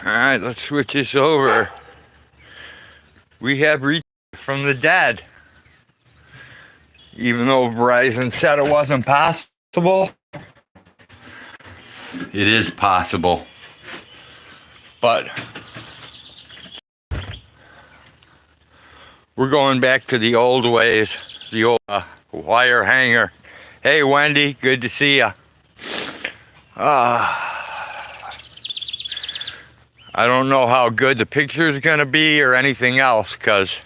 Alright, let's switch this over. We have reached from the dead. Even though Verizon said it wasn't possible, it is possible. But we're going back to the old ways, the old wire hanger. Hey Wendy, good to see ya. I don't know how good the picture is going to be or anything else, because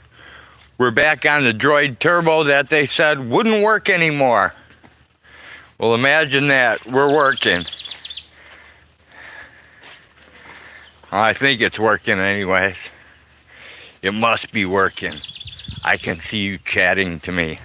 we're back on the Droid Turbo that they said wouldn't work anymore. Well, imagine that. We're working. I think it's working anyways. It must be working. I can see you chatting to me.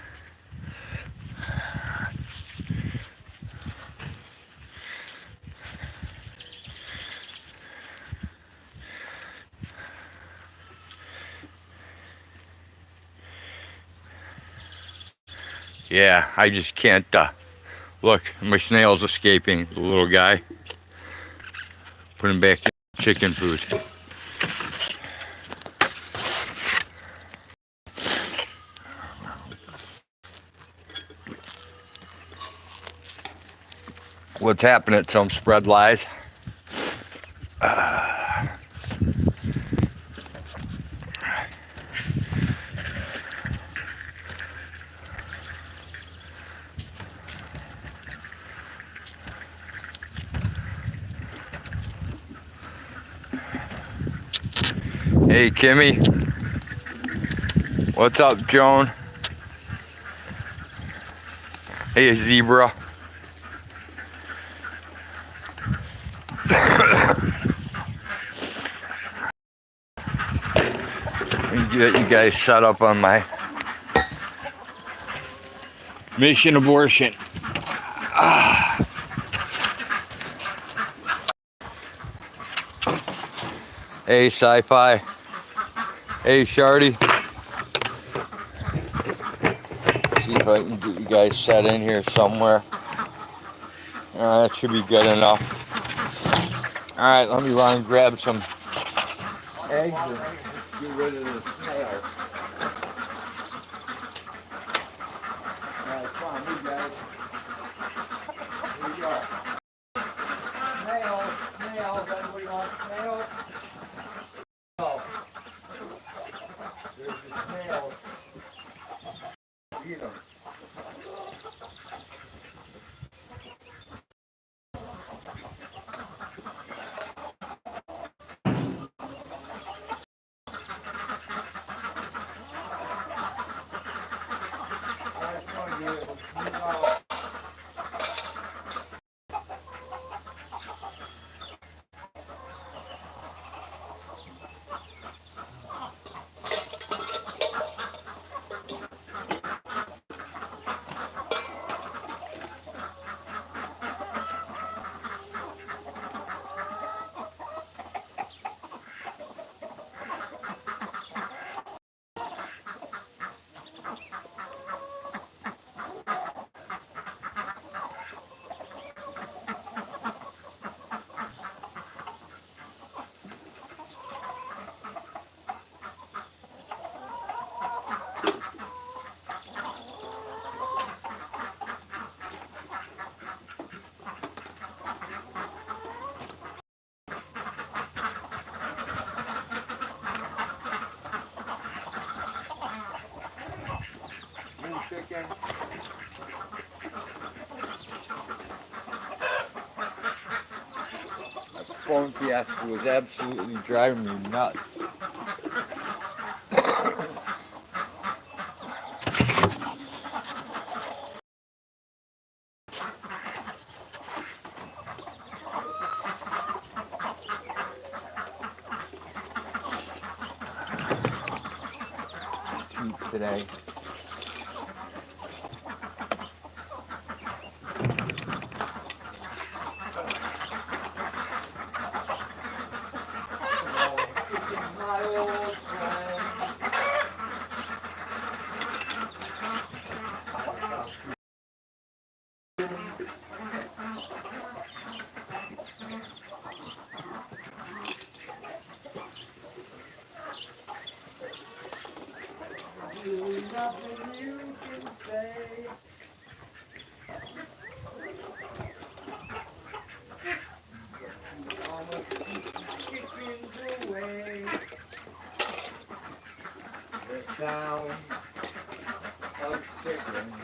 Yeah, I just can't, look, my snail's escaping, the little guy. Put him back in chicken food. What's happening? Some spread lies. Hey Kimmy. What's up, Joan? Hey Zebra. Get you guys set up on my mission abortion. Hey Sci-Fi. Hey Shardy. See if I can get you guys set in here somewhere. That should be good enough. Alright, let me run and grab some eggs and get rid of the snails. Alright, come on, you guys. Here we go. Snails, snails, everybody wants snails? Oh. There's the snails. Eat them. Chicken. That phone fiasco was absolutely driving me nuts. Eat today. nothing you can say. Almost keep chickens away. The sound of chickens.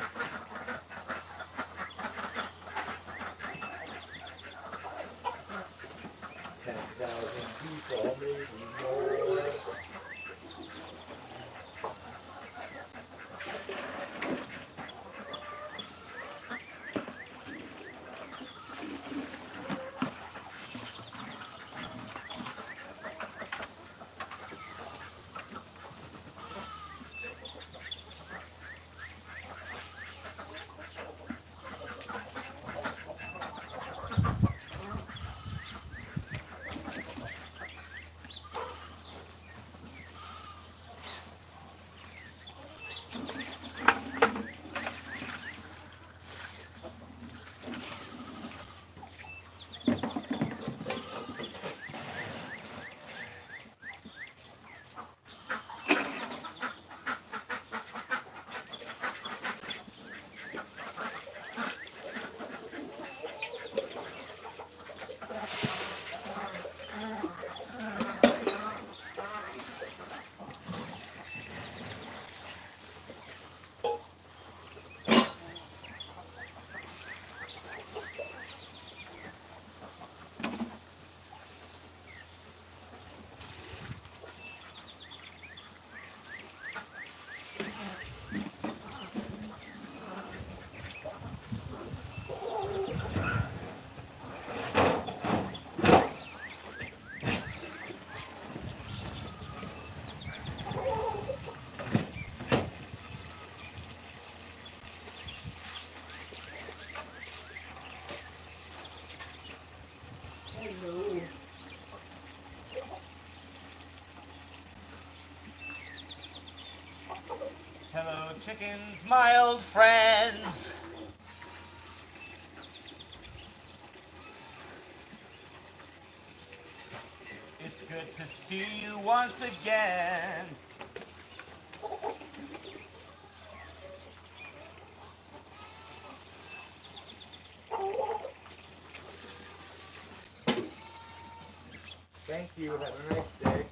10,000 people, maybe more. Hello, chickens, my old friends. It's good to see you once again. Thank you. Have a nice day.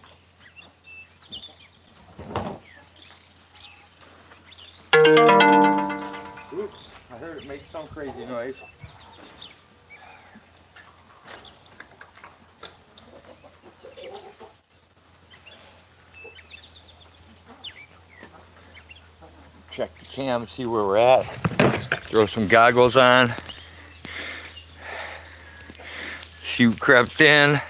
Oops, I heard it make some crazy noise. Check the cam, see where we're at. Throw some goggles on. Chute crept in.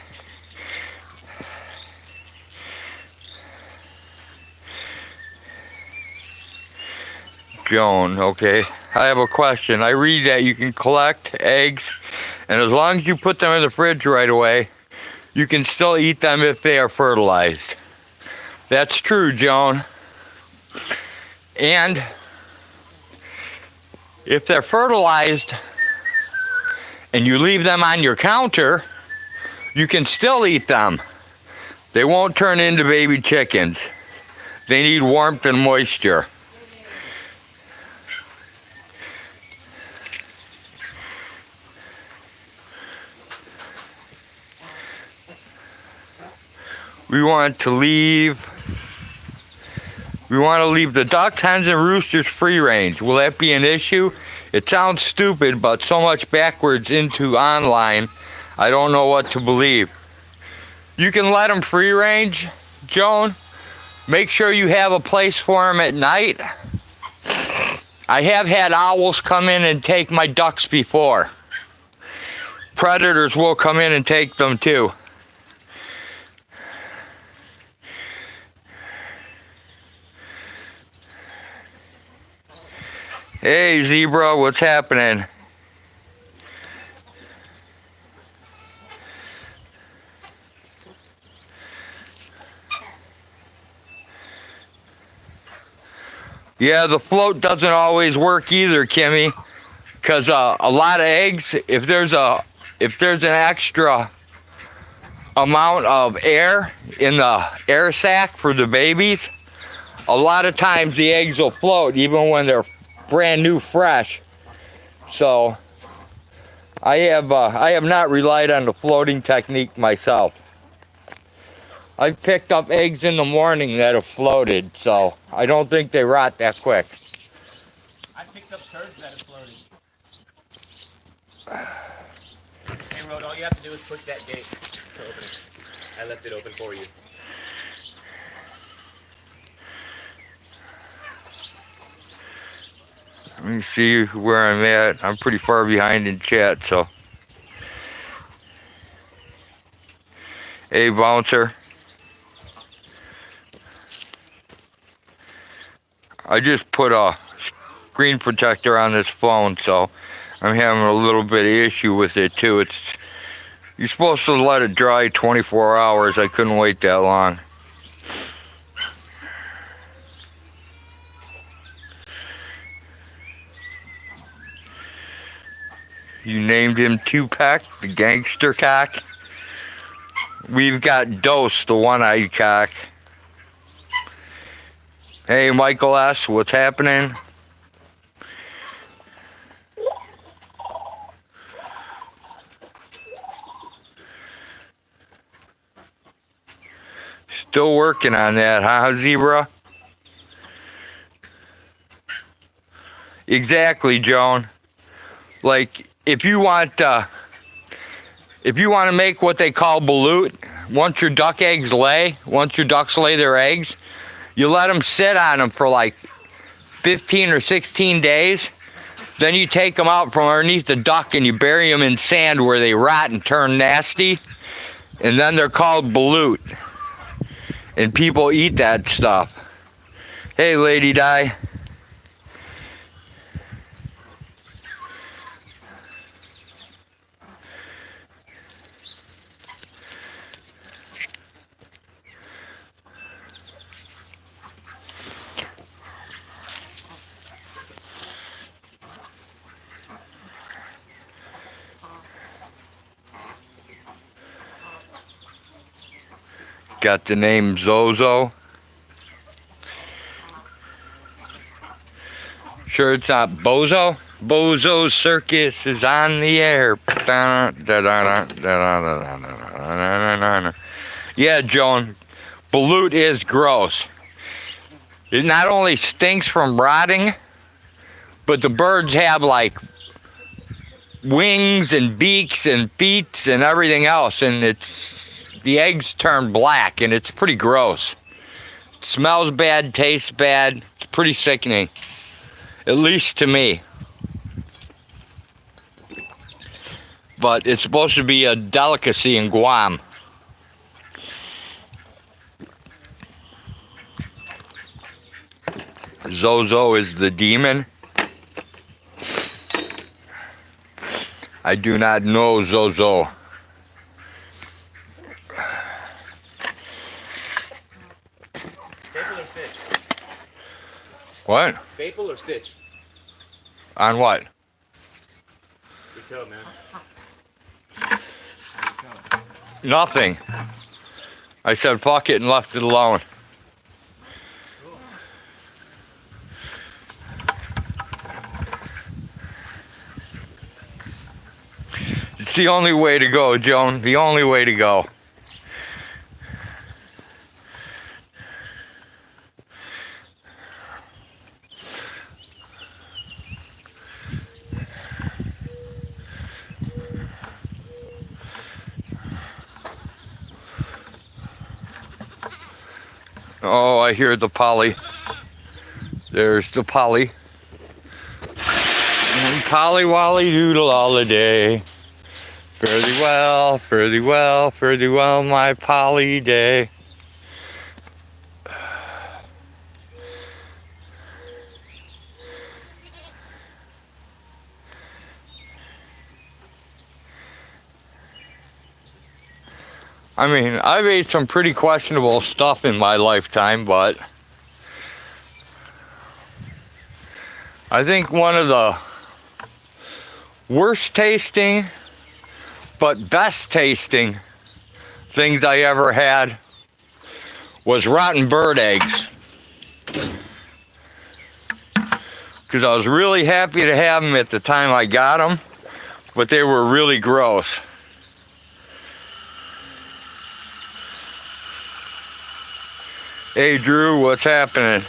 Joan, okay. I have a question. I read that you can collect eggs, and as long as you put them in the fridge right away, you can still eat them if they are fertilized. That's true, Joan. And if they're fertilized and you leave them on your counter, you can still eat them. They won't turn into baby chickens. They need warmth and moisture. We want to leave the ducks, hens, and roosters free range. Will that be an issue? It sounds stupid, but so much backwards into online, I don't know what to believe. You can let them free range, Joan. Make sure you have a place for them at night. I have had owls come in and take my ducks before. Predators will come in and take them too. Hey Zebra, what's happening? Yeah, the float doesn't always work either, Kimmy, because a lot of eggs, if there's an extra amount of air in the air sac for the babies, a lot of times the eggs will float even when they're brand new fresh. So I have not relied on the floating technique myself. I've picked up eggs in the morning that have floated, so I don't think they rot that quick. I picked up turds that have floated. Hey, Rod, all you have to do is push that gate to open it. I left it open for you. Let me see where I'm at. I'm pretty far behind in chat, so. Hey, Bouncer. I just put a screen protector on this phone, so I'm having a little bit of issue with it too. You're supposed to let it dry 24 hours. I couldn't wait that long. You named him Tupac, the gangster cock. We've got Dose, the one-eyed cock. Hey, Michael S., what's happening? Still working on that, huh, Zebra? Exactly, Joan. Like, if you want to make what they call balut, once your ducks lay their eggs, you let them sit on them for like 15 or 16 days. Then you take them out from underneath the duck and you bury them in sand where they rot and turn nasty. And then they're called balut. And people eat that stuff. Hey, Lady Di. Got the name Zozo. Sure it's not Bozo? Bozo's Circus is on the air. Yeah, Joan, balut is gross. It not only stinks from rotting, but the birds have like wings and beaks and feet and everything else, and the eggs turn black, and it's pretty gross. It smells bad, tastes bad. It's pretty sickening, at least to me. But it's supposed to be a delicacy in Guam. Zozo is the demon. I do not know Zozo. Staple or stitch? What? Staple or stitch? On what? Your toe, man. Nothing. I said fuck it and left it alone. It's the only way to go, Joan. The only way to go. Oh, I hear the poly. There's the poly. And Polly Wally Doodle all the day. Fare thee well, fare thee well, fare thee well, my Polly day. I mean, I've ate some pretty questionable stuff in my lifetime, but I think one of the worst tasting but best tasting things I ever had was rotten bird eggs. because I was really happy to have them at the time I got them, but they were really gross. Hey Drew, what's happening?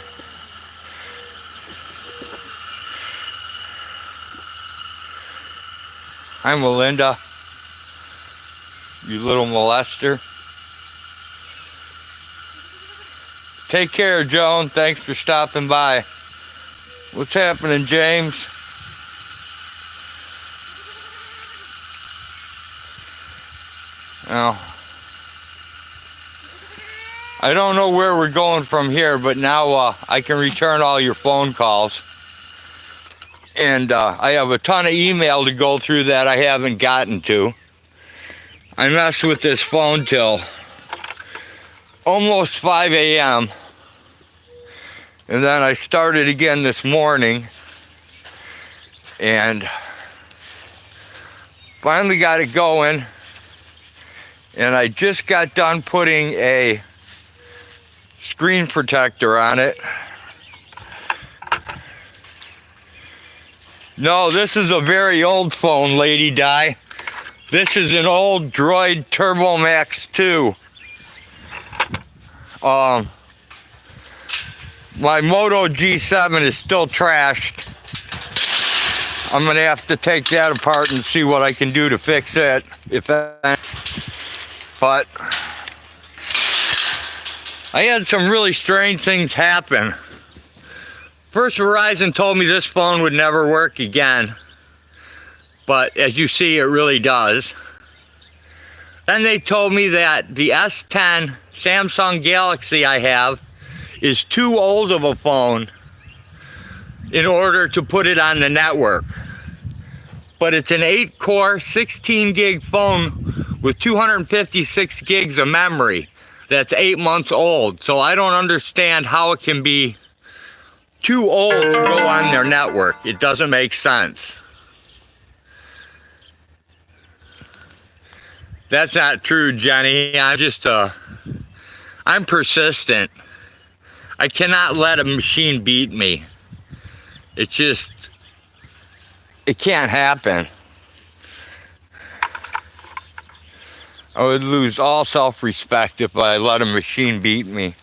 Hi Melinda, you little molester. Take care, Joan. Thanks for stopping by. What's happening, James? Oh. I don't know where we're going from here, but now I can return all your phone calls. And I have a ton of email to go through that I haven't gotten to. I messed with this phone till almost 5 a.m. And then I started again this morning and finally got it going. And I just got done putting a screen protector on it. No, this is a very old phone, Lady Di. This is an old Droid Turbomax 2. My Moto G7 is still trashed. I'm gonna have to take that apart and see what I can do to fix it, but I had some really strange things happen. First, Verizon told me this phone would never work again, but as you see, it really does. Then they told me that the S10 Samsung Galaxy I have is too old of a phone in order to put it on the network. But it's an 8-core, 16-gig phone with 256 gigs of memory that's 8 months old. So I don't understand how it can be too old to go on their network. It doesn't make sense. That's not true, Jenny. I'm persistent. I cannot let a machine beat me. It can't happen. I would lose all self-respect if I let a machine beat me.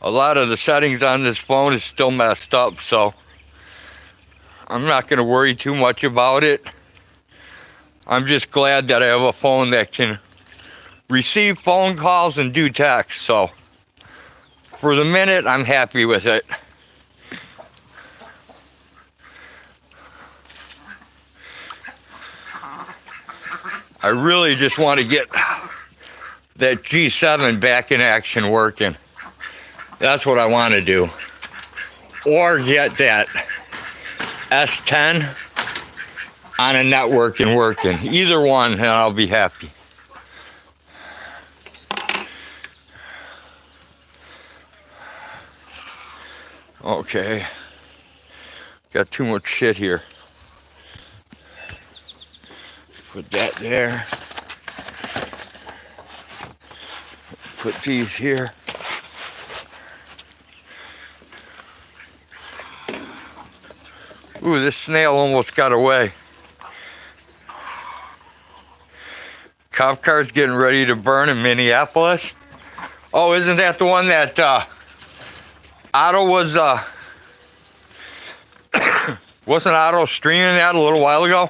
A lot of the settings on this phone is still messed up, so I'm not going to worry too much about it. I'm just glad that I have a phone that can receive phone calls and do text, so for the minute, I'm happy with it. I really just want to get that G7 back in action working. That's what I want to do. Or get that S10 on a network and working. Either one, and I'll be happy. Okay. Got too much shit here. Put that there. Put these here. Ooh, this snail almost got away. Cop car's getting ready to burn in Minneapolis. Oh, isn't that the one that Otto was, wasn't Otto streaming that a little while ago?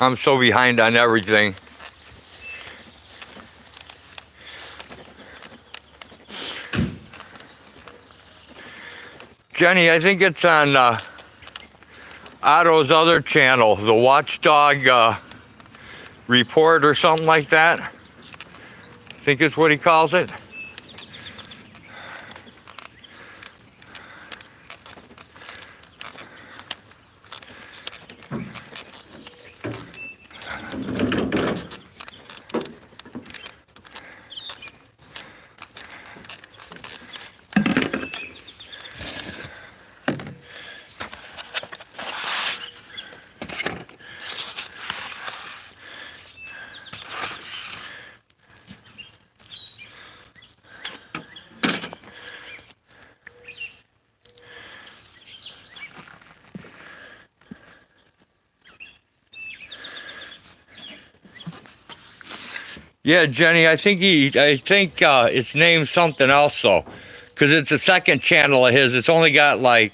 I'm so behind on everything. Jenny, I think it's on Otto's other channel, the Watchdog Report or something like that. I think it's what he calls it. Yeah, Jenny, I think it's named something else though, because it's a second channel of his. It's only got like,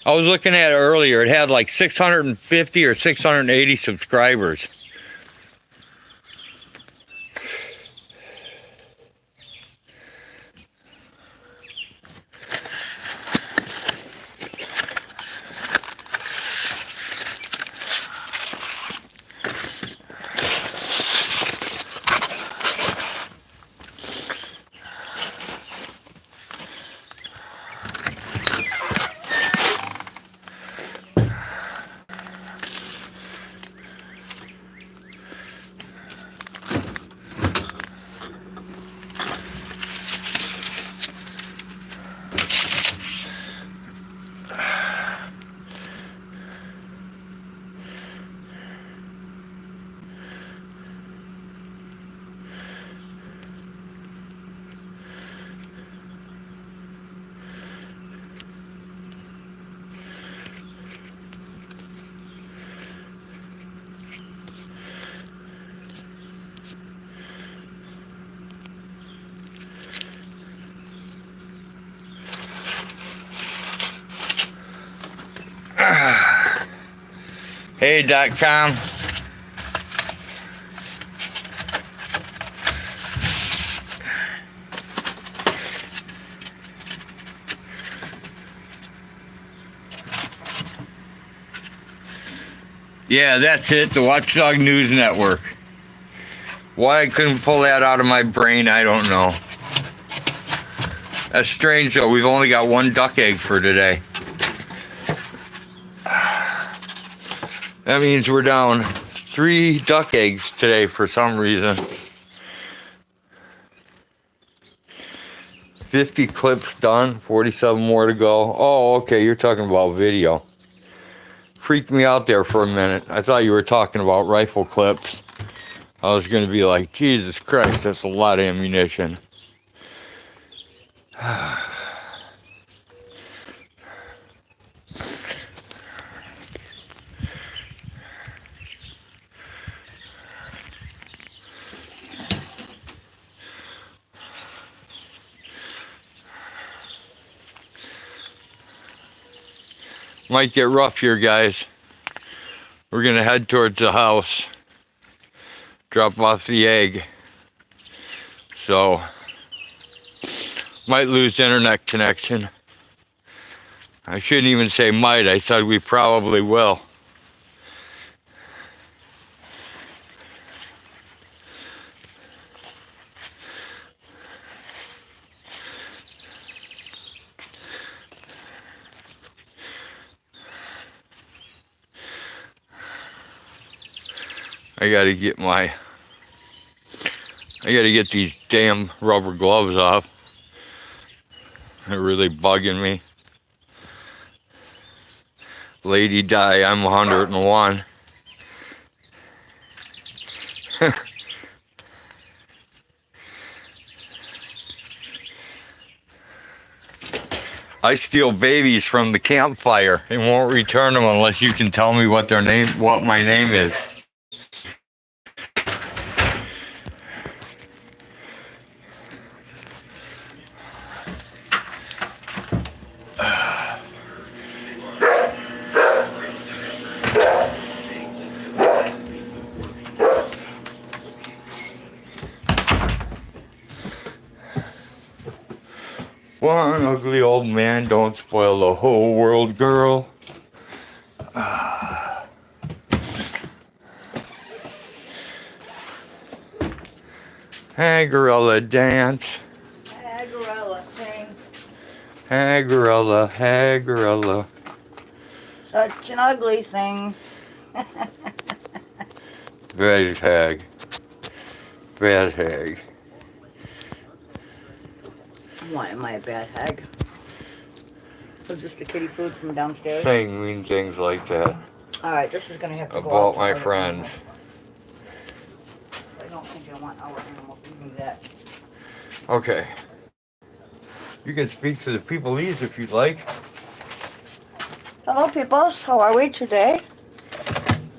I was looking at it earlier. It had like 650 or 680 subscribers. Hey.com. Yeah, that's it, the Watchdog News Network. Why I couldn't pull that out of my brain, I don't know. That's strange though, we've only got one duck egg for today. That means we're down 3 duck eggs today for some reason. 50 clips done, 47 more to go. Oh, okay, you're talking about video. Freaked me out there for a minute. I thought you were talking about rifle clips. I was going to be like, Jesus Christ, that's a lot of ammunition. Might get rough here, guys. We're going to head towards the house. Drop off the egg. So, might lose internet connection. I shouldn't even say might. I said we probably will. I gotta get these damn rubber gloves off. They're really bugging me. Lady die, I'm 101. I steal babies from the campfire and won't return them unless you can tell me what my name is. One ugly old man don't spoil the whole world, girl. Hey, gorilla, dance. Hey, gorilla, sing. Hey, gorilla, hey, gorilla. Such an ugly thing. Bad hag. Bad hag. Why am I a bad hag? Was this the kitty food from downstairs? Saying mean things like that Alright, this is gonna have to go about out to my other friends. animals. I don't think I want our animals eating that. Okay. You can speak to the peopleese if you'd like. Hello, peoples. How are we today?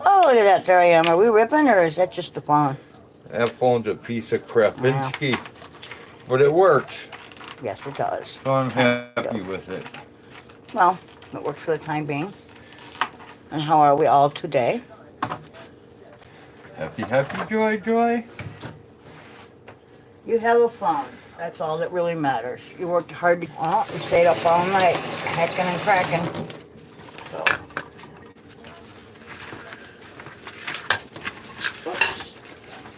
Oh, look at that. There I am. Are we ripping or is that just the phone? That phone's a piece of crap, Yeah. but it works. Yes, it does. So I'm happy with it. Well, it works for the time being. And how are we all today? Happy, joy. You have a phone. That's all that really matters. You worked hard to, well, you stayed up all night, hacking and cracking. So. Oops.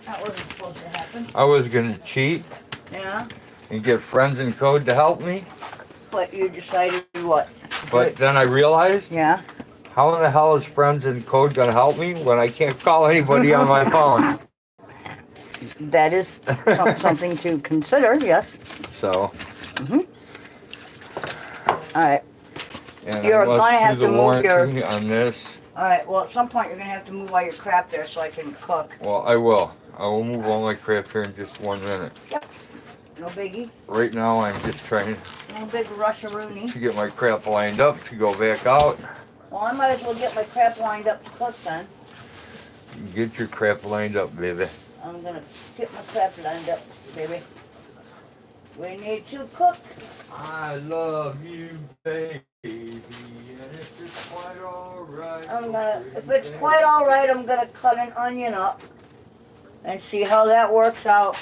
That wasn't supposed to happen. I was gonna cheat Yeah? and get friends in code to help me, But you decided what? but then I realized, Yeah? how in the hell is friends in code gonna help me when I can't call anybody on my phone? That is something to consider, yes. So. Alright. And You're I must gonna have do the to move your- warranty on this. Alright, well, at some point you're going to have to move all your crap there so I can cook. Well, I will. I will move all my crap here in just 1 minute. Yep. No biggie. Right now, I'm just trying No big rush-a-rooney. to get my crap lined up to go back out. Well, I might as well get my crap lined up to cook then. Get your crap lined up, baby. I'm going to get my crap lined up, baby. We need to cook. I love you, baby, and if it's quite alright. If it's quite alright, I'm going to cut an onion up and see how that works out.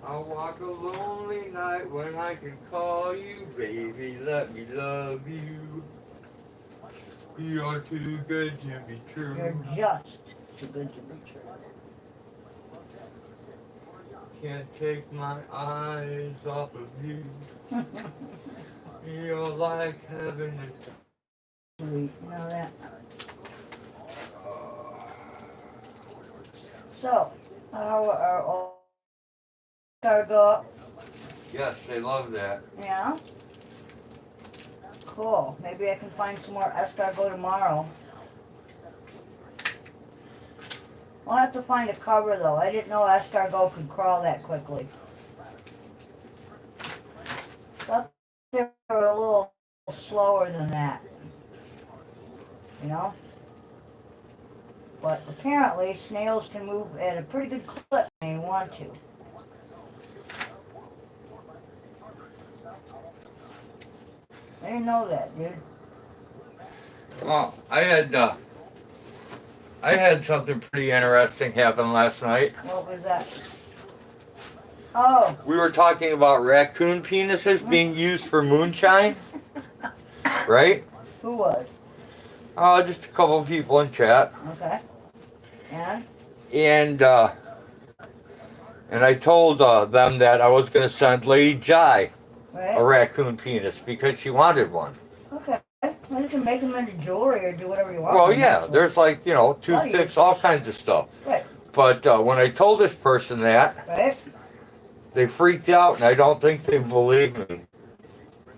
I'll walk a lonely night when I can call you, baby. Let me love you. You're too good to be true. You're just too good to be true. Can't take my eyes off of you. You're like heaven itself. You know that. So, how are all cargo? Yes, they love that. Yeah? Cool. Maybe I can find some more escargot tomorrow. We'll have to find a cover though. I didn't know escargot could crawl that quickly. Thought they were a little slower than that. You know? But apparently snails can move at a pretty good clip when they want to. I didn't know that, dude. Well, I had something pretty interesting happen last night. What was that? Oh, We were talking about raccoon penises being used for moonshine, right? who was? Just a couple of people in chat, Okay. And? and I told them that I was going to send Lady Jai a Right? raccoon penis because she wanted one. Okay. Well, you can make them into jewelry or do whatever you want. Well, with them, yeah, actually. there's like, toothpicks, all kinds of stuff. Right. But when I told this person that, Right? they freaked out, and I don't think they believe me.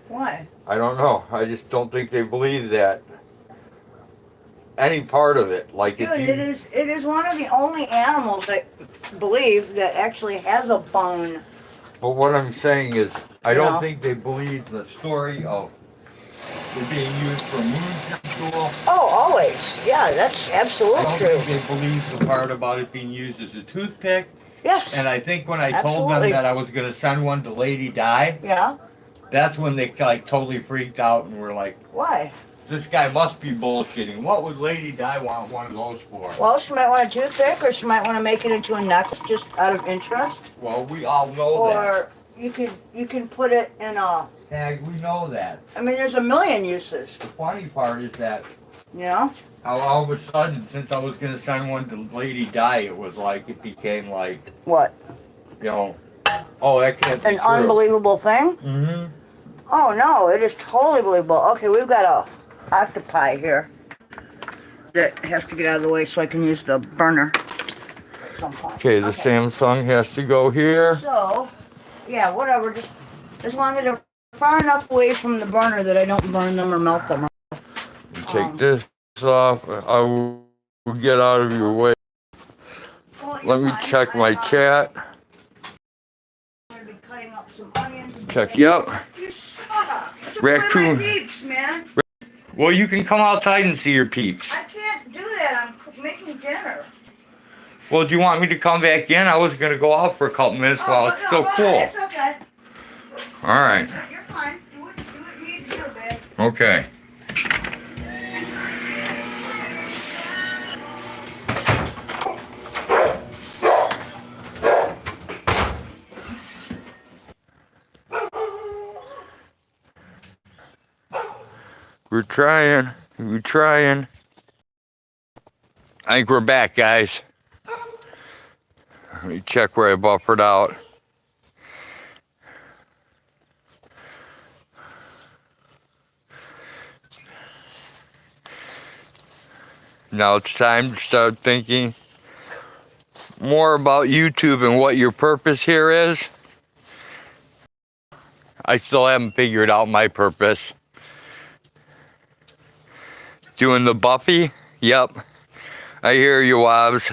Why? I don't know. I just don't think they believe that any part of it. Like Dude, if you, it is one of the only animals I believe that actually has a bone. but what I'm saying is, I You don't know. think they believe the story of it being used for moonshine tool. Oh, always. Yeah, that's I absolutely don't true. think they believe the part about it being used as a toothpick. Yes. And I think when I told them Absolutely. that I was going to send one to Lady Di, Yeah. that's when they like totally freaked out and were like, Why? this guy must be bullshitting. What would Lady Di want one of those for? Well, she might want a toothpick, or she might want to make it into a necklace just out of interest. Well, we all know that. Or you can put it in a. Hag, we know that. I mean, there's a million uses. The funny part is that You know. how all of a sudden, since I was going to send one to Lady Di, it was like, it became like, What? Oh, that can't be An true. unbelievable thing? Mm-hmm. Oh no, it is totally believable. Okay, we've got a octopi here that has to get out of the way so I can use the burner at some point. Okay, the Samsung has to go here. So, yeah, whatever. Just as long as they're far enough away from the burner that I don't burn them or melt them. Take this off. I will get out of your way. Well, Let you're me fine. check my I'm chat. gonna be cutting up some onions. Check. Yep. You suck. Raccoon. My peeps, man. Well, you can come outside and see your peeps. I can't do that. I'm making dinner. Well, do you want me to come back in? I was gonna go out for a couple minutes while it's still cool. It's okay. All right. You're fine. Do what you need to do, babe. Okay. We're trying. We're trying. I think we're back, guys. Let me check where I buffered out. Now it's time to start thinking more about YouTube and what your purpose here is. I still haven't figured out my purpose. Doing the Buffy? Yep. I hear you, Wobbs.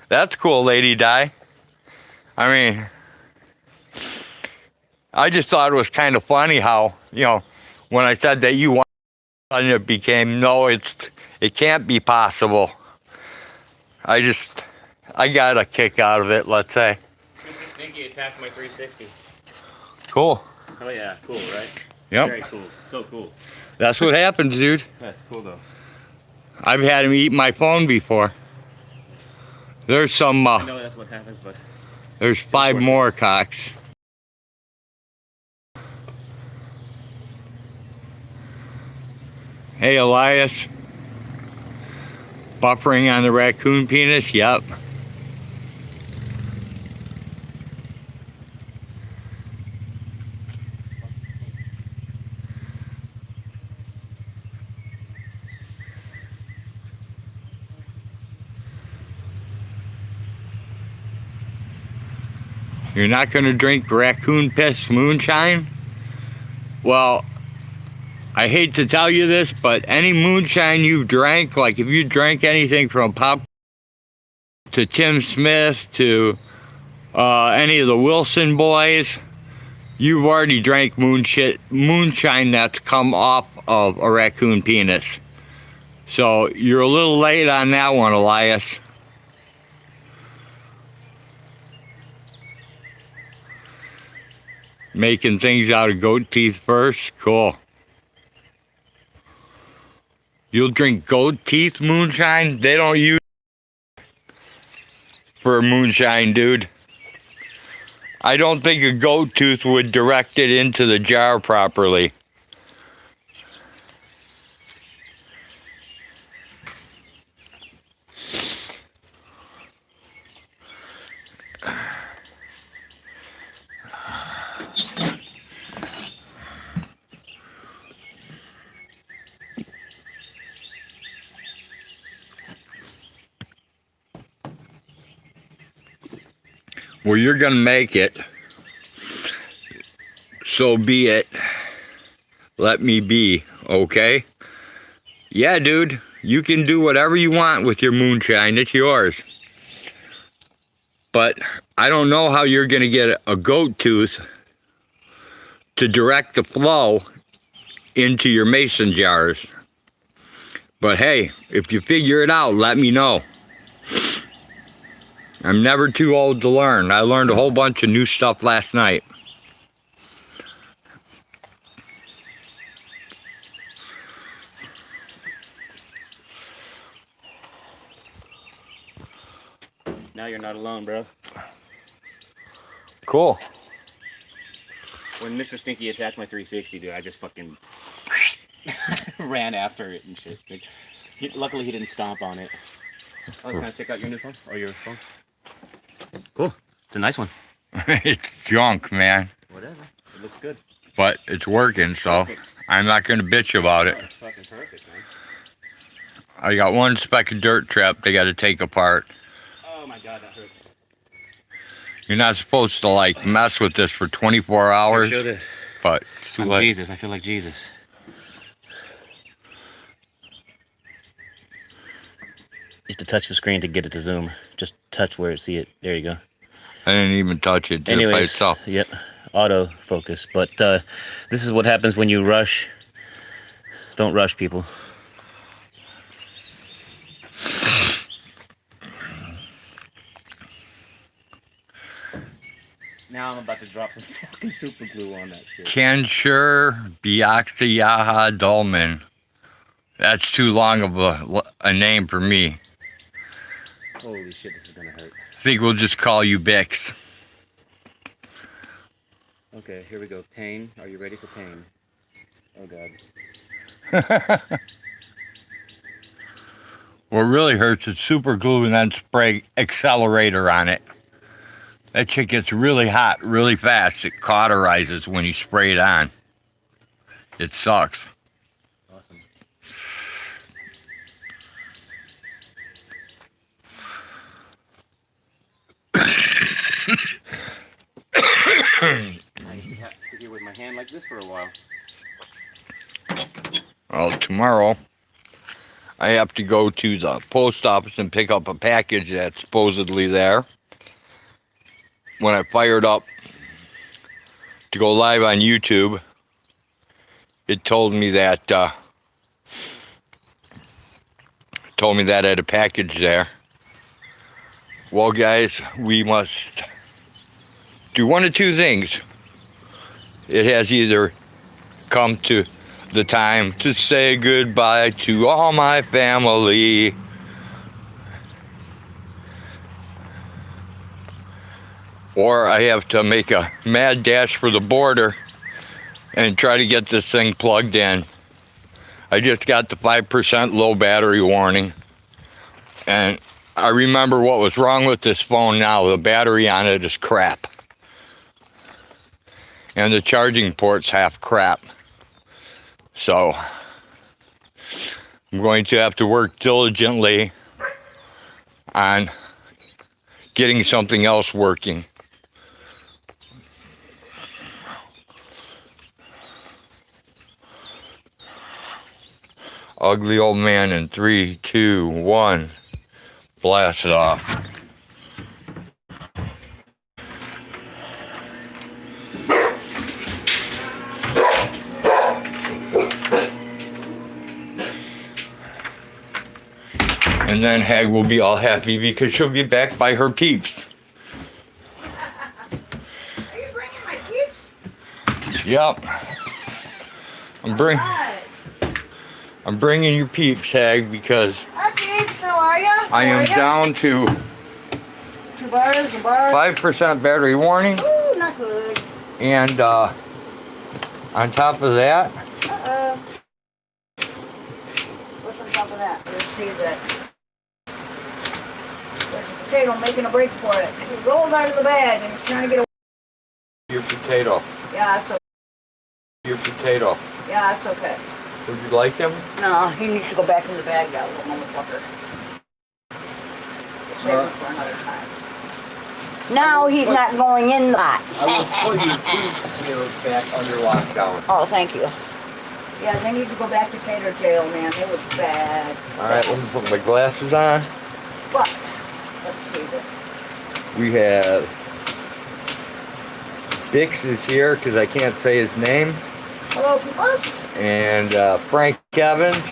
That's cool, Lady Di. I mean, I just thought it was kind of funny how, you know, when I said that you want, and it became, no, it can't be possible. I got a kick out of it, let's say. Mr. Stinky attacked my 360. Cool. Oh yeah, cool, right? Yep. Very cool. So cool. That's what happens, dude. That's cool though. I've had him eat my phone before. There's some, I know that's what happens, but... there's 5 more cocks. Hey, Elias. Buffering on the raccoon penis? Yep. You're not going to drink raccoon piss moonshine? Well, I hate to tell you this, but any moonshine you've drank, like if you drank anything from Pop to Tim Smith to any of the Wilson boys, you've already drank moonshine that's come off of a raccoon penis. So you're a little late on that one, Elias. Making things out of goat teeth first? Cool. You'll drink goat teeth moonshine? They don't use for moonshine, dude. I don't think a goat tooth would direct it into the jar properly. Well, you're gonna make it. So be it. Let me be, okay? Yeah, dude, you can do whatever you want with your moonshine. It's yours. But I don't know how you're gonna get a goat tooth to direct the flow into your mason jars. But hey, if you figure it out, let me know. I'm never too old to learn. I learned a whole bunch of new stuff last night. Now you're not alone, bro. Cool. When Mr. Stinky attacked my 360, dude, I just fucking ran after it and shit. Like, luckily, he didn't stomp on it. Oh, can I check out your new phone? Or your phone? Cool. It's a nice one. It's junk, man. Whatever. It looks good. But it's working, so Perfect. I'm not going to bitch about it. Oh, it's fucking perfect, man. I got one speck of dirt trap they got to take apart. Oh my god, that hurts. You're not supposed to, like, mess with this for 24 hours, Feel this. but it's too I'm late. Jesus. I feel like Jesus. You have to touch the screen to get it to zoom. Just touch where it see it. There you go. I didn't even touch it. Did it by Anyways, itself. yep, auto focus. But this is what happens when you rush Don't rush, people. Now I'm about to drop the fucking super glue on that shit. Kensher Biaxayaha Dolman. That's too long of a name for me. Holy shit, this is gonna hurt. I think we'll just call you Bix. Okay, here we go. Pain. Are you ready for pain? Oh god. What really hurts is super glue and then spray accelerator on it. That shit gets really hot really fast. It cauterizes when you spray it on. It sucks. Awesome. I used to have to sit here with my hand like this for a while. Well, tomorrow I have to go to the post office and pick up a package that's supposedly there. When I fired up to go live on YouTube, it told me that I had a package there. Well, guys, we must do one of two things. It has either come to the time to say goodbye to all my family, or I have to make a mad dash for the border and try to get this thing plugged in. I just got the 5% low battery warning, and I remember what was wrong with this phone now. The battery on it is crap, and the charging port's half crap. So I'm going to have to work diligently on getting something else working. Ugly old man in 3, 2, 1. Blast it off. And then Hag will be all happy because she'll be back by her peeps. Are you bringing my peeps? Yep. I'm bringing your peeps, Hag, because Hi, peeps. How are ya? I am down to 2 bars, a bar. 5% battery warning, Ooh, not good. and on top of that, What's on top of that? Let's see that. There's a potato making a break for it. He rolled out of the bag and he's trying to get away. your potato. Yeah, it's okay. Your potato. Yeah, it's okay. Would you like him? No, he needs to go back in the bag, that little motherfucker. We'll save him for another time. Now he's not going in the pot. I will put your teeth back under lockdown. Oh, thank you. Yeah, they need to go back to tater jail, man. It was bad. Alright, let me put my glasses on. But, let's see this. We have Bix is here because I can't say his name. Hello, peoples. And Frank Evans.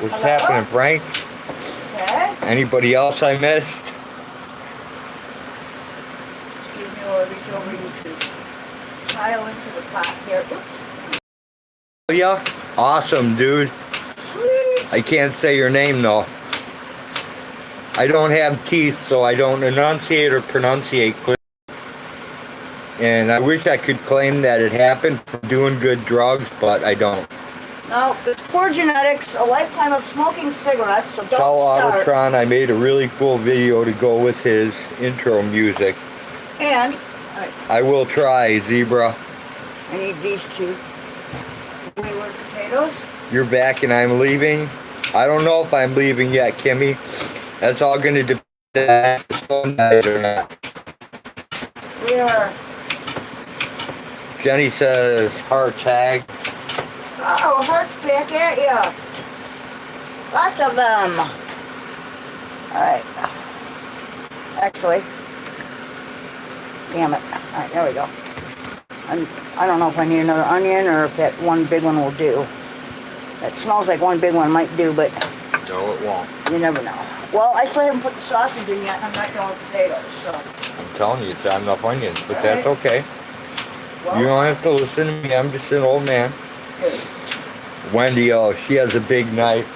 What's Hello? happening, Frank? Okay. Anybody else I missed? Excuse me while I reach over you to pile into the pot here. Oops. Yeah? Awesome, dude. Sweet. I can't say your name, though. I don't have teeth, so I don't enunciate or pronunciate clearly. And I wish I could claim that it happened from doing good drugs, but I don't. No, it's poor genetics, a lifetime of smoking cigarettes, so don't Tell start. Autotron I made a really cool video to go with his intro music. And, alright, I will try, Zebra. I need these two. Wayward potatoes. You're back and I'm leaving. I don't know if I'm leaving yet, Kimmy. That's all going to depend on if this phone dies or not. We are. Jenny says, heart tag. Oh, hearts back at ya. Lots of them. Alright. Actually. Damn it. Alright, there we go. I don't know if I need another onion or if that one big one will do. That smells like one big one might do, but No, it won't. you never know. Well, I still haven't put the sausage in yet. I'm not going with potatoes, so. I'm telling you, it's not enough onions, but All that's right. okay. Well, You don't have to listen to me. I'm just an old man. good. Wendy, oh, she has a big knife.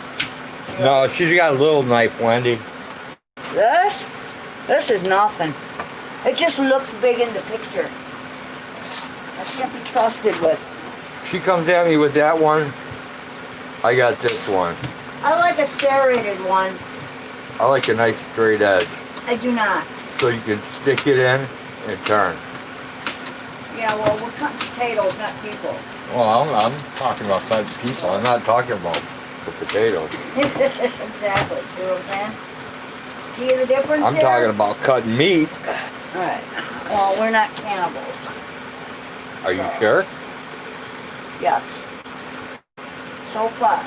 No, she's got a little knife, Wendy. This? This is nothing. It just looks big in the picture. I can't be trusted with. She comes at me with that one. I got this one. I like a serrated one. I like a nice straight edge. I do not. So you can stick it in and turn. Yeah, well, we're cutting potatoes, not people. Well, I'm talking about cutting people. I'm not talking about the potatoes. Exactly. See what I'm saying? See the difference I'm there? talking about cutting meat. Alright. Well, we're not cannibals. Are you sure? Yes. So far,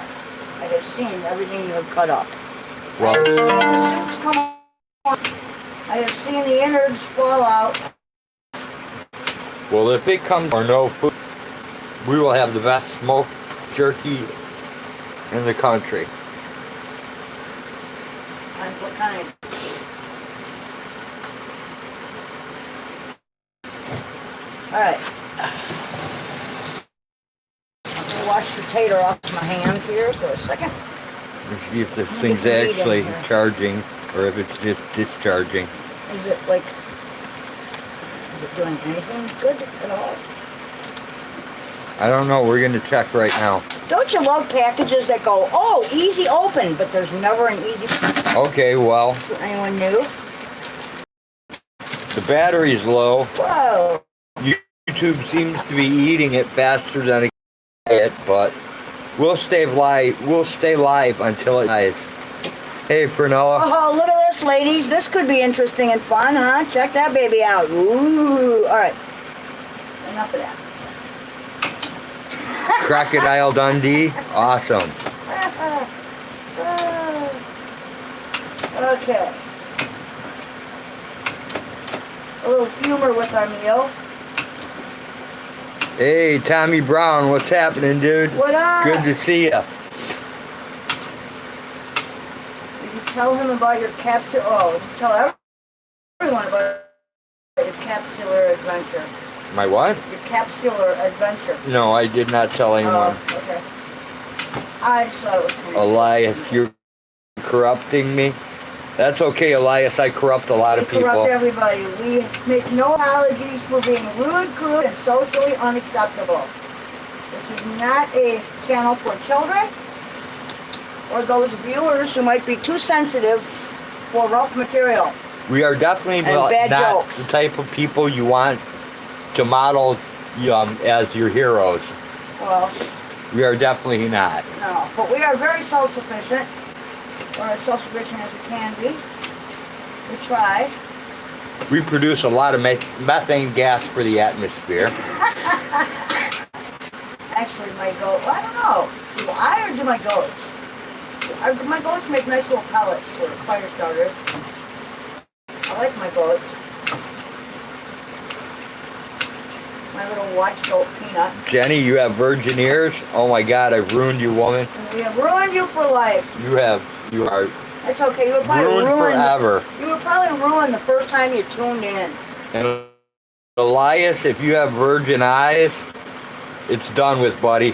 I have seen everything you have cut up. I Well, have seen the soups come on. I have seen the innards fall out. well, if it comes or no food, we will have the best smoked jerky in the country. And what kind? Alright. I'm gonna wash the tater off my hands here for a second. Let's see if this Let me thing's get the meat in actually here. charging or if it's just discharging. Is it like, is it doing anything good at all? I don't know. We're going to check right now. Don't you love packages that go, oh, easy open, but there's never an easy, Okay, well, anyone new? the battery's low. Whoa. YouTube seems to be eating it faster than it, but we'll stay live. We'll stay live until it dies. Hey, Prunella. Oh, look at this, ladies. This could be interesting and fun, huh? Check that baby out. Ooh. All right. Enough of that. Crocodile Dundee. Awesome. Okay. A little humor with our meal. Hey, Tommy Brown. What's happening, dude? What up? Good to see ya. Did you tell him about your capsule? Oh, tell everyone about your capsular adventure. My what? Your capsular adventure. No, I did not tell anyone. Oh, okay. I just thought it was kind of Elias, you're corrupting me. That's okay, Elias. I corrupt a lot of We corrupt people. everybody. We make no apologies for being rude, crude, and socially unacceptable. This is not a channel for children or those viewers who might be too sensitive for rough material. We are definitely And not bad jokes. the type of people you want to model as your heroes. Well, We are definitely not. no. But we are very self-sufficient. Or as self-sufficient as we can be. We try. We produce a lot of methane gas for the atmosphere. Actually, my goat, I don't know. Do I or do my goats? My goats make nice little pellets for fire starters. I like my goats. My little watch goat Peanut. Jenny, you have virgin ears? Oh my God, I've ruined you, woman. And we have ruined you for life. You are That's okay. You would probably ruined forever. You would probably ruin the first time you tuned in. And Elias, if you have virgin eyes, it's done with, buddy.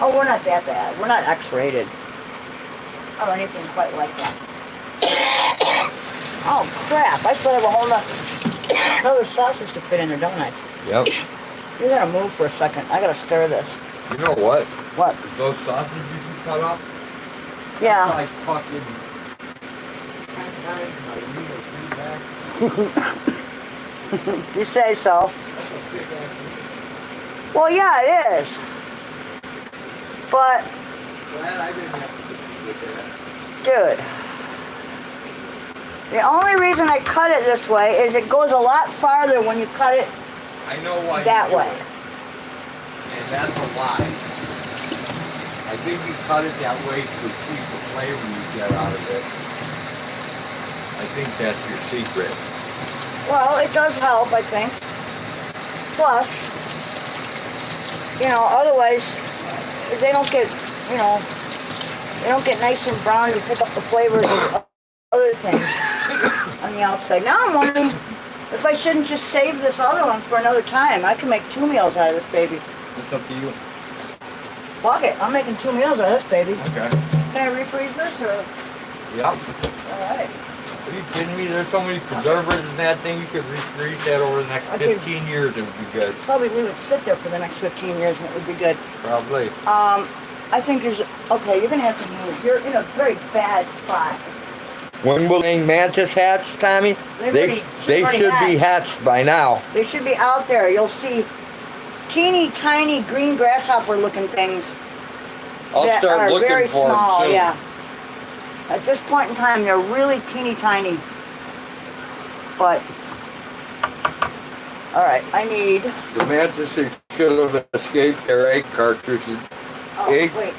Oh, we're not that bad. We're not X-rated. Or anything quite like that. Oh, crap. I still have a whole another sausage to fit in there, don't I? Yep. You gotta move for a second. I gotta stir this. You know what? What? Those sausages you cut up? Yeah. Like fucking 10 times. You say so. Well, yeah, it is. But, Glad I didn't have to do that. dude, the only reason I cut it this way is it goes a lot farther when you cut it I know why that you do way. it. And that's a lie. I think you cut it that way to achieve the flavor you get out of it. I think that's your secret. Well, it does help, I think. Plus, you know, otherwise, they don't get, you know, they don't get nice and brown. You pick up the flavors of other things on the outside. Now I'm wondering if I shouldn't just save this other one for another time. I can make 2 meals out of this baby. It's up to you. Fuck it, I'm making 2 meals out of this baby. Okay. Can I refreeze this or? Yep. Alright. Are you kidding me? There's so many preservatives in that thing. You could refreeze that over the next 15 years. It would be good. Probably leave it sit there for the next 15 years and it would be good. Probably. I think there's, okay, you're gonna have to move. You're in a very bad spot. When will the mantis hatch, Tommy? They should be hatched by now. They should be out there. You'll see teeny tiny green grasshopper looking things. I'll that start are looking very for small, them soon. yeah. At this point in time, they're really teeny tiny. But, all right, I need. The mantises should have escaped their egg cartridges, egg Wait,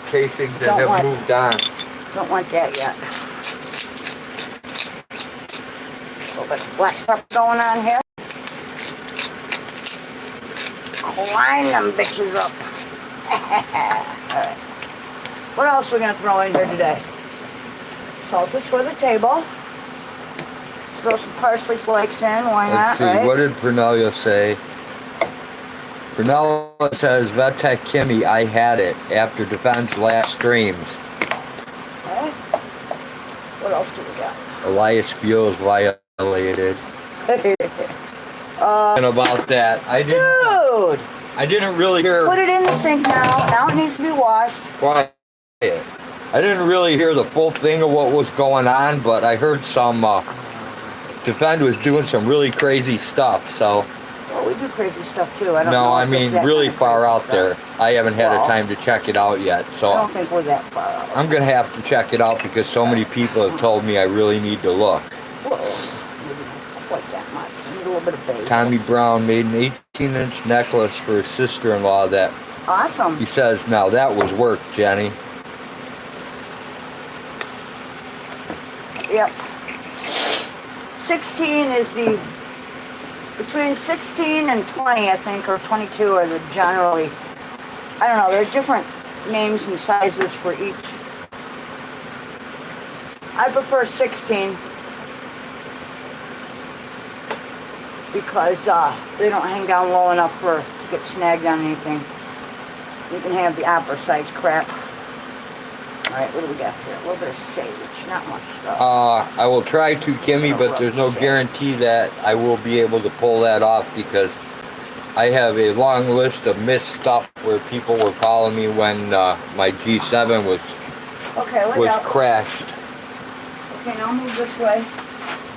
casings, and have moved on. don't want that yet. A little bit of black pepper going on here. Line them bitches up. All right. What else are we gonna throw in here today? Salt this for the table. Throw some parsley flakes in, why not, Let's see, right? what did Pernella say? Pernella says, Vetech Kimmy, I had it after Defense last streams. Okay. What else do we got? Elias Beals violated. And about that, Dude! I didn't really hear. Put it in the sink now. Now it needs to be washed. Quiet. I didn't really hear the full thing of what was going on, but I heard some. Defend was doing some really crazy stuff. So. Well, we do crazy stuff too. I don't know. No, I if mean it's that really kind of far crazy out stuff. there. I haven't had a time to check it out yet, I so don't think we're that far out. I'm gonna have to check it out because so many people have told me I really need to look. Whoa. Maybe not quite that much. I need a little bit of basil. Tommy Brown made an 18-inch necklace for his sister-in-law that Awesome. he says, now that was work, Jenny. Yep. 16 is the, between 16 and 20, I think, or 22 are the generally, I don't know, there are different names and sizes for each. I prefer 16 because they don't hang down low enough to get snagged on anything. You can have the opera size crap. Alright, what do we got here? A little bit of sage, not much stuff. I will try to, Kimmy, but there's no guarantee that I will be able to pull that off because I have a long list of missed stuff where people were calling me when my G7 was crashed. Okay, now move this way.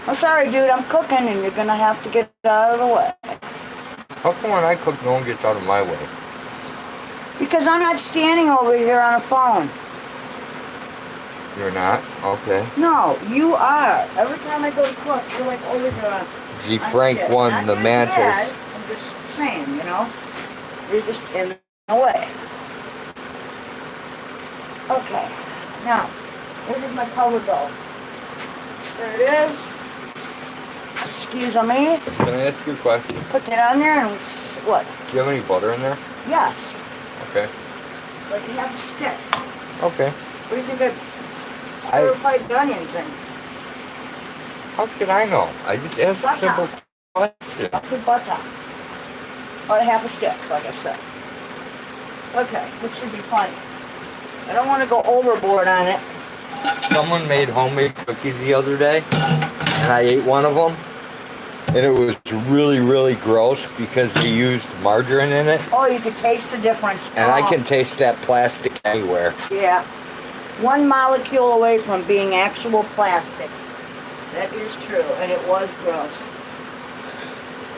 I'm sorry, dude, I'm cooking and you're gonna have to get out of the way. How come when I cook, no one gets out of my way? Because I'm not standing over here on a phone. You're not? Okay. No, you are. Every time I go to cook, you're like over here on Z Frank shit. won Not the your mantis. dad, I'm just saying, you know? You're just in the way. Okay. Now, where did my color go? There it is. Excuse me. Can I ask you a question? Put that on there and what? Do you have any butter in there? Yes. Okay. Like you have a stick. Okay. What do you think I purified the onions in? How can I know? I just asked a simple question. Butter, butter. About a half a stick, like I said. Okay, which should be plenty. I don't want to go overboard on it. Someone made homemade cookies the other day, and I ate one of them, and it was really, really gross because they used margarine in it. Oh, you could taste the difference. And I can taste that plastic anywhere. Yeah. One molecule away from being actual plastic. That is true, and it was gross.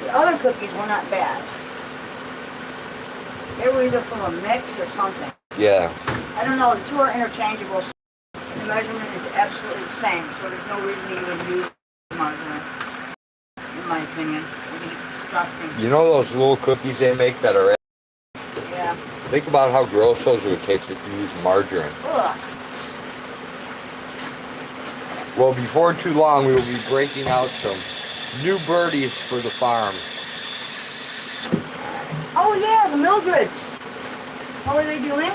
The other cookies were not bad. They were either from a mix or something. Yeah. I don't know, the two are interchangeable. And the measurement is absolutely the same, so there's no reason you would use margarine, in my opinion. I think it's disgusting. You know those little cookies they make that are... Yeah. Think about how gross those would taste if you used margarine. Ugh. Well, before too long, we will be breaking out some new birdies for the farm. Oh yeah, the Mildreds. How are they doing?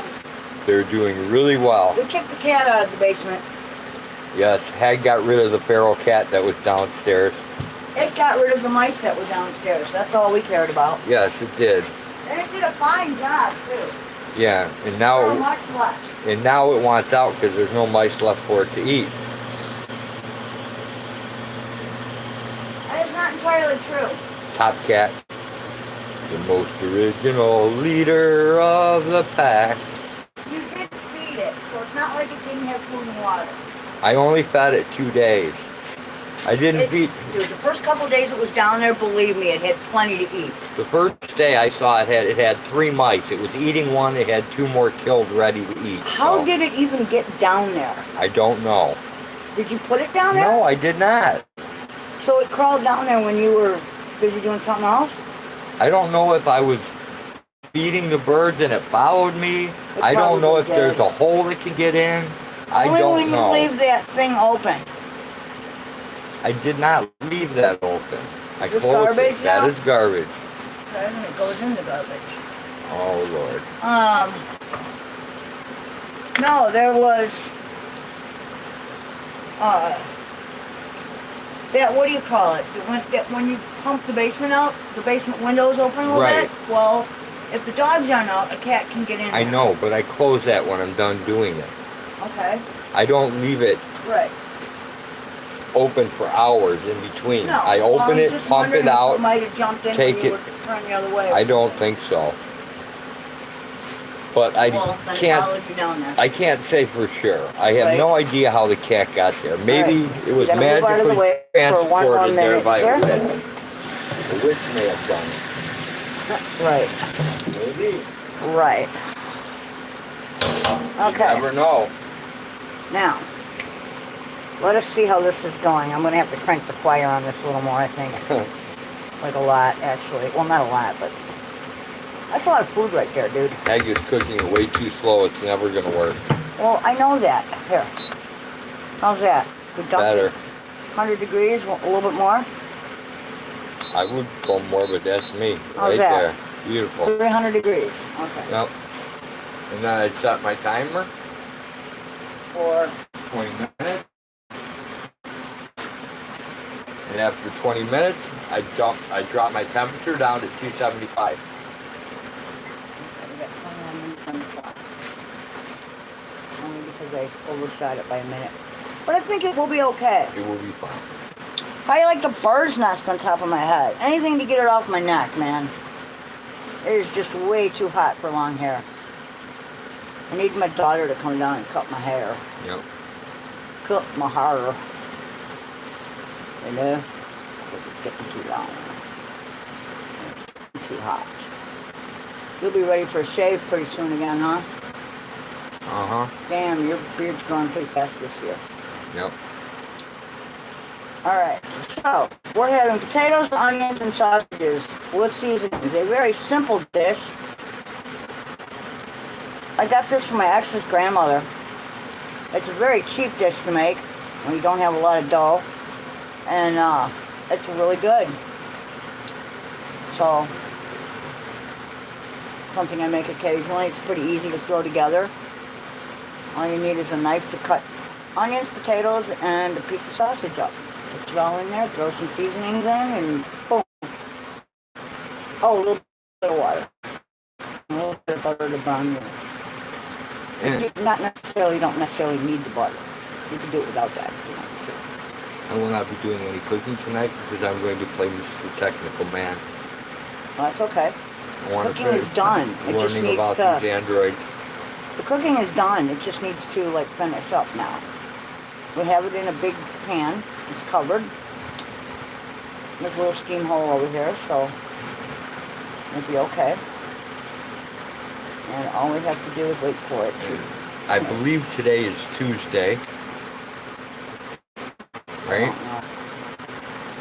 They're doing really well. We kicked the cat out of the basement. Yes, Hag got rid of the feral cat that was downstairs. It got rid of the mice that were downstairs. That's all we cared about. Yes, it did. And it did a fine job, too. Yeah, and There were now much less. it wants out because there's no mice left for it to eat. That is not entirely true. Top cat, the most original leader of the pack. You did feed it, so it's not like it didn't have food and water. I only fed it 2 days. I didn't feed. Dude, the first couple of days it was down there, believe me, it had plenty to eat. The first day I saw it had 3 mice. It was eating one. It had 2 more killed, ready to eat. How so did it even get down there? I don't know. Did you put it down there? No, I did not. So it crawled down there when you were busy doing something else? I don't know if I was feeding the birds and it followed me. I don't know if there's a hole it can get in. I Only don't when know. you leave that thing open. I did not leave that open. I Is this closed garbage it. now? That is garbage. Okay, and it goes in the garbage. Oh Lord. No, there was, that, what do you call it? When you pump the basement out, the basement windows open a little Right. bit? Well, if the dogs aren't out, a cat can get in there. I know, but I close that when I'm done doing it. Okay, I don't leave it right. open for hours in between. No, I open it, just pump wondering it if out. Might have jumped in take when you it. were turning the other way. I don't think so. But I Well, then it can't. followed you down there. I can't say for sure. I have Right. no idea how the cat got there. Maybe Right. it was You gotta move out of the magically way for one more transported there minute by here. a witch. The witch may have done it. Right, Maybe. right. Okay. Never know. Now, let us see how this is going. I'm going to have to crank the fire on this a little more, I think. Like a lot, actually. Well, not a lot, but that's a lot of food right there, dude. Egg is cooking it way too slow. It's never going to work. Well, I know that. Here. How's that? We dumped Better. it 100 degrees, a little bit more. I would go more, but that's me. How's right that? there. Beautiful. 300 degrees. Okay. Yep. And then I'd set my timer. For 20 minutes. And after 20 minutes, I drop my temperature down to 275. we got 21 minutes on the clock. Only because I overshot it by a minute. But I think it will be okay. It will be fine. How do you like the bird's nest on top of my head? Anything to get it off my neck, man. It is just way too hot for long hair. I need my daughter to come down and cut my hair. Yep. Cut my hair. You know? It's getting too long. It's getting too hot. You'll be ready for a shave pretty soon again, huh? Uh-huh. Damn, your beard's growing pretty fast this year. Yep. Alright, so we're having potatoes, onions, and sausages with seasonings. A very simple dish. I got this from my ex's grandmother. It's a very cheap dish to make when you don't have a lot of dough. And it's really good. So, something I make occasionally. It's pretty easy to throw together. All you need is a knife to cut onions, potatoes, and a piece of sausage up. Put it all in there, throw some seasonings in, and boom. Oh, a little bit of water. A little bit of butter to brown you. And Don't necessarily need the butter. You can do it without that if you want to. I will not be doing any cooking tonight because I'm going to play Mr. Technical Man. Well, that's okay. I want Cooking to is done. It just learning needs about to... these androids. The cooking is done. It just needs to, like, finish up now. We have it in a big pan. It's covered. There's a little steam hole over here, so it'll be okay. And all we have to do is wait for it to... I believe today is Tuesday. Right?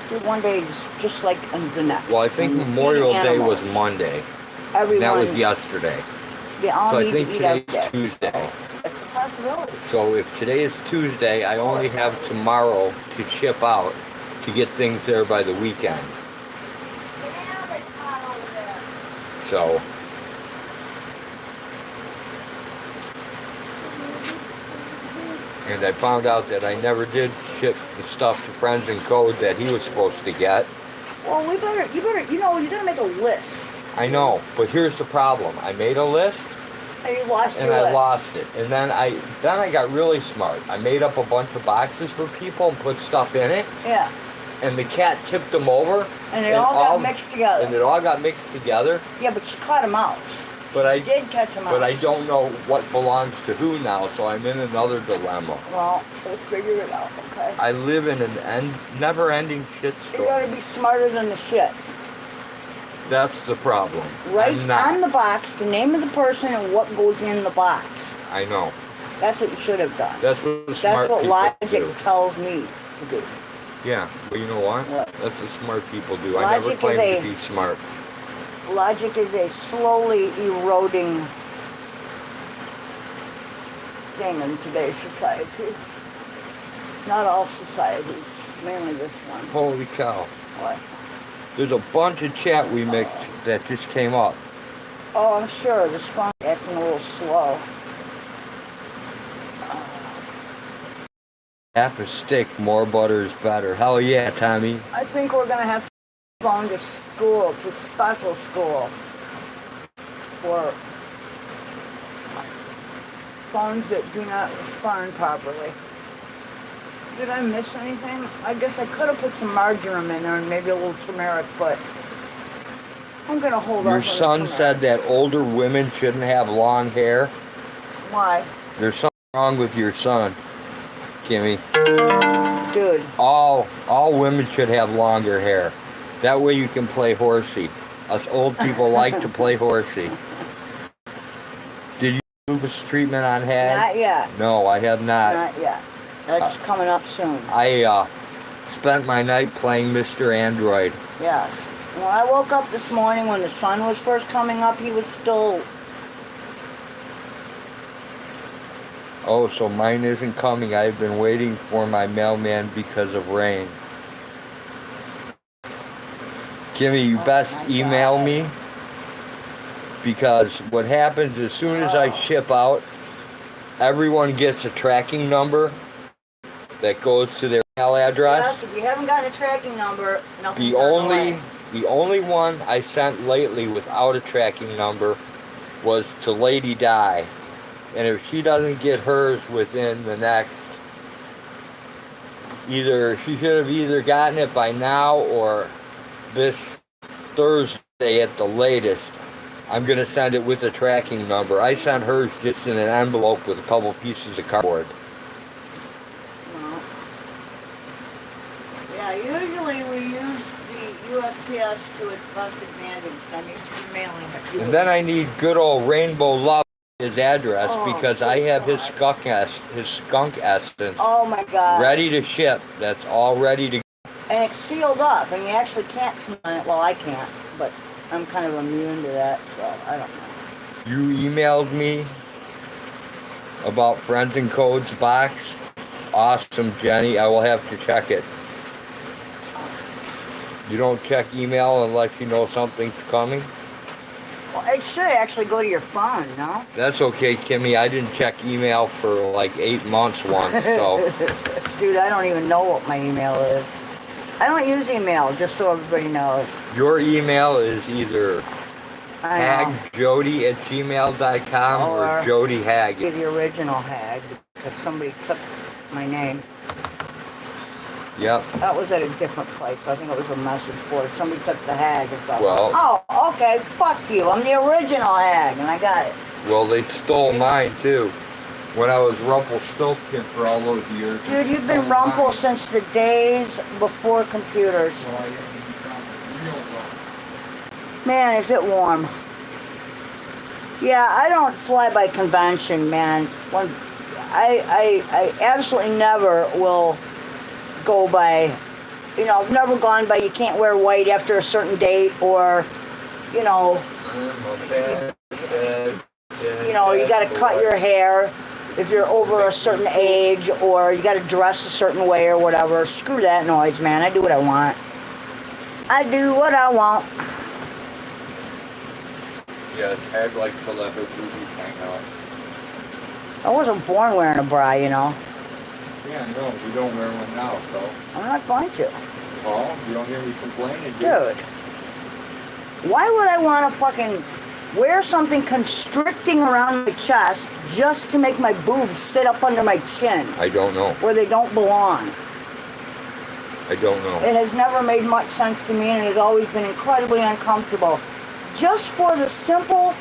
Dude, one day is just like the next. Well, I think When you're Memorial feeding Day was animals, Monday. Everyone, That was yesterday. they all So I need think to eat every today's day. Tuesday. It's a possibility. So if today is Tuesday, I only have tomorrow to ship out to get things there by the weekend. Damn, it's hot over there. So And I found out that I never did ship the stuff to Friends and Code that he was supposed to get. Well, you gotta make a list. I know, but here's the problem. I made a list And you lost and your I list. lost it. And then I got really smart. I made up a bunch of boxes for people and put stuff in it. Yeah. And the cat tipped them over. And they all got mixed together. And it all got mixed together. Yeah, but you caught a mouse. But I did catch a mouse. But I don't know what belongs to who now, so I'm in another dilemma. Well, we'll figure it out, okay? I live in an never-ending shitstorm. You gotta be smarter than the shit. That's the problem. Write on the box the name of the person and what goes in the box. I know. That's what you should have done. That's what smart people logic do. tells me to do. Yeah, well, you know what? What? That's what smart people do. I Logic never claimed to be smart. Logic is a slowly eroding thing in today's society. Not all societies, mainly this one. Holy cow. What? There's a bunch of chat we mixed that just came up. Oh, I'm sure. This phone's acting a little slow. Half a stick, more butter is better. Hell yeah, Tommy. I think we're going to have to phone to school, to special school, for phones that do not respond properly. Did I miss anything? I guess I could have put some marjoram in there and maybe a little turmeric, but I'm going to hold on. Your son said that older women shouldn't have long hair. Why? There's something wrong with your son, Kimmy. Dude. All women should have longer hair. That way you can play horsey. Us old people like to play horsey. Did you do this treatment on Hag? Not yet. No, I have not. Not yet. That's coming up soon. I spent my night playing Mr. Android. Yes. When I woke up this morning when the sun was first coming up, he was still... Oh, so mine isn't coming. I've been waiting for my mailman because of rain. Kimmy, you best email me. Because what happens as soon as I ship out, everyone gets a tracking number that goes to their email address. Yes, if you haven't gotten a tracking number, nothing's The on the way. only one I sent lately without a tracking number was to Lady Di. And if she doesn't get hers within the next, she should have either gotten it by now or this Thursday at the latest. I'm going to send it with a tracking number. I sent hers just in an envelope with a couple pieces of cardboard. No. Yeah, usually we use the USPS to its best advantage. I need to be mailing it. And then I need good old Rainbow Love his address because I have his God. skunk essence Oh my God. ready to ship. That's all ready to go. And it's sealed up, and you actually can't smell it. Well, I can't, but I'm kind of immune to that, so I don't know. You emailed me about Friends and Codes box. Awesome, Jenny. I will have to check it. You don't check email unless you know something's coming? Well, it should actually go to your phone, no? That's okay, Kimmy. I didn't check email for like 8 months once, so. Dude, I don't even know what my email is. I don't use email, just so everybody knows. Your email is either hagjody@gmail.com or Jody Hag. The original Hag, because somebody took my name. Yep. That was at a different place. I think it was a message board. Somebody took the Hag and thought, Well- oh, okay, fuck you. I'm the original Hag, and I got it. Well, they stole mine too. When I was Rumpelstiltskin for all those years. Dude, you've been Rumpel since the days before computers. Man, is it warm. Yeah, I don't fly by convention, man. When I absolutely never will go by, I've never gone by you can't wear white after a certain date, or, you got to cut your hair if you're over a certain age, or you got to dress a certain way or whatever. Screw that noise, man. I do what I want. I do what I want. Yes, Hag likes to let her boobies hang out. I wasn't born wearing a bra, Yeah, no, you don't wear one now, so. I'm not going to. Well, you don't hear me complaining, Dude. Why would I want to fucking wear something constricting around my chest just to make my boobs sit up under my chin I don't know. where they don't belong? I don't know. It has never made much sense to me, and it has always been incredibly uncomfortable. Just for the simple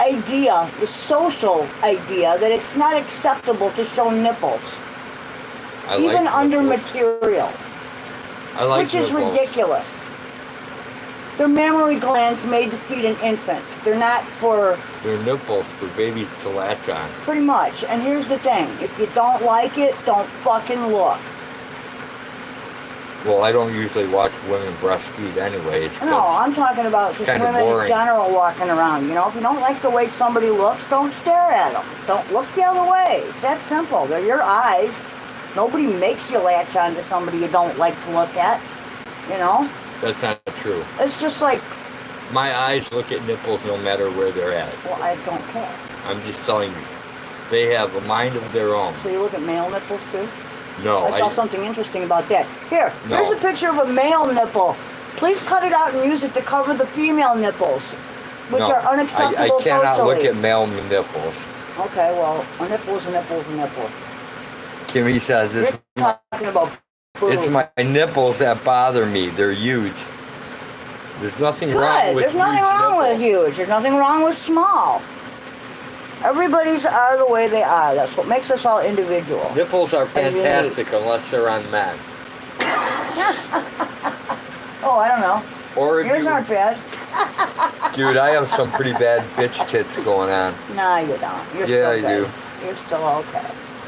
idea, the social idea, that it's not acceptable to show nipples. I Even like under nipples. material. I like Which is nipples. ridiculous. They're mammary glands made to feed an infant. They're not for... They're nipples for babies to latch on. Pretty much. And here's the thing. If you don't like it, don't fucking look. Well, I don't usually watch women breastfeed anyways. No, I'm talking about just Kinda women boring. in general walking around. You know, if you don't like the way somebody looks, don't stare at them. Don't look the other way. It's that simple. They're your eyes. Nobody makes you latch onto somebody you don't like to look at. You know? That's not true. It's just like, My eyes look at nipples no matter where they're at. well, I don't care. I'm just telling you. They have a mind of their own. So you look at male nipples too? No, I saw something interesting about that. Here, No. here's a picture of a male nipple. Please cut it out and use it to cover the female nipples, which no, are unacceptable I cannot socially. look at male nipples. Okay, well, a nipple is a nipple is a nipple. Kimmy says You're talking about boobs. it's my nipples that bother me. They're huge. There's nothing wrong Good. with There's nothing huge wrong with nipples. huge. There's nothing wrong with small. Everybody's are the way they are. That's what makes us all individual. Nipples are And unique. fantastic unless they're on men. Oh, I don't know. Or if Yours you, aren't bad. dude, I have some pretty bad bitch tits going on. No, you don't. You're Yeah, still I good. do. You're still okay.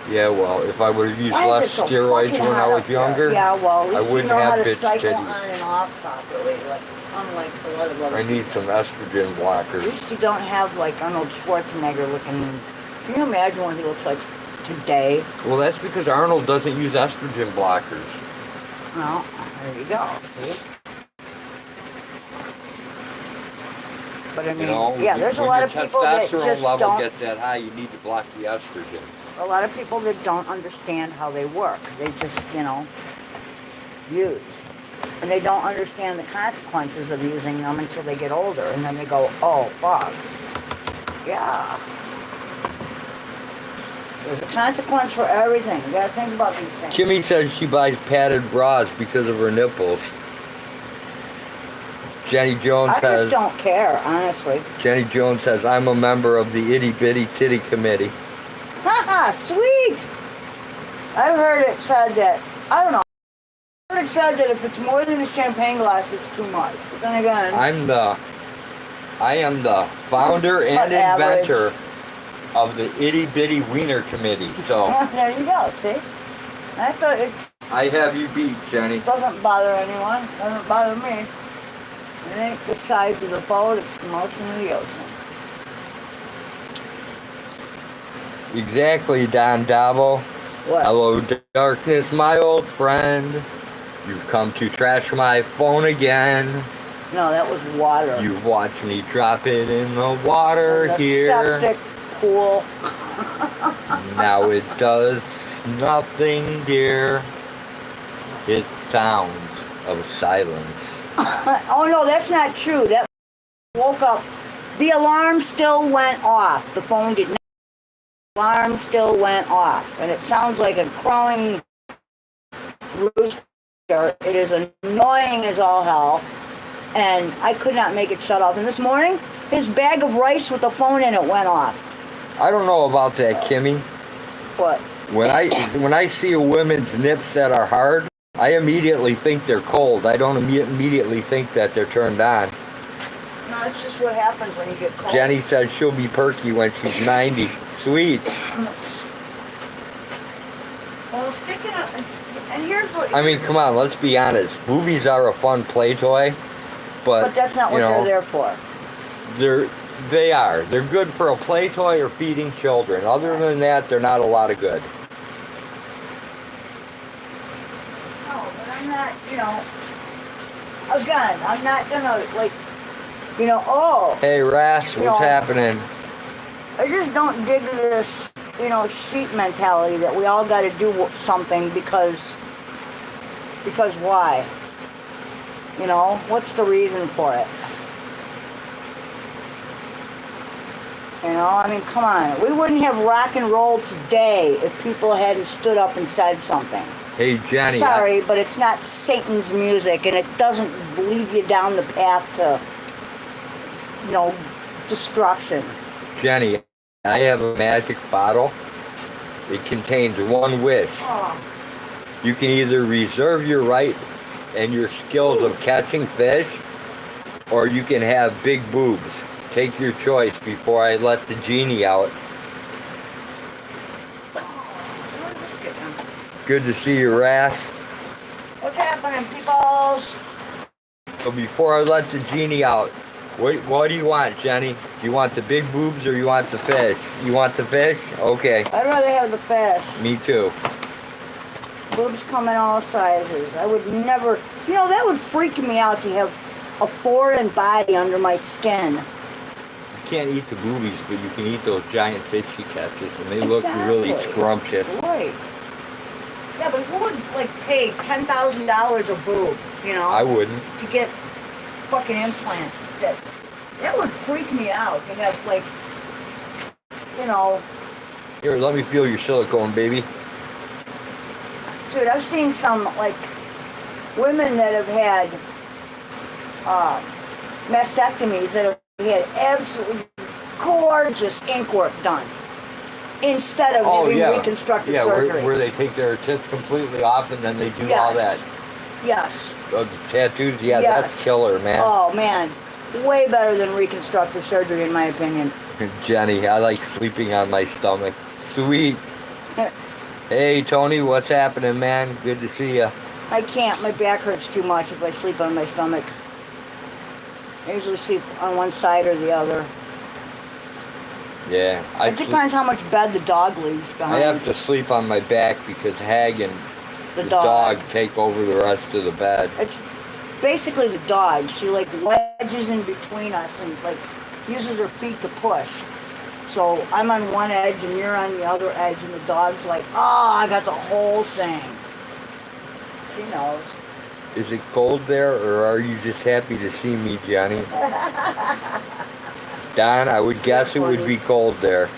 Yeah, well, if I would have used Why is less it so steroids fucking when I hot was up there? younger, Yeah, well, at I least you wouldn't know how have to bitch cycle titties. on and off properly, like unlike a lot of other I need some estrogen At blockers. least you don't have like Arnold Schwarzenegger looking. Can you imagine what he looks like today? Well, that's because Arnold doesn't use estrogen blockers. Well, there you go. See? But I mean, You know, yeah, there's a when lot your of people that testosterone just level don't. gets that high, you need to block the estrogen. A lot of people that don't understand how they work. They just, use. And they don't understand the consequences of using them until they get older. And then they go, oh, fuck. Yeah. There's a consequence for everything. You gotta think about these things. Kimmy says she buys padded bras because of her nipples. Jenny Jones I says, just don't care, honestly. Jenny Jones says, I'm a member of the Itty Bitty Titty Committee. Haha, sweet! I've heard it said that, I don't know. I've heard it said that if it's more than a champagne glass, it's too much. But then again, I am the founder and But average. inventor of the Itty Bitty Wiener Committee. So there you go, see? I thought it I have you beat, Jenny. doesn't bother anyone. Doesn't bother me. It ain't the size of the boat, it's the motion of the ocean. Exactly, Don Davo. What? Hello, darkness, my old friend. You've come to trash my phone again. No, that was water. You've watched me drop it in the water In the here. septic pool. Now it does nothing, dear. It sounds of silence. Oh no, that's not true. That woke up. The alarm still went off. The phone did not. The alarm still went off. And it sounds like a crowing rooster. It is annoying as all hell. And I could not make it shut off. And this morning, his bag of rice with the phone in it went off. I don't know about that, Kimmy. What? When I see a woman's nips that are hard, I immediately think they're cold. I don't immediately think that they're turned on. No, it's just what happens when you get cold. Jenny says she'll be perky when she's 90. Sweet. Well, sticking up. And here's what. I mean, come on, let's be honest. Boobies are a fun play toy, But that's not what they're there for. They are. They're good for a play toy or feeding children. Other than that, they're not a lot of good. No, but I'm not, again, I'm not gonna, oh, Hey, Ras, You what's know- happening? I just don't dig this you know, sheep mentality that we all got to do something because why? You know, what's the reason for it? You know, I mean, come on. We wouldn't have rock and roll today if people hadn't stood up and said something. Hey, Johnny. Sorry, but it's not Satan's music, and it doesn't lead you down the path to, you know, destruction. Jenny, I have a magic bottle. It contains one wish. Oh. You can either reserve your right and your skills of catching fish, or you can have big boobs. Take your choice before I let the genie out. Good to see you, Ras. What's happening, peoples? So before I let the genie out, what do you want, Jenny? Do you want the big boobs or you want the fish? You want the fish? Okay. I'd rather have the fish. Me too. Boobs come in all sizes. I would never... You know, that would freak me out to have a foreign body under my skin. You can't eat the boobies, but you can eat those giant fish she catches, and they look really scrumptious. Right. Yeah, but who would, like, pay $10,000 a boob, you know? I wouldn't. To get fucking implants. That would freak me out to have, like, you know... Here, let me feel your silicone, baby. Dude, I've seen some, like, women that have had mastectomies that have had absolutely gorgeous ink work done instead of having reconstructive surgery. Where they take their tits completely off and then they do all that. Yes. The tattoos, that's killer, man. Oh, man. Way better than reconstructive surgery, in my opinion. Jenny, I like sleeping on my stomach. Sweet. Hey, Tony, what's happening, man? Good to see you. I can't. My back hurts too much if I sleep on my stomach. I usually sleep on one side or the other. Yeah. It depends how much bed the dog leaves behind. I have to sleep on my back because Hag and the dog take over the rest of the bed. It's basically the dog. She, like, wedges in between us and, like, uses her feet to push. So I'm on one edge and you're on the other edge, and the dog's like, oh, I got the whole thing. She knows. Is it cold there, or are you just happy to see me, Johnny? Don, I would guess it would be cold there.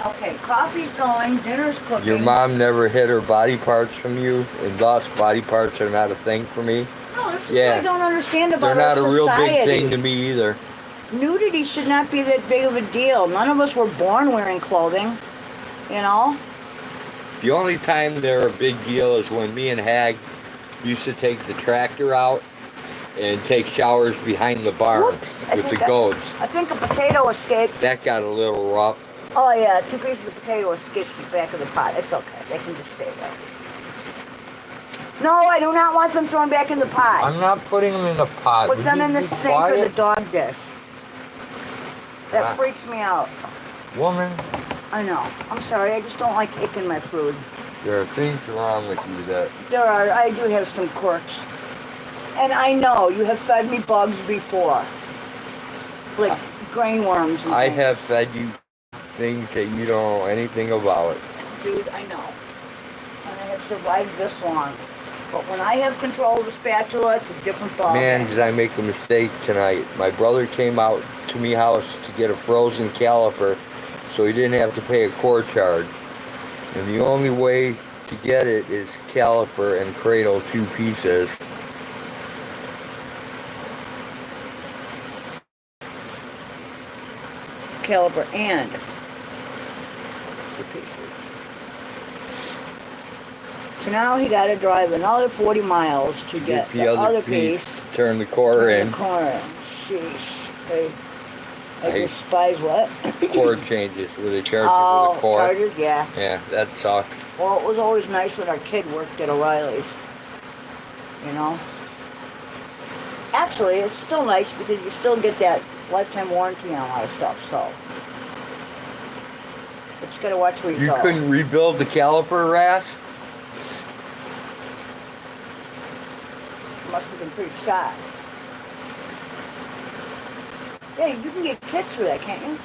Okay, coffee's going, dinner's cooking. Your mom never hid her body parts from you, and thus body parts are not a thing for me? No, this is what I don't understand about They're not our a real society. big thing to me either. Nudity should not be that big of a deal. None of us were born wearing clothing, you know? The only time they're a big deal is when me and Hag used to take the tractor out and take showers behind the barn with the goats. I think a potato escaped. That got a little rough. Oh yeah, 2 pieces of potato escaped the back of the pot. It's okay. They can just stay there. No, I do not want them thrown back in the pot. I'm not putting them in the pot. Put them in the sink or the dog dish. That freaks me out. Woman. I know. I'm sorry. I just don't like ick in my food. There are things wrong with you that... There are. I do have some quirks. And I know you have fed me bugs before. Like grain worms and I things. have fed you things that you don't know anything about. Dude, I know. And I have survived this long. But when I have control of the spatula, it's a different ball. Man, did I make a mistake tonight. My brother came out to me house to get a frozen caliper so he didn't have to pay a core charge. And the only way to get it is caliper and cradle 2 pieces. Caliper and 2 pieces. So now he got to drive another 40 miles to get the other piece. Turn the core in. Sheesh. I despise what? Cord changes where they charge you for the core. Charges, yeah. Yeah, that sucks. Well, it was always nice when our kid worked at O'Reilly's. You know? Actually, it's still nice because you still get that lifetime warranty on a lot of stuff, so. But you gotta watch where you go. You couldn't rebuild the caliper, Ras? Must have been pretty shot. Yeah, you can get kits for that, can't you?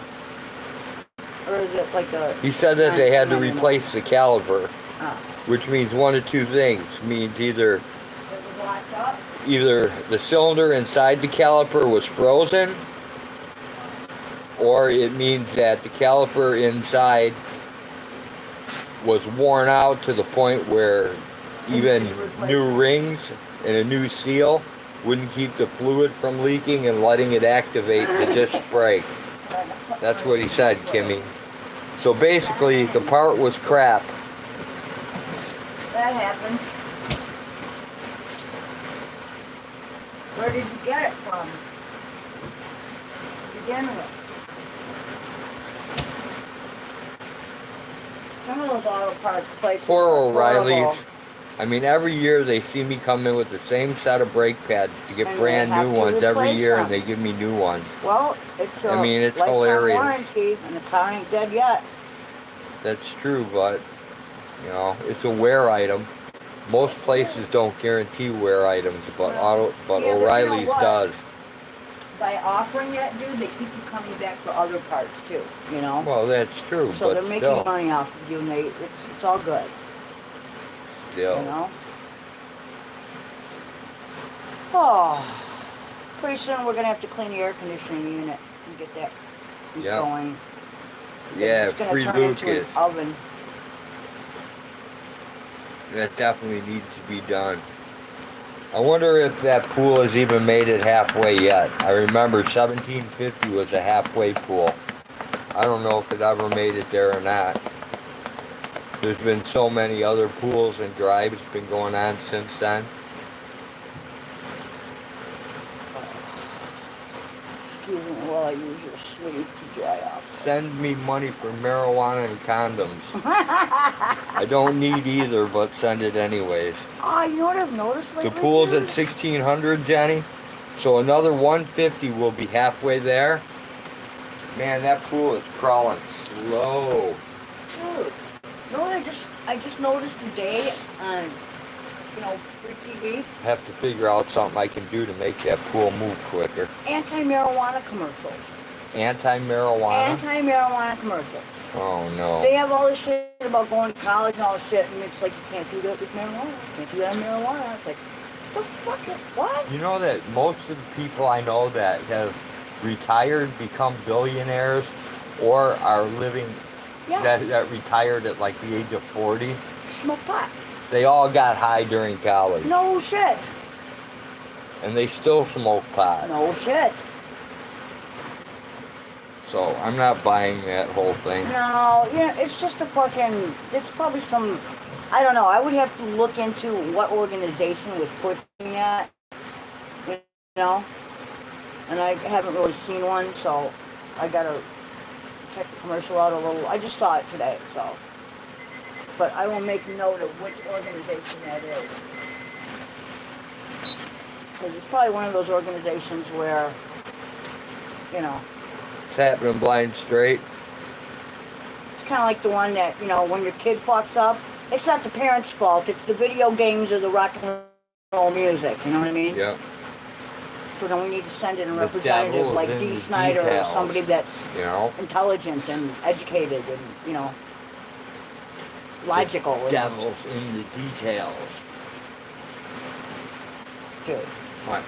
Or is it like a... He said that they had to 9mm? replace the caliper, Oh. which means one of two things. Means either It was locked up? the cylinder inside the caliper was frozen, or it means that the caliper inside was worn out to the point where even new rings and a new seal wouldn't keep the fluid from leaking and letting it activate the disc brake. That's what he said, Kimmy. So basically, the part was crap. That happens. Where did you get it from? To begin with. Some of those auto parts places. Poor are O'Reilly's. horrible. I mean, every year they see me come in with the same set of brake pads to get And brand they have new to ones every replace year, them. and they give me new ones. Well, it's a I mean, it's lifetime hilarious. warranty, and the car ain't dead yet. That's true, but you know, it's a wear item. Most places don't guarantee wear items, but Yeah, but you know O'Reilly's what? does. By offering that, dude, they keep you coming back for other parts too. You know. Well, that's true, So but they're making still, money off of you, Nate. It's all good. still. You know. Oh, pretty soon we're gonna have to clean the air conditioning unit and get that Yeah. going. Yeah, It's gonna free turn into an Lucas. oven. That definitely needs to be done. I wonder if that pool has even made it halfway yet. I remember 1750 was a halfway pool. I don't know if it ever made it there or not. There's been so many other pools and drives been going on since then. Excuse me while I use your sleeve to dry off. Send me money for marijuana and condoms. I don't need either, but send it anyways. Oh, you know what I've noticed lately? The pool's dude? at 1600, Jenny. So another 150 will be halfway there. Man, that pool is crawling slow. Dude, you know what I just noticed today on, free TV? I have to figure out something I can do to make that pool move quicker. Anti-marijuana commercials. Anti-marijuana? Anti-marijuana commercials. Oh, no. They have all this shit about going to college and all this shit, and it's like you can't do that with marijuana. You can't do that with marijuana. It's like, the fuck? What? You know that most of the people I know that have retired, become billionaires, or are living, Yes. that retired at like the age of 40, Smoke pot. they all got high during college. No shit. And they still smoke pot. No shit. So I'm not buying that whole thing. No, it's just it's probably some, I don't know, I would have to look into what organization was pushing that, you know, and I haven't really seen one, so I gotta check the commercial out a little. I just saw it today, so, but I will make note of which organization that is. Because it's probably one of those organizations where, It's happening blind straight. it's kind of like the one that, when your kid fucks up, it's not the parents' fault, it's the video games or the rock and roll music, you know what I mean? Yep. So then we need to send in a The representative devil like is in Dee the Snyder details. or somebody that's You know? intelligent and educated and, logical. The devil's in the details. Dude. What?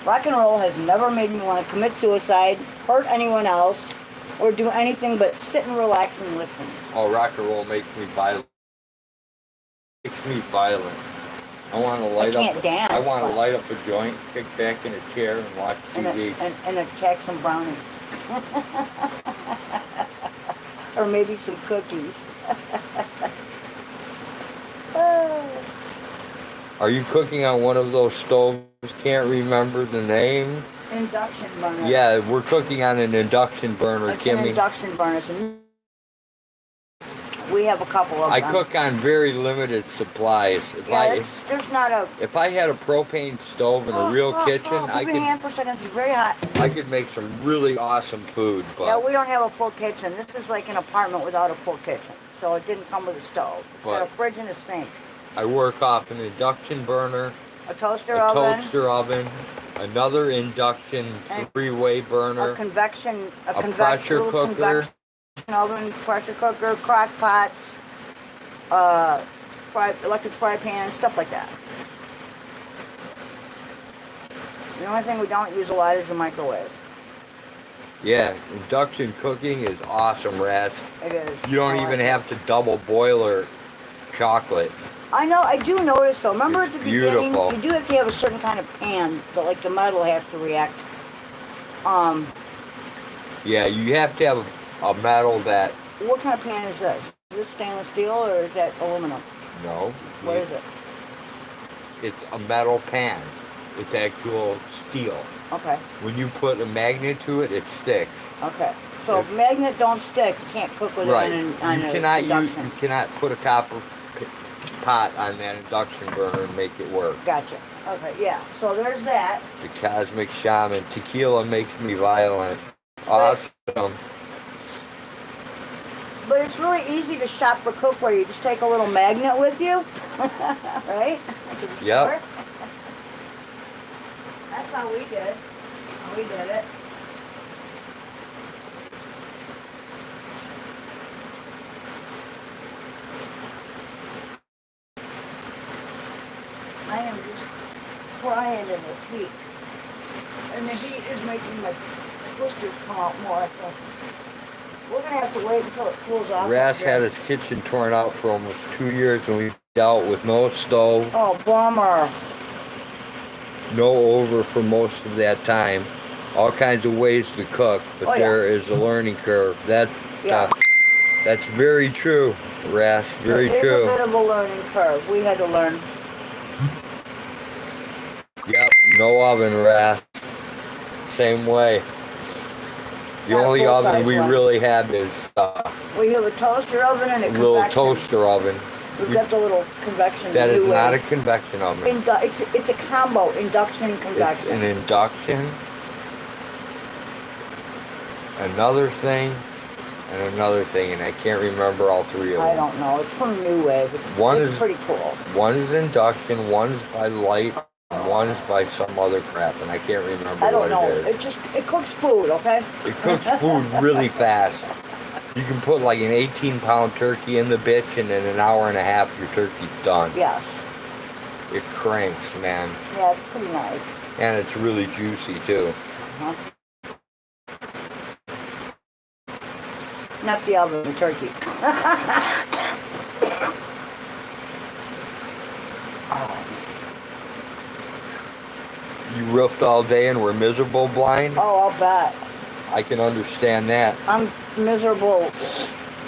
Rock and roll has never made me want to commit suicide, hurt anyone else, or do anything but sit and relax and listen. Oh, rock and roll makes me violent. I want to light can't up. dance, I want to but- light up a joint, kick back in a chair, and watch TV. And attack some brownies. Or maybe some cookies. Are you cooking on one of those stoves? Can't remember the name. Induction burner. Yeah, we're cooking on an induction burner, It's an Kimmy. induction burner. We have a couple of I them. cook on very limited supplies. There's not a... If I had a propane stove in a real kitchen, I Keep your hand for a second. It's very hot. could make some really awesome food. But Yeah, we don't have a full kitchen. This is like an apartment without a full kitchen. So it didn't come with a stove. It's got a fridge and a sink. I work off an induction burner, A toaster a oven. toaster oven, a another induction three-way burner, a convection, pressure little cooker, convection oven, pressure cooker, crock pots, electric fry pan, stuff like that. The only thing we don't use a lot is the microwave. Yeah, induction cooking is awesome, Raz. It is. You don't even have to double boiler chocolate. I know, I do notice though. Remember It's at the beginning, beautiful. you do have to have a certain kind of pan that like the metal has to react. Yeah, you have to have a metal that... What kind of pan is this? Is this stainless steel or is that aluminum? No. What is it? It's a metal pan. It's actual steel. Okay. When you put a magnet to it, it sticks. Okay. So if magnet don't stick, you can't cook with Right. it on You induction. cannot put a copper pot on that induction burner and make it work. Gotcha. Okay, yeah. So there's that. The Cosmic Shaman. Tequila makes me violent. Awesome. But it's really easy to shop for cookware. You just take a little magnet with you, right? To the Yep. store. That's how we did it. We did it. I am just frying in this heat. And the heat is making my blisters come out more, I think. We're going to have to wait until it cools off. Ras had his kitchen torn out for almost 2 years and we dealt with no stove, Oh, bummer. no over for most of that time. All kinds of ways to cook, but Oh, yeah. there is a learning curve. Yeah. That's very true, Ras. Very It is true. a bit of a learning curve. We had to learn. Yep, no oven, Ras. Same way. The Not a only oven full-size we one. really have is We have a toaster oven and a a little convection. toaster oven. We've got the little convection. That is new not a way. convection oven. It's a combo, induction, It's convection. an induction, another thing, and another thing, and I can't remember all three of them. I don't know. It's from New Wave. It's pretty cool. One is induction, one's by light, and one's by some other crap, and I can't remember I don't what know. it is. It cooks food, okay? It cooks food really fast. You can put like an 18-pound turkey in the bitch, and in an hour and a half, your turkey's done. Yes. It cranks, man. Yeah, it's pretty nice. And it's really juicy, too. Uh-huh. Not the oven, the turkey. You roofed all day and were miserable blind? Oh, I'll bet. I can understand that. I'm miserable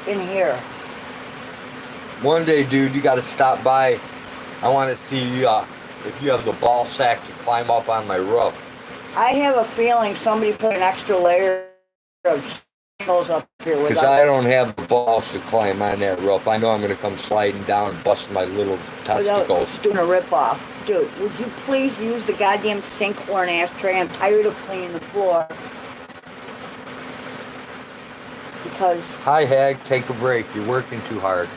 in here. One day, dude, you got to stop by. I want to see if you have the ball sack to climb up on my roof. I have a feeling somebody put an extra layer of shingles up here Because without I don't have the balls to climb on that roof. I know I'm going to come sliding down and bust my little testicles. doing a rip-off. Dude, would you please use the goddamn sink or an ashtray? I'm tired of cleaning the floor. Because Hi, Hag. Take a break. You're working too hard.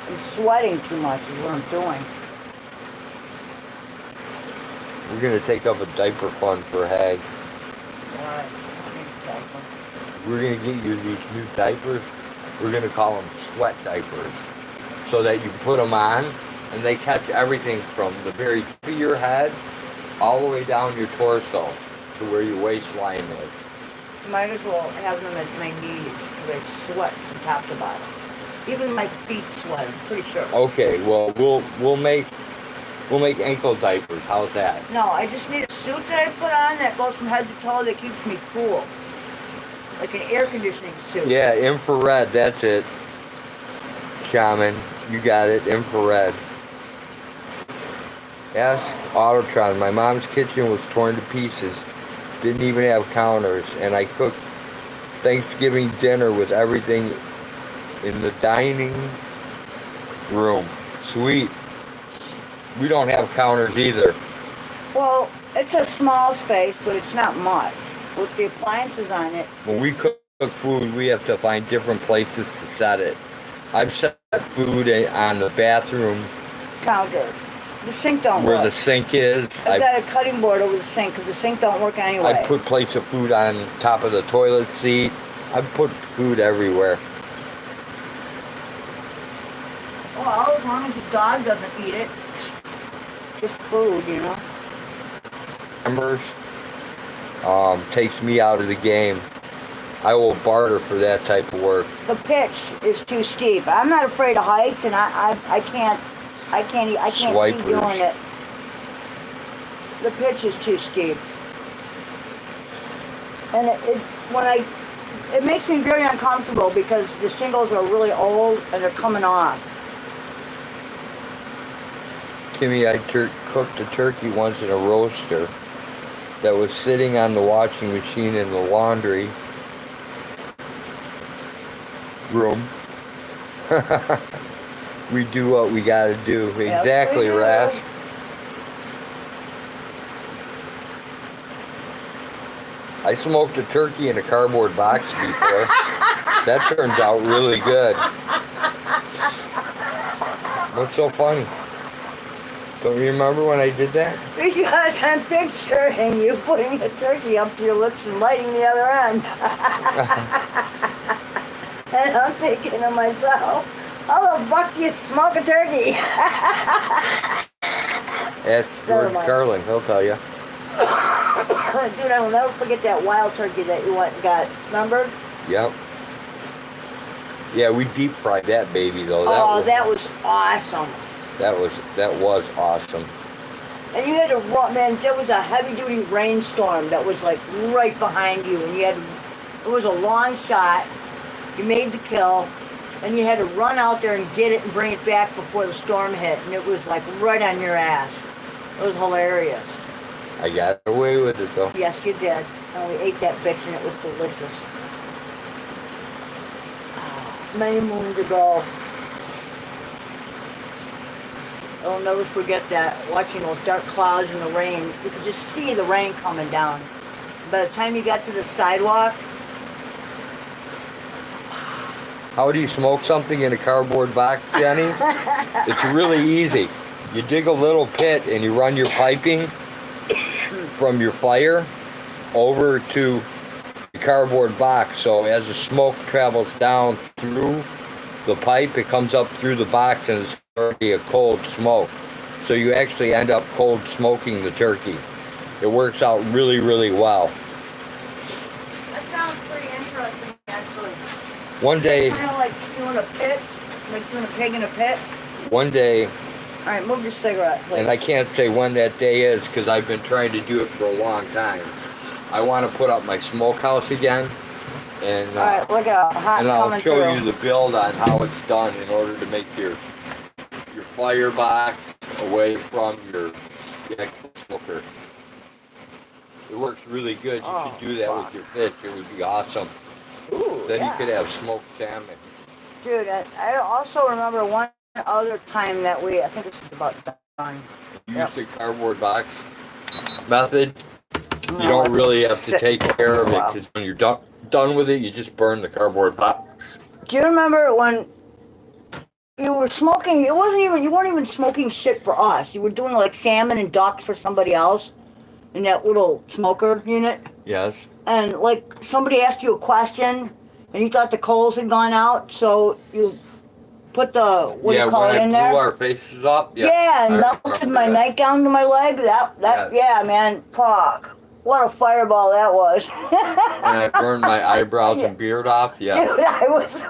I'm sweating too much is what I'm doing. We're going to take up a diaper fund for Hag. What? We're going to get you these new diapers. We're going to call them sweat diapers. So that you put them on and they catch everything from the very tip of your head all the way down your torso to where your waistline is. Might as well have them at my knees because I sweat from top to bottom. Even my feet sweat, I'm pretty sure. Okay, well we'll make ankle diapers. How's that? No, I just need a suit that I put on that goes from head to toe that keeps me cool. Like an air conditioning suit. Yeah, infrared, that's it. Shaman, you got it, infrared. Ask Autotron. My mom's kitchen was torn to pieces. Didn't even have counters, and I cooked Thanksgiving dinner with everything in the dining room. Sweet. We don't have counters either. Well, it's a small space, but it's not much. With the appliances on it. When we cook food, we have to find different places to set it. I've set food on the bathroom Counter. The sink don't where work. the sink is. I've got a cutting board over the sink because the sink don't work anyway. I put plates of food on top of the toilet seat. I put food everywhere. Well, as long as the dog doesn't eat it. Just food, you know. Members takes me out of the game. I will barter for that type of work. The pitch is too steep. I'm not afraid of heights, and I can't see doing it. The pitch is too steep, and it makes me very uncomfortable because the shingles are really old and they're coming off. Kimmy, I cooked a turkey once in a roaster that was sitting on the washing machine in the laundry room. We do what we gotta do. Exactly, Ras. I smoked a turkey in a cardboard box before. That turns out really good. What's so funny? Don't you remember when I did that? Because I'm picturing you putting the turkey up to your lips and lighting the other end. And I'm thinking to myself, how the fuck do you smoke a turkey? Ask George Carlin, he'll tell you. Dude, I will never forget that wild turkey that you went and got. Remember? Yep. Yeah, we deep fried that baby though. That was awesome. That was awesome. And you had to run, man. There was a heavy-duty rainstorm that was like right behind you, and it was a long shot. You made the kill, and you had to run out there and get it and bring it back before the storm hit, and it was like right on your ass. It was hilarious. I got away with it though. Yes, you did. And we ate that bitch, and it was delicious. Many moons ago. I'll never forget that, watching those dark clouds and the rain. You could just see the rain coming down. By the time you got to the sidewalk... How do you smoke something in a cardboard box, Jenny? It's really easy. You dig a little pit and you run your piping from your fire over to the cardboard box. So as the smoke travels down through the pipe, it comes up through the box and it's already a cold smoke. So you actually end up cold smoking the turkey. It works out really, really well. That sounds pretty interesting, actually. One day... Kind of like doing a pit, like doing a pig in a pit. One day... Alright, move your cigarette, please. And I can't say when that day is because I've been trying to do it for a long time. I want to put up my smokehouse again. And, Alright, look at hot and I'll coming show through. you the build on how it's done in order to make your firebox away from your actual smoker. It works really good. You should do that with your fish. It would be awesome. Ooh, Then yeah. you could have smoked salmon. Dude, I also remember one other time that I think this is about done. You use the cardboard box method. You don't really have to take care of it because when you're done with it, you just burn the cardboard box. Do you remember when you were smoking? You weren't even smoking shit for us. You were doing like salmon and ducks for somebody else in that little smoker unit. Yes. And like somebody asked you a question and you thought the coals had gone out, so you put the what do you call it in there? Yeah, when I blew our faces up. Yeah, and melted my nightgown to my leg. Yeah, man, fuck. What a fireball that was. And I burned my eyebrows and beard off. Yeah. Dude,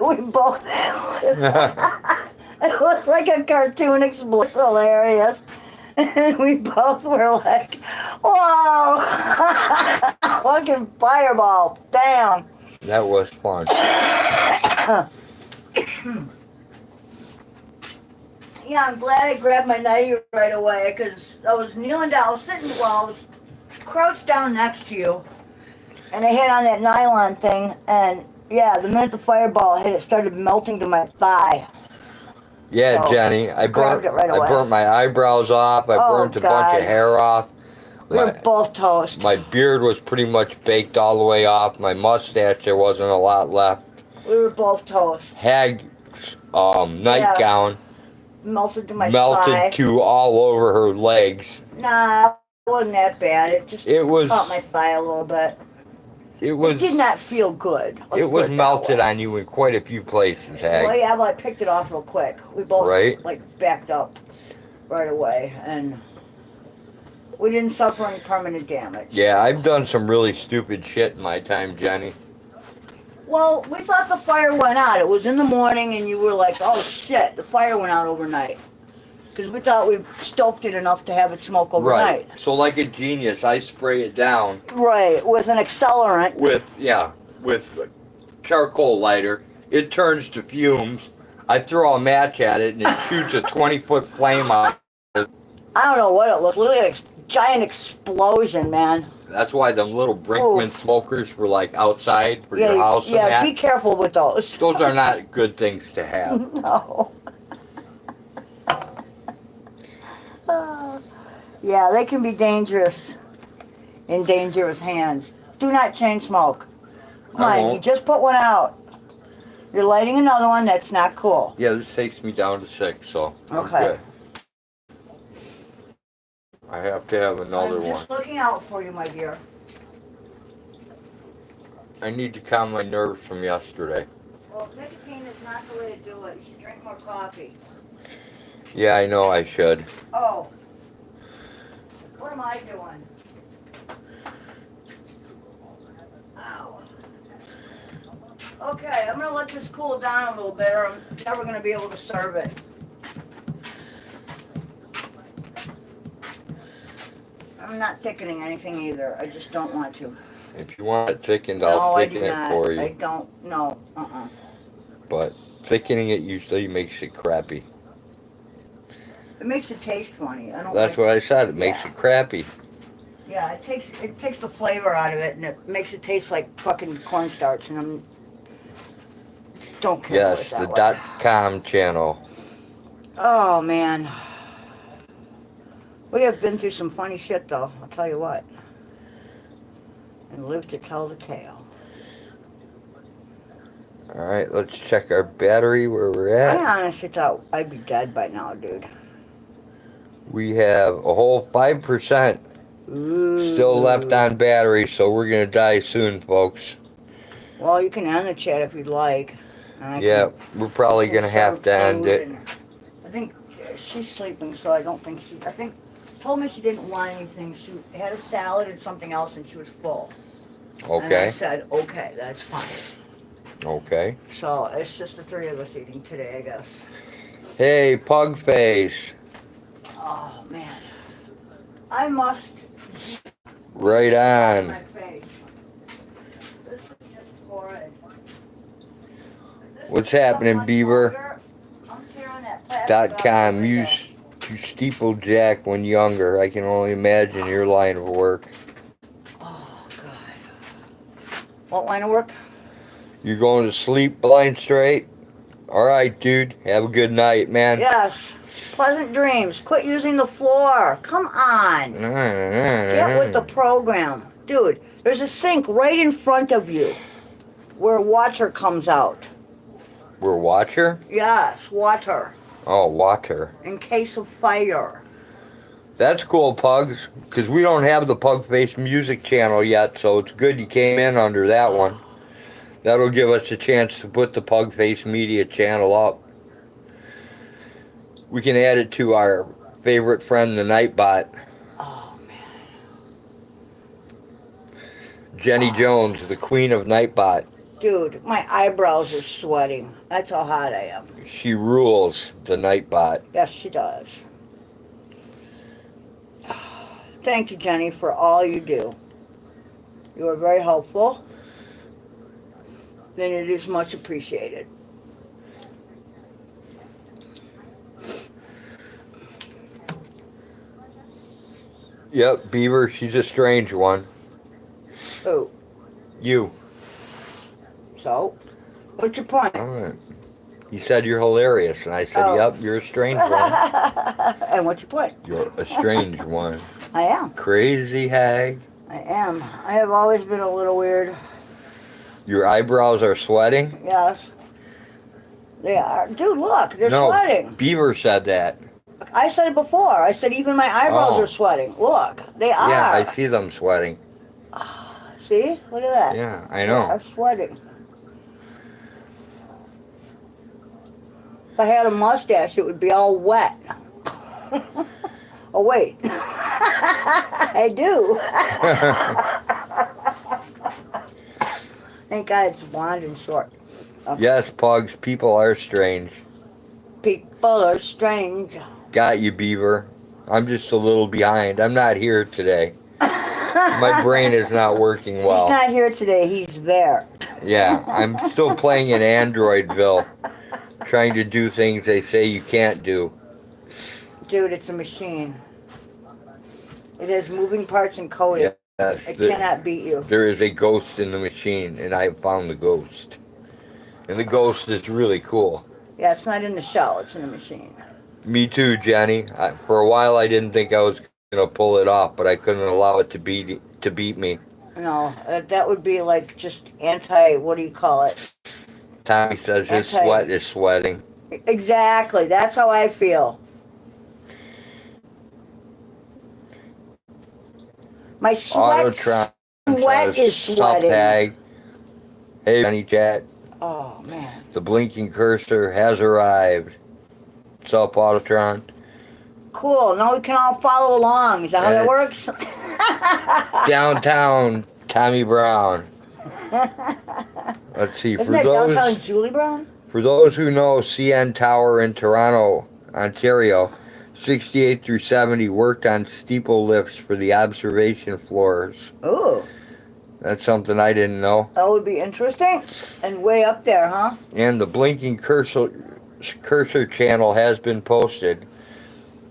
we both, it was like a cartoon explosion, hilarious. And we both were like, whoa, fucking fireball, damn. That was fun. Yeah, I'm glad I grabbed my nightie right away because I was kneeling down, I was crouched down next to you, and I hit on that nylon thing, and yeah, the minute the fireball hit, it started melting to my thigh. Yeah, So, Jenny, I burnt my eyebrows off. I burnt a bunch of hair off. We were both toast. My beard was pretty much baked all the way off. My mustache, there wasn't a lot left. We were both toast. Nightgown melted to my melted thigh. to all over her legs. Nah, it wasn't that bad. It just It was. caught my thigh a little bit. It was. It did not feel good. Let's It was put that melted way. on you in quite a few places, Well, Hag. yeah, but I picked it off real quick. We both Right. like backed up right away, and we didn't suffer any permanent damage. Yeah, I've done some really stupid shit in my time, Jenny. Well, we thought the fire went out. It was in the morning, and you were like, "Oh shit, the fire went out overnight," because we thought we stoked it enough to have it smoke overnight. Right. So like a genius, I spray it down Right, with an accelerant. with charcoal lighter. It turns to fumes. I throw a match at it and it shoots a 20-foot flame out. I don't know what it looked. Literally like a giant explosion, man. That's why them little Brinkman Oof. smokers were like outside for your house and yeah. that. Be careful with those. Those are not good things to have. No. Yeah, they can be dangerous in dangerous hands. Do not chain smoke. Come I on, won't. you just put one out. You're lighting another one. That's not cool. Yeah, this takes me down to 6, so I'm Okay. good. I have to have another I'm one. just looking out for you, my dear. I need to calm my nerves from yesterday. Well, nicotine is not the way to do it. You should drink more coffee. Yeah, I know I should. Oh. What am I doing? Ow. Okay, I'm gonna let this cool down a little bit or I'm never gonna be able to serve it. I'm not thickening anything either. I just don't want to. If you want it thickened, No, I'll I thicken do it not. for you. I don't. No. But thickening it usually makes it crappy. It makes it taste funny. I don't. That's like, what I said. It makes Yeah. it crappy. Yeah, it takes the flavor out of it and it makes it taste like fucking cornstarch and I'm don't care Yes, for it the that way. .com channel. Oh man. We have been through some funny shit though, I'll tell you what. And live to tell the tale. All right, let's check our battery where we're at. I honestly thought I'd be dead by now, dude. We have a whole 5% still left on battery, so we're going to die soon, folks. Well, you can end the chat if you'd like. And I Yeah, can- we're probably can going to have serve to end food it. and- I think she's sleeping, so I don't think I think, told me she didn't want anything. She had a salad and something else and she was full. And I Okay, said, okay, that's fine. okay. So it's just the three of us eating today, I guess. Hey, Pug Face. Oh, man. I must Right my on. face. This is just horrid. This What's is so happening, much Beaver? longer. I'm tearing that plastic off .com right used to steeplejack when younger. I can only imagine your line of work. now. Oh, God. What line of work? You're going to sleep blind straight? All right, dude. Have a good night, man. Yes. Pleasant dreams. Quit using the floor. Come on. Get with the program. Dude, there's a sink right in front of you where water comes out. We're watcher? Yes, water. Oh, water. In case of fire. That's cool, Pugs, because we don't have the Pug Face music channel yet, so it's good you came in under that one. That'll give us a chance to put the Pug Face media channel up. We can add it to our favorite friend, the Nightbot. Oh, man. Jenny Jones, the queen of Nightbot. Dude, my eyebrows are sweating. That's how hot I am. She rules the Nightbot. Yes, she does. Thank you, Jenny, for all you do. You are very helpful. And it is much appreciated. Yep, Beaver, she's a strange one. Who? You. So? What's your point? All right. You said you're hilarious, and I said, Oh. yep, you're a strange one. And what's your point? You're a strange one. I am. Crazy hag. I am. I have always been a little weird. Your eyebrows are sweating? Yes. They are. Dude, look, they're No, sweating. Beaver said that. I said it before. I said even my eyebrows Oh. are sweating. Look, they are. Yeah, I see them sweating. See? Look at that. Yeah, I They know. are sweating. If I had a mustache, it would be all wet. Oh, wait. I do. Thank God it's blonde and short. Okay. Yes, Pugs, people are strange. People are strange. Got you, Beaver. I'm just a little behind. I'm not here today. My brain is not working well. He's not here today. He's there. Yeah, I'm still playing in Androidville, trying to do things they say you can't do. Dude, it's a machine. It has moving parts and coding. Yes, It cannot beat you. there is a ghost in the machine, and I found the ghost. And the ghost is really cool. Yeah, it's not in the shell. It's in the machine. Me too, Jenny. For a while, I didn't think I was gonna pull it off, but I couldn't allow it to beat me. No, that would be like just anti, what do you call it? Tommy says his sweat is sweating. Exactly. That's how I feel. My sweat is sweating. Tag. Hey, Jenny Chat. Oh, man. The blinking cursor has arrived. What's up, Autotron? Cool. Now we can all follow along. Is that how that works? Downtown Tommy Brown. Let's see. Isn't that downtown Julie Brown? For those who know CN Tower in Toronto, Ontario, 68 through 70 worked on steeple lifts for the observation floors. Ooh. That's something I didn't know. That would be interesting. And way up there, huh? And the blinking cursor channel has been posted.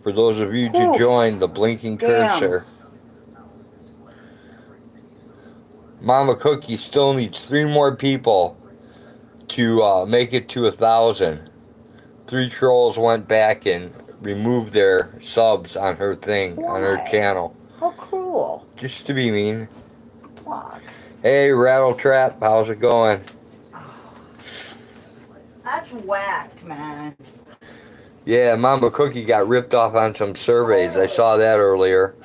For those of you to join the blinking cursor. Mama Cookie still needs 3 more people to make it to 1,000. 3 trolls went back and removed their subs on her thing, on her channel. How cruel. Just to be mean. Fuck. Hey, Rattle Trap, how's it going? That's whacked, man. Yeah, Mama Cookie got ripped off on some surveys. I saw that earlier.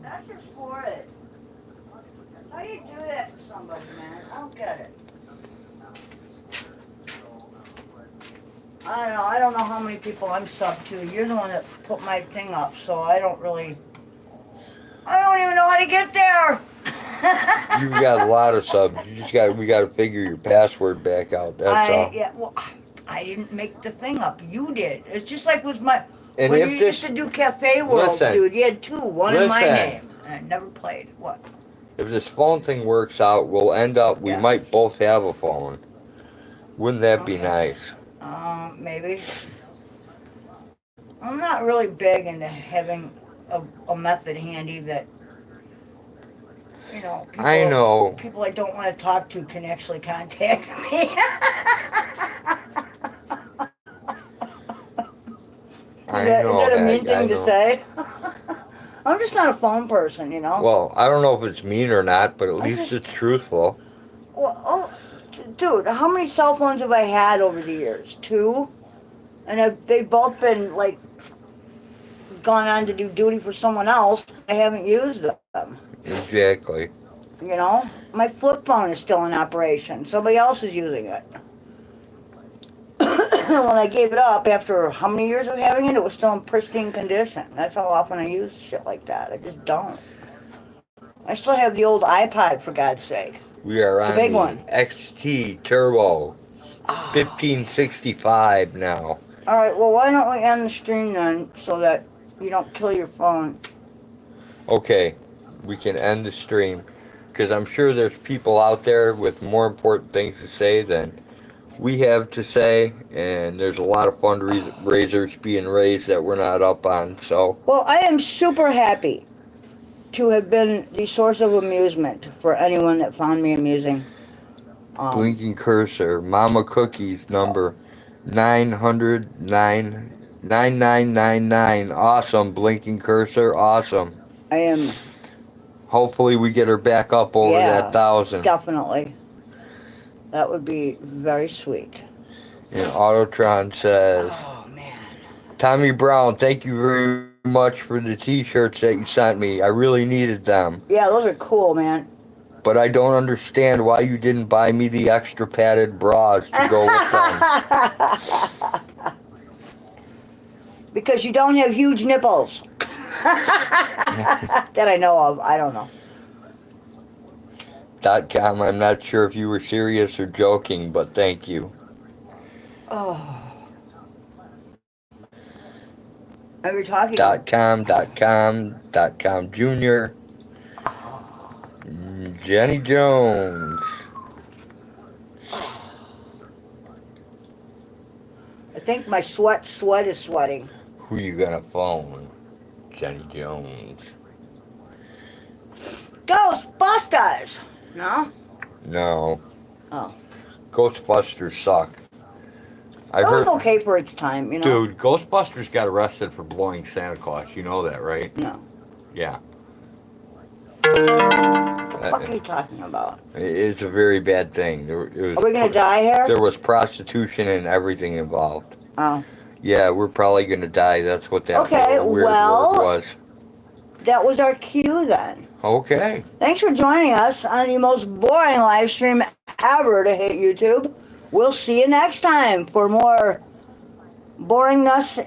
That's just for it. How do you do that to somebody, man? I don't get it. I don't know how many people I'm sub to. You're the one that put my thing up, so I don't even know how to get there. You've got a lot of subs. We got to figure your password back out. That's all. Yeah, well, I didn't make the thing up. You did. It's just like with my And when if you this- used to do Cafe World, Listen. dude. You had 2, one in my Listen. name, and I never played. What? If this phone thing works out, we'll end up. We might both have a phone. Wouldn't that be nice? Maybe. I'm not really big into having a method handy that, I know. People I don't want to talk to can actually contact me. Is that a mean thing to say? I'm just not a phone person, Well, I don't know if it's mean or not, but at least it's truthful. Well, dude, how many cell phones have I had over the years? 2? And they've both been, gone on to do duty for someone else. I haven't used them. Exactly. My flip phone is still in operation. Somebody else is using it. When I gave it up, after how many years of having it, it was still in pristine condition. That's how often I use shit like that. I just don't. I still have the old iPod, for God's sake. We are on the big the one. XT Turbo 1565 now. All right, well, why don't we end the stream then so that you don't kill your phone? Okay, we can end the stream because I'm sure there's people out there with more important things to say than we have to say, and there's a lot of fundraisers being raised that we're not up on. So, well, I am super happy to have been the source of amusement for anyone that found me amusing. blinking cursor, Mama Cookie's number 999. Awesome, blinking cursor, awesome. I am. Hopefully we get her back up over that 1,000. Definitely. That would be very sweet. And Autotron says, Oh, man. Tommy Brown, thank you very much for the t-shirts that you sent me. I really needed them. Yeah, those are cool, man. But I don't understand why you didn't buy me the extra padded bras to go with them. Because you don't have huge nipples. That I know of. I don't know. .com, I'm not sure if you were serious or joking, but thank you. Oh. Are we talking? .com Junior. Jenny Jones. I think my sweat is sweating. Who you gonna phone? Jenny Jones. Ghostbusters! No? No. Oh. Ghostbusters suck. It was okay for its time, you know? Dude, Ghostbusters got arrested for blowing Santa Claus. You know that, right? No. Yeah. What the fuck are you talking about? It's a very bad thing. Are we gonna die here? There was prostitution and everything involved. Oh. Yeah, we're probably gonna die. That's what that weird word was. That was our cue then. Okay. Thanks for joining us on the most boring live stream ever to hit YouTube. We'll see you next time for more boringness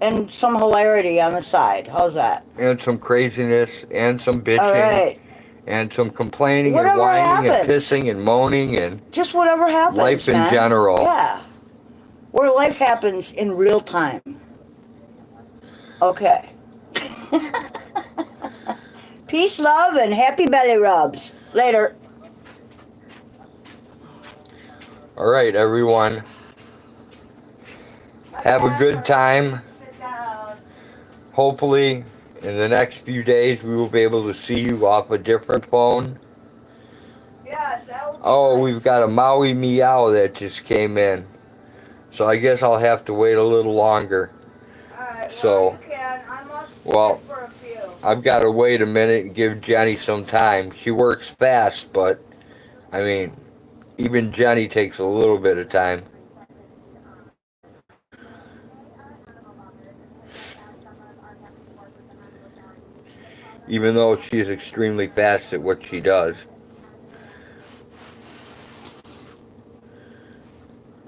and some hilarity on the side. How's that? And some craziness and some bitching. All right. And some complaining Whatever and whining happens. and pissing and moaning and just whatever happens. Life in man. general. Yeah. Where life happens in real time. Okay. Peace, love, and happy belly rubs. Later. All right, everyone. Have a good time. Sit down. Hopefully, in the next few days, we will be able to see you off a different phone. Yes, that would be Oh, nice. we've got a Maui Meow that just came in. So I guess I'll have to wait a little longer. Alright, so, well, you can. I must well, sit for a few. I've got to wait a minute and give Jenny some time. She works fast, but, I mean, even Jenny takes a little bit of time. Even though she is extremely fast at what she does.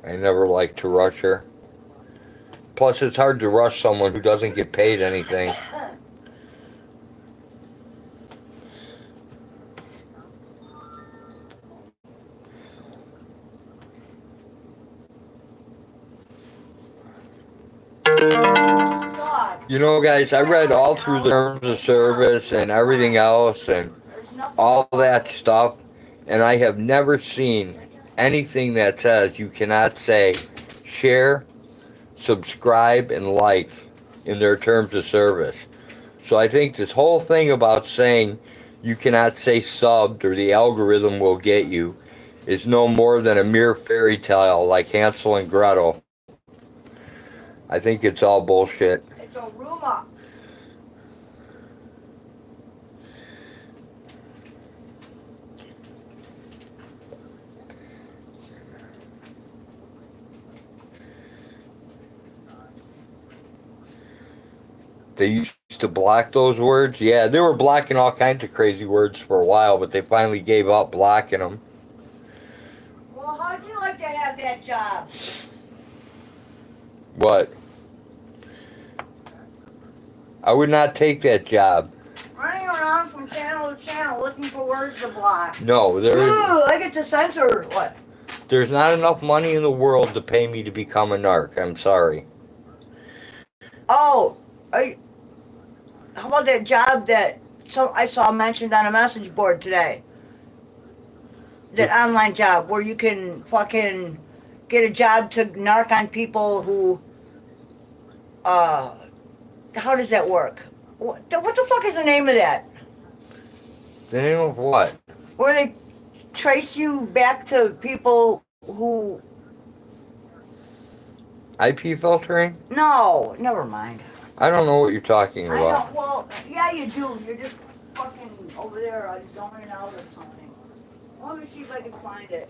I never like to rush her. Plus, it's hard to rush someone who doesn't get paid anything. God, You know, guys, I read all through the terms of service and everything else and there's nothing. all that stuff, and I have never seen anything that says you cannot say share, subscribe, and like in their terms of service. So I think this whole thing about saying you cannot say subbed or the algorithm will get you is no more than a mere fairy tale like Hansel and Gretel. I think it's all bullshit. It's a rumor. They used to block those words. Yeah, they were blocking all kinds of crazy words for a while, but they finally gave up blocking them. Well, how'd you like to have that job? What? I would not take that job. Running around from channel to channel looking for words to block. No, Ooh, I get to censor. What? there's not enough money in the world to pay me to become a narc. I'm sorry. Oh, how about that job that I saw mentioned on a message board today? That online job where you can fucking get a job to narc on people who, how does that work? What the fuck is the name of that? The name of what? Where they trace you back to people who... IP filtering? No, never mind. I don't know what you're talking I about. don't, well, yeah you do. You're just fucking over there zoning out or something. Let me me see if I can find it.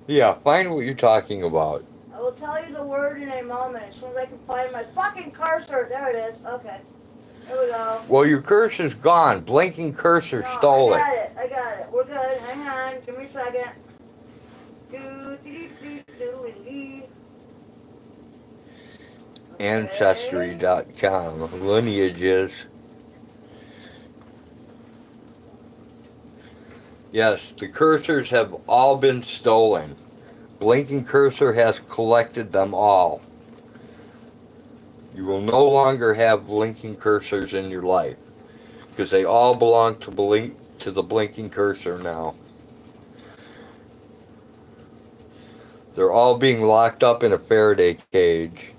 Yeah, find what you're talking about. I will tell you the word in a moment as soon as I can find my fucking cursor. There it is. Okay. There we go. Well, your cursor's gone. Blinking cursor No, stole it. I got it. We're good. Hang on. Give me a second. Do-do-do-do-do-do-do. Ancestry.com. Lineages. Yes, the cursors have all been stolen. Blinking Cursor has collected them all. You will no longer have blinking cursors in your life because they all belong to the Blinking Cursor now. They're all being locked up in a Faraday cage.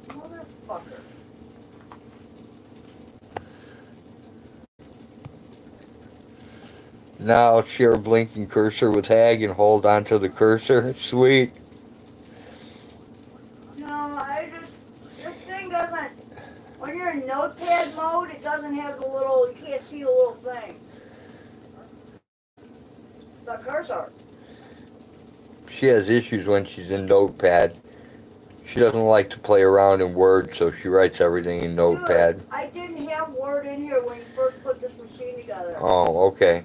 Motherfucker. Now I'll share a Blinking Cursor with Hag and hold on to the cursor. Sweet. No, this thing doesn't, when you're in notepad mode, it doesn't have the little, you can't see the little thing. The cursor. She has issues when she's in Notepad. She doesn't like to play around in Word, so she writes everything in Notepad. Dude, I didn't have Word in here when you first put this machine together. Oh, okay.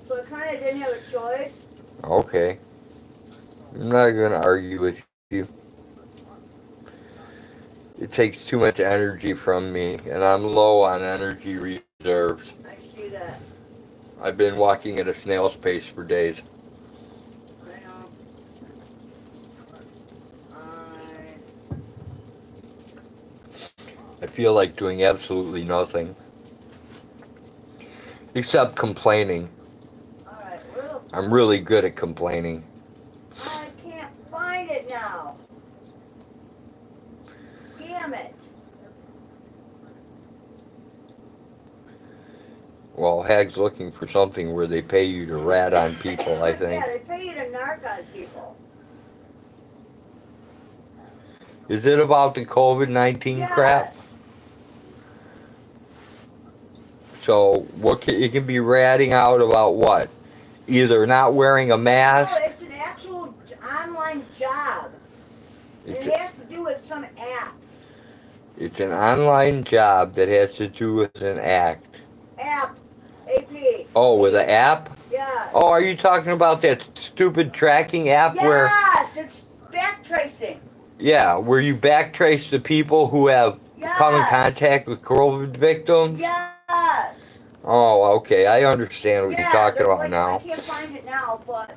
So I kind of didn't have a choice. Okay. I'm not going to argue with you. It takes too much energy from me, and I'm low on energy reserves. I see that. I've been walking at a snail's pace for days. I know. I feel like doing absolutely nothing. Except complaining. Alright, where the I'm really good at complaining. I can't find it now. Damn it. Well, Hag's looking for something where they pay you to rat on people, I think. Yeah, they pay you to narc on people. Is it about the COVID-19 Yes. crap? So, it can be ratting out about what? Either not wearing a mask. No, it's an actual online job. And It's it has to do with some app. It's an online job that has to do with an act. App. AP. Oh, with an app? Yeah. Oh, are you talking about that stupid tracking app where... Yes, it's back tracing. Yeah, where you backtrace the people who have come in Yes. contact with COVID victims? Yes. Oh, okay, I understand what you're talking there's about like, now. I can't find it now, but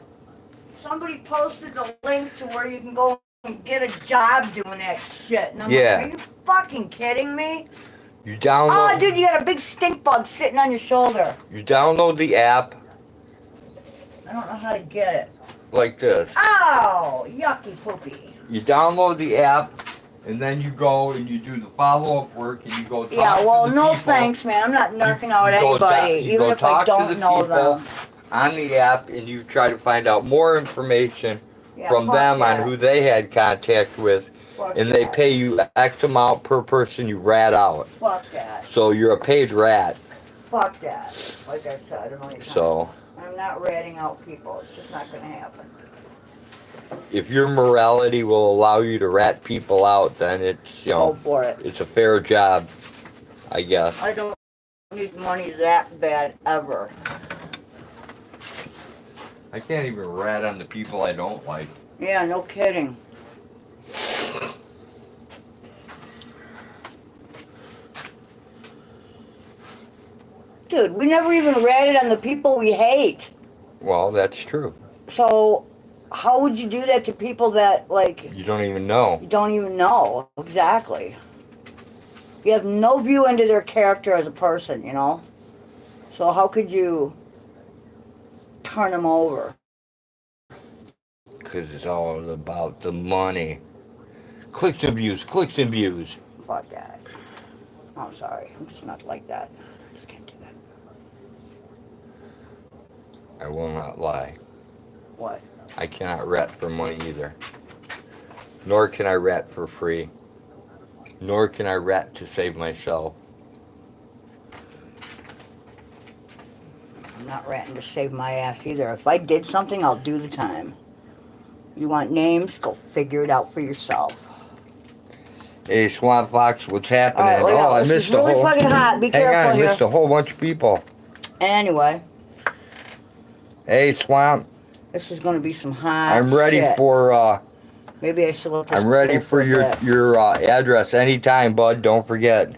somebody posted the link to where you can go and get a job doing that shit. And I'm Yeah. like, are you fucking kidding me? You download... Oh, dude, you got a big stink bug sitting on your shoulder. You download the app I don't know how to get it. like this. Oh, yucky poopy. You download the app, and then you go and you do the follow-up work, and you go talk Yeah, to well, the no people. thanks, man. I'm not narking out You go anybody, you even go if I talk to don't the know people them. on the app, and you try to find out more information Yeah, from fuck them that. on who they had contact with, Fuck and they that. pay you X amount per person you rat out. Fuck that. So you're a paid rat. Fuck that. Like I said, I don't know. So I'm not ratting out people. It's just not going to happen. if your morality will allow you to rat people out, then it's, you Go know, for it. it's a fair job, I guess. I don't need money that bad ever. I can't even rat on the people I don't like. Yeah, no kidding. Dude, we never even ratted on the people we hate. Well, that's true. So, how would you do that to people that, like, You don't even know. you don't even know? Exactly. You have no view into their character as a person, you know? So how could you turn them over? Because it's all about the money. Clicks and views, clicks and views. Fuck that. I'm sorry. I'm just not like that. I just can't do that. I will not lie. What? I cannot rat for money either. Nor can I rat for free. Nor can I rat to save myself. I'm not ratting to save my ass either. If I did something, I'll do the time. You want names? Go figure it out for yourself. Hey, Swamp Fox, what's happening? Alright, look out. I This missed is really a whole... fucking hot. Be Hang on, careful I here. missed a whole bunch of people. Anyway, Hey, Swamp, this is going to be some hot I'm ready shit. for, Maybe I should let this I'm ready go for a your bit. address anytime, bud. Don't forget.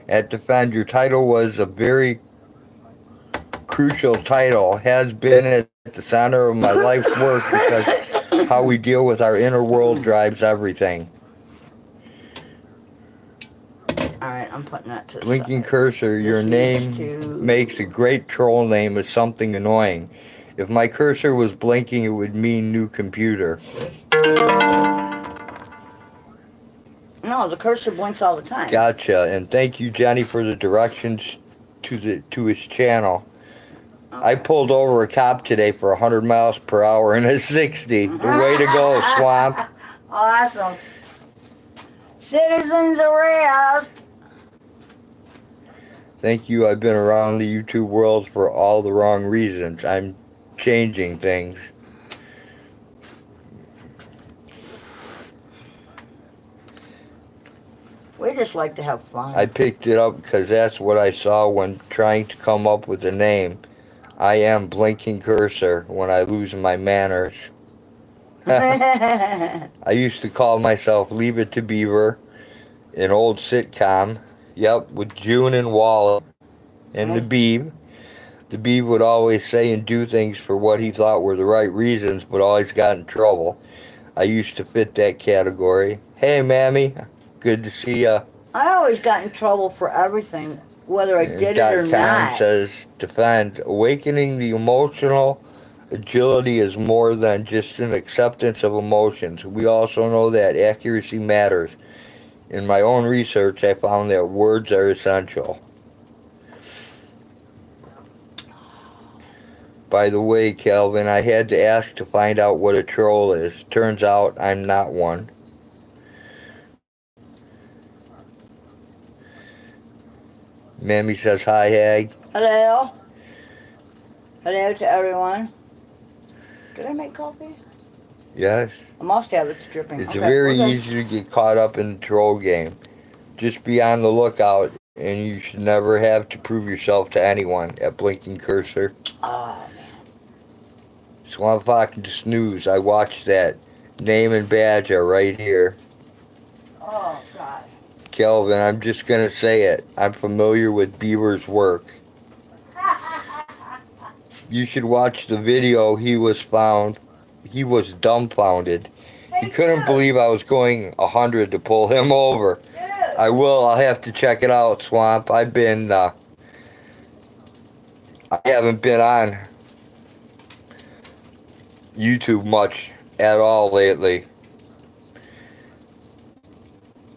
At Defend, your title was a very crucial title. Has been at the center of my life's work because how we deal with our inner world drives everything. Alright, I'm putting that to the Blinking side. cursor, your This name needs to- makes a great troll name as something annoying. If my cursor was blinking, it would mean new computer. No, the cursor blinks all the time. Gotcha, and thank you, Jenny, for the directions to his channel. Okay. I pulled over a cop today for 100 miles per hour in a 60. Way to go, Swamp. Awesome. Citizens arrest. Thank you. I've been around the YouTube world for all the wrong reasons. I'm changing things. We just like to have fun. I picked it up because that's what I saw when trying to come up with a name. I am Blinking Cursor when I lose my manners. I used to call myself Leave It to Beaver, an old sitcom. Yep, with June and Wally and the Beeb. The Beeb would always say and do things for what he thought were the right reasons, but always got in trouble. I used to fit that category. Hey, Mammy, good to see ya. I always got in trouble for everything, whether I did it or .com not. says, Defend, awakening the emotional agility is more than just an acceptance of emotions. We also know that accuracy matters. In my own research, I found that words are essential. By the way, Calvin, I had to ask to find out what a troll is. Turns out I'm not one. Mammy says, hi, Hag. Hello. Hello to everyone. Did I make coffee? Yes. I must have. It's dripping. It's Okay, very we're good. easy to get caught up in the troll game. Just be on the lookout, and you should never have to prove yourself to anyone at Blinking Cursor. Oh, man. Swamp Fox and Snooze, I watched that. Name and badge are right here. Oh, God. Kelvin, I'm just going to say it. I'm familiar with Beaver's work. You should watch the video. He was dumbfounded. He couldn't believe I was going 100 to pull him over. I will. I'll have to check it out, Swamp. I haven't been on YouTube much at all lately.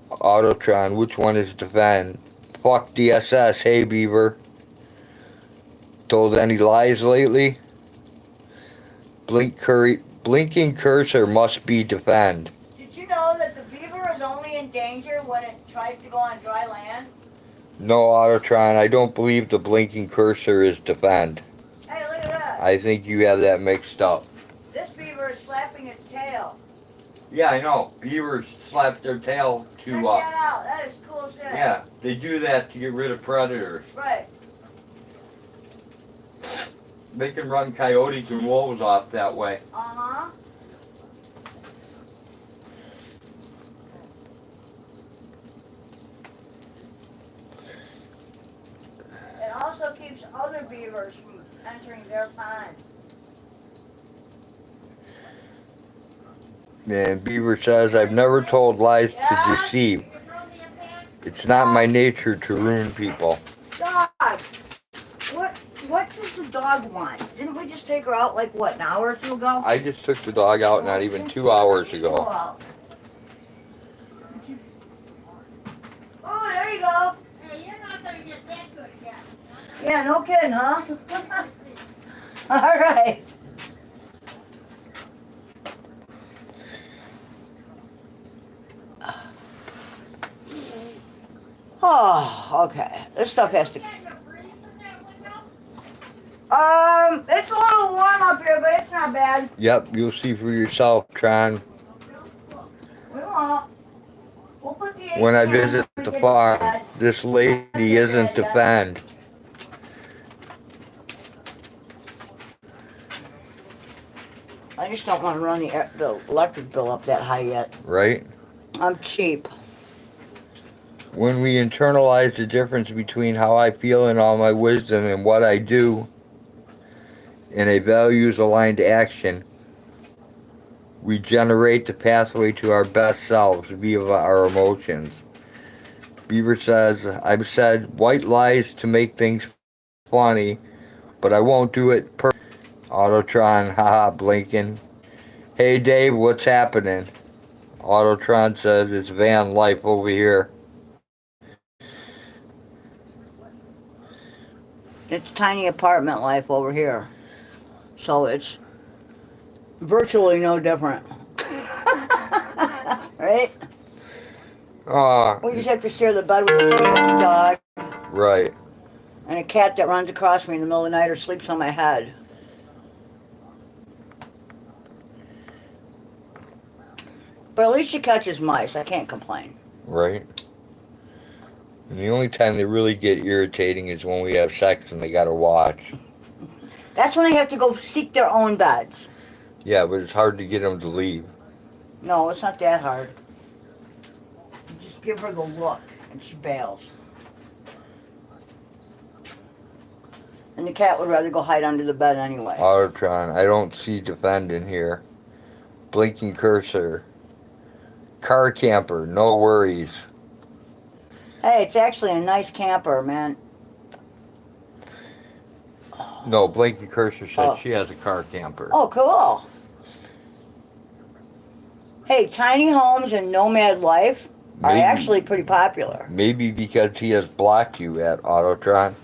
Autotron, which one is Defend? Fuck DSS. Hey, Beaver. Told any lies lately? Blinking Cursor must be Defend. Did you know that the beaver is only in danger when it tries to go on dry land? No, Autotron, I don't believe the Blinking Cursor is Defend. Hey, look at that. I think you have that mixed up. This beaver is slapping its tail. Yeah, I know. Beavers slap their tail to, Check that out. That is cool shit. yeah, they do that to get rid of predators. Right. They can run coyotes and wolves off that way. Uh-huh. It also keeps other beavers from entering their pond. And Beaver says, I've never told lies to deceive. It's not my nature to ruin people. Dog! What does the dog want? Didn't we just take her out like, what, an hour or two ago? I just took the dog out not even 2 hours ago. Oh, there you go. Hey, you're not gonna get that good yet. Yeah, no kidding, huh? Alright. Oh, okay. This stuff has to... It's a little warm up here, but it's not bad. Yep, you'll see for yourself, Tron. We won't. We'll put the AC When I on visit when the we get farm, to bed. this lady isn't to fend. I just don't want to run the electric bill up that high yet. Right? I'm cheap. When we internalize the difference between how I feel in all my wisdom and what I do in a values-aligned action, we generate the pathway to our best selves via our emotions. Beaver says, I've said white lies to make things funny, but I won't do it Autotron, haha, blinking. Hey Dave, what's happening? Autotron says, it's van life over here. It's tiny apartment life over here. So it's virtually no different. Right? We just have to share the bed with a dog. Right. And a cat that runs across me in the middle of the night or sleeps on my head. But at least she catches mice. I can't complain. Right. And the only time they really get irritating is when we have sex and they gotta watch. That's when they have to go seek their own beds. Yeah, but it's hard to get them to leave. No, it's not that hard. You just give her the look and she bails. And the cat would rather go hide under the bed anyway. Autotron, I don't see defend in here. Blinking cursor. Car camper, no worries. Hey, it's actually a nice camper, man. No, blinking cursor said Oh. she has a car camper. Oh, cool. Hey, tiny homes and nomad life are Maybe. actually pretty popular. Maybe because he has blocked you at Autotron.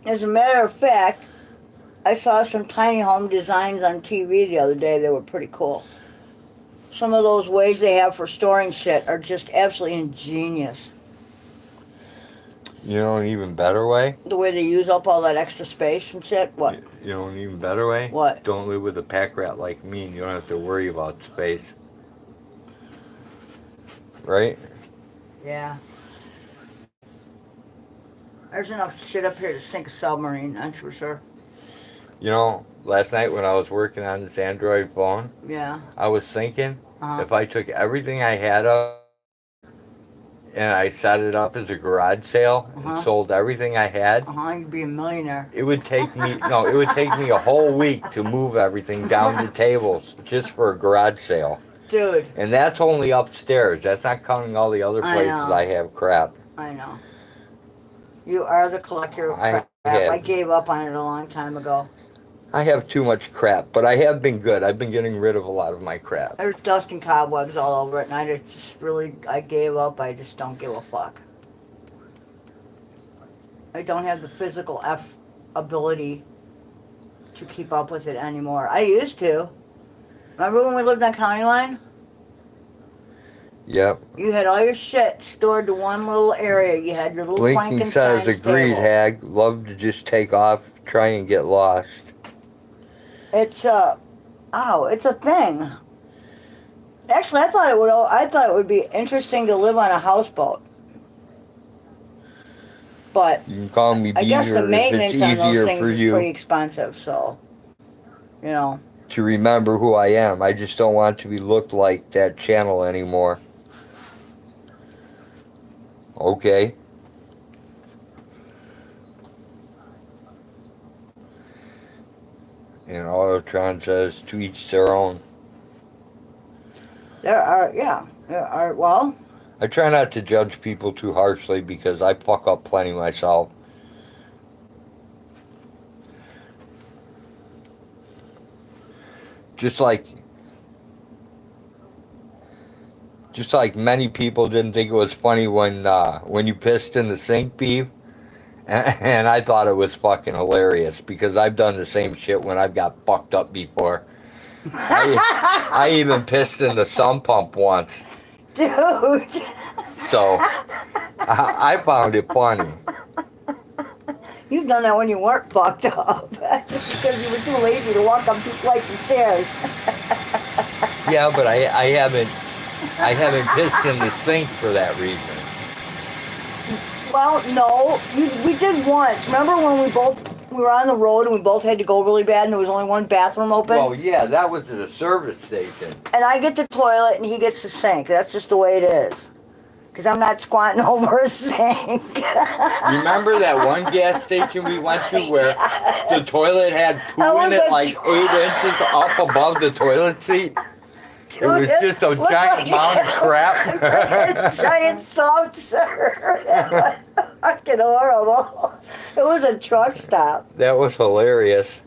As a matter of fact, I saw some tiny home designs on TV the other day. They were pretty cool. Some of those ways they have for storing shit are just absolutely ingenious. You know an even better way? The way they use up all that extra space and shit. What? You know an even better way? What? Don't live with a pack rat like me and you don't have to worry about space. Right? Yeah. There's enough shit up here to sink a submarine, that's for sure. You know, last night when I was working on this Android phone, Yeah. I was thinking Uh-huh. if I took everything I had up and I set it up as a garage sale Uh-huh. and sold everything I had, You'd be a millionaire. it would take me a whole week to move everything down to tables just for a garage sale. Dude. And that's only upstairs. That's not counting all the other I places know. I have crap. I know. You are the collector of I crap. have. I gave up on it a long time ago. I have too much crap, but I have been good. I've been getting rid of a lot of my crap. There's dust and cobwebs all over it, and I gave up. I just don't give a fuck. I don't have the physical ability to keep up with it anymore. I used to. Remember when we lived on County Line? Yep. You had all your shit stored to one little area. You had your little Blinking says, Frankenstein agreed, stable. Hag. Love to just take off, try and get lost. It's it's a thing. Actually, I thought it would be interesting to live on a houseboat. But You can call me I guess the Beaver if maintenance it's on those easier things for is you pretty expensive, so to remember who I am. I just don't want to be looked like that channel anymore. Okay. And Autotron says, to each their own. there are well, I try not to judge people too harshly because I fuck up plenty myself. Just like Just like many people didn't think it was funny when you pissed in the sink, beef. And I thought it was fucking hilarious because I've done the same shit when I've got fucked up before. I even pissed in the sump pump once. Dude. So I found it funny. You've done that when you weren't fucked up. Just because you were too lazy to walk up 2 flights of stairs. Yeah, but I haven't pissed in the sink for that reason. Well, no, we did once. Remember when we were on the road and we both had to go really bad and there was only one bathroom open? Well, yeah, that was at a service station. And I get the toilet and he gets the sink. That's just the way it is. Because I'm not squatting over a sink. Remember that one gas station we went to where the toilet had poo in it like 8 inches up above the toilet seat? It was just a giant mound of crap. A giant saucer. That was fucking horrible. It was a truck stop. That was hilarious.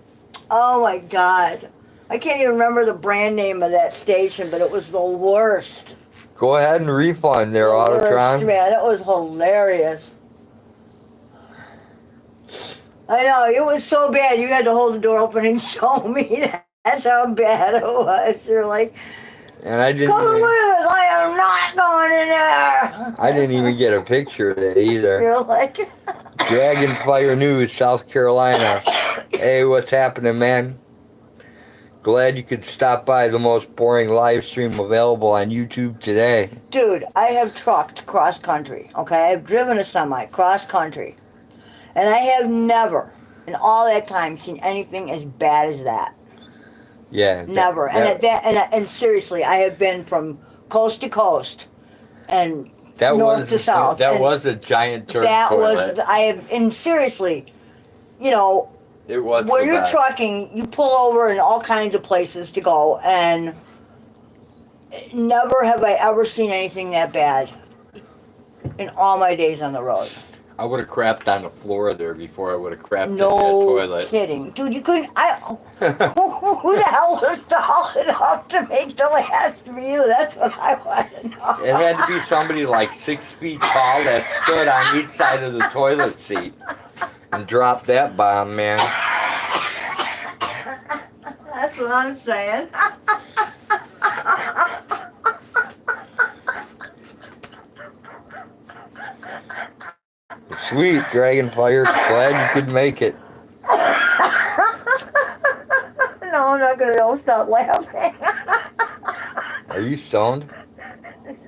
Oh my God. I can't even remember the brand name of that station, but it was the worst. Go ahead and refund there, Autotron. Man, it was hilarious. I know, it was so bad you had to hold the door open and show me. That's how bad it was. You're like, and I didn't come and look at this, I am not going in there. I didn't even get a picture of it either. You're like... Dragon Fire News, South Carolina. Hey, what's happening, man? Glad you could stop by the most boring live stream available on YouTube today. Dude, I have trucked cross country, okay? I've driven a semi cross country. And I have never, in all that time, seen anything as bad as that. Yeah. Never. And seriously, I have been from coast to coast and north to south. That was a giant turd toilet. And seriously, you know, it was when you're trucking, you pull over in all kinds of places to go, and never have I ever seen anything that bad in all my days on the road. I would have crapped on the floor there before I would have crapped in that No toilet. kidding. Dude, you couldn't... who the hell was tall enough to make the last view? That's what I want to know. It had to be somebody like 6 feet tall that stood on each side of the toilet seat and dropped that bomb, man. That's what I'm saying. Sweet, Dragonfire. Glad you could make it. No, I'm not going to don't stop laughing. Are you stoned?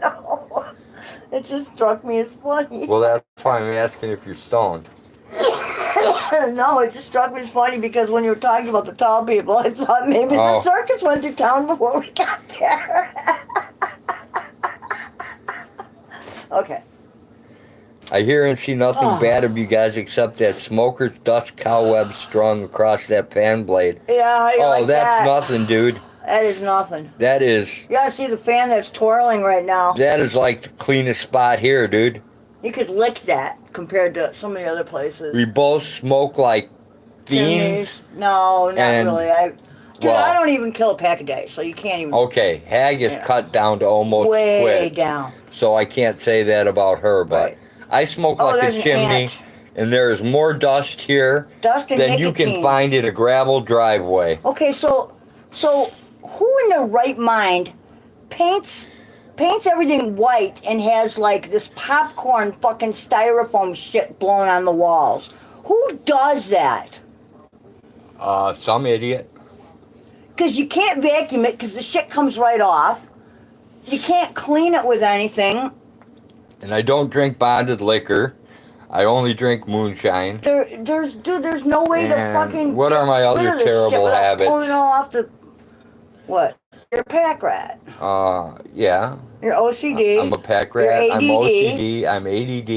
No. It just struck me as funny. Well, that's why I'm asking if you're stoned. No, it just struck me as funny because when you were talking about the tall people, I thought maybe the circus went to town before we got there. Okay. I hear and see nothing bad of you guys except that smoker's dust cobweb strung across that fan blade. Yeah, how do you like that's nothing, dude. That is nothing. That is... You gotta see the fan that's twirling right now. That is like the cleanest spot here, dude. You could lick that compared to some of the other places. We both smoke like fiends. No, not really. I don't even kill a pack a day, so you can't even... Okay, Hag is cut down to almost way quit. Down. So I can't say that about her, but... Right. I smoke like a chimney, and there is more dust here than you can find in a gravel driveway. Okay, so who in their right mind paints everything white and has like this popcorn fucking styrofoam shit blown on the walls? Who does that? Some idiot. Because you can't vacuum it because the shit comes right off. You can't clean it with anything. And I don't drink bonded liquor. I only drink moonshine. There's no way to fucking... What are my other terrible habits? Pulling all off the... What? You're a pack rat. Yeah. You're OCD. I'm a pack rat. You're ADD. I'm OCD. I'm ADD.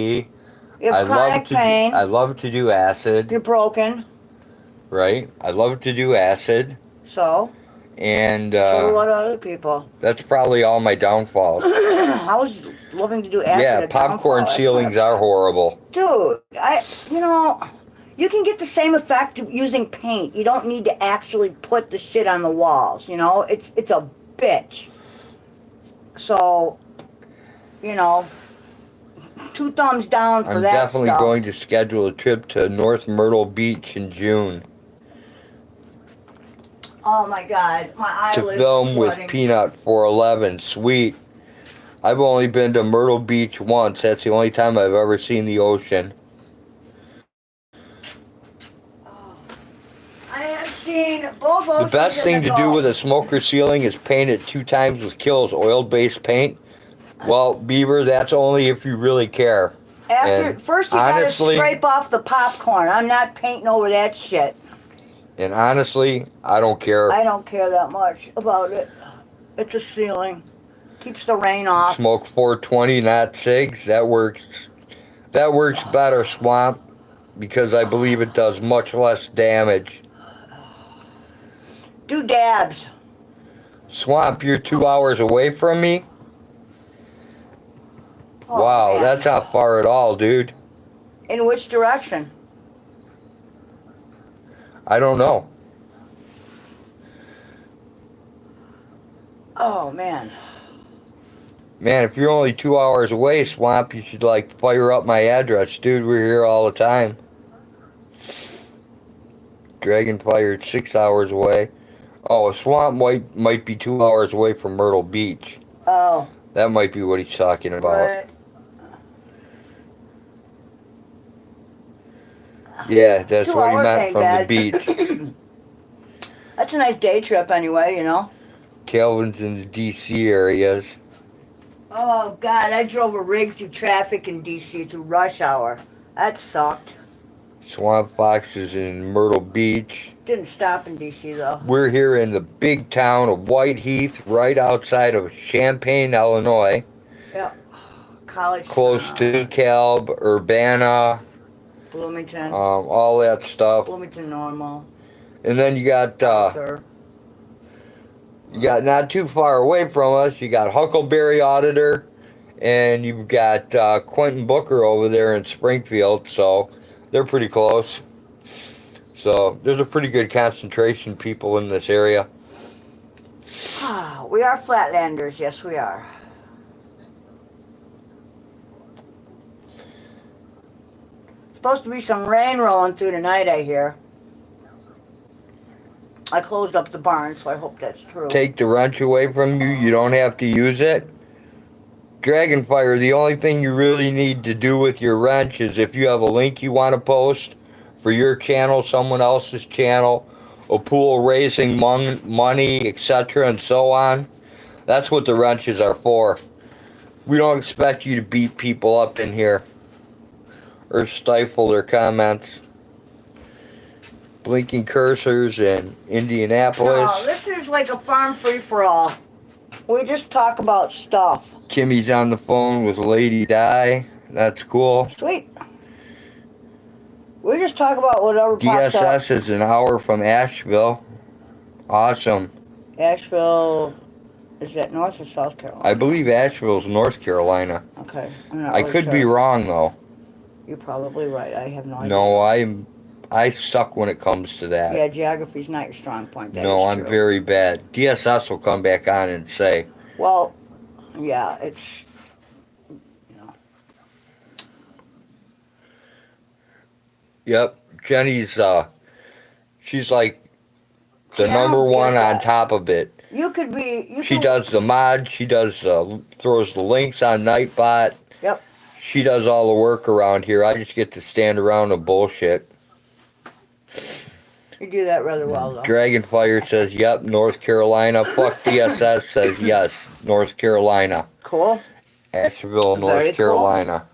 You have chronic pain. I love to do acid. You're broken. Right? I love to do acid. So? And... so do what other people? That's probably all my downfalls. How's loving to do acid? Yeah, popcorn ceilings are horrible. Dude, you can get the same effect using paint. You don't need to actually put the shit on the walls, you know? It's a bitch. So, you know, 2 thumbs down for I'm that definitely stuff. going to schedule a trip to North Myrtle Beach in June Oh my God, my to eyelids film are with flooding. Peanut 411. Sweet. I've only been to Myrtle Beach once. That's the only time I've ever seen the ocean. I have seen both The oceans best in thing the to do with a Gulf. smoker ceiling is paint it 2 times with Kills oil-based paint. Well, Beaver, that's only if you really care. And First you gotta honestly, scrape off the popcorn. I'm not painting over that shit. I don't care. I don't care that much about it. It's a ceiling. Keeps the rain off. Smoke 420, not cigs. That works. That works better, Swamp, because I believe it does much less damage. Do dabs. Swamp, you're 2 hours away from me? Oh, Wow, man. that's not far at all, dude. In which direction? I don't know. Oh, man. Man, if you're only 2 hours away, Swamp, you should, like, fire up my address. Dude, we're here all the time. Dragonfire's 6 hours away. Oh, Swamp might be 2 hours away from Myrtle Beach. Oh. That might be what he's talking about. Right. Yeah, that's 2 what he hours meant ain't from bad. the beach. That's a nice day trip anyway, you know. Calvin's in the D.C. areas. Oh, God, I drove a rig through traffic in D.C. through rush hour. That sucked. Swamp Fox is in Myrtle Beach. Didn't stop in D.C. though. We're here in the big town of Whiteheath, right outside of Champaign, Illinois. Yep. College Close town. to DeKalb, Urbana, Bloomington. all that stuff. Bloomington Normal. And then you got Sir. not too far away from us, you got Huckleberry Auditor, and you've got Quentin Booker over there in Springfield, so they're pretty close. So there's a pretty good concentration of people in this area. We are flatlanders, yes we are. Supposed to be some rain rolling through tonight, I hear. I closed up the barn, so I hope that's true. Take the wrench away from you, you don't have to use it. Dragonfire, the only thing you really need to do with your wrench is if you have a link you want to post for your channel, someone else's channel, a pool raising money, etc., and so on. That's what the wrenches are for. We don't expect you to beat people up in here or stifle their comments. Blinking cursors in Indianapolis. No, this is like a farm free-for-all. We just talk about stuff. Kimmy's on the phone with Lady Di. That's cool. Sweet. We just talk about whatever pops up. DSS is an hour from Asheville. Awesome. Asheville, is that North or South Carolina? I believe Asheville's North Carolina. Okay, I'm not I really could sure. be wrong though. You're probably right. I have no idea. No, I suck when it comes to that. Yeah, geography's not your strong point. That No, is I'm true. very bad. DSS will come back on and say, Well, yeah, it's, you know. yep, Jenny's, she's like the See, I number don't get one on that. top of it. You could be. She does the mod, she does, throws the links on Nightbot. Yep. She does all the work around here. I just get to stand around and bullshit. You do that rather well, though. Dragonfire says, yep, North Carolina. Fuck DSS says, yes, North Carolina. Cool. Asheville, Very North cool. Carolina.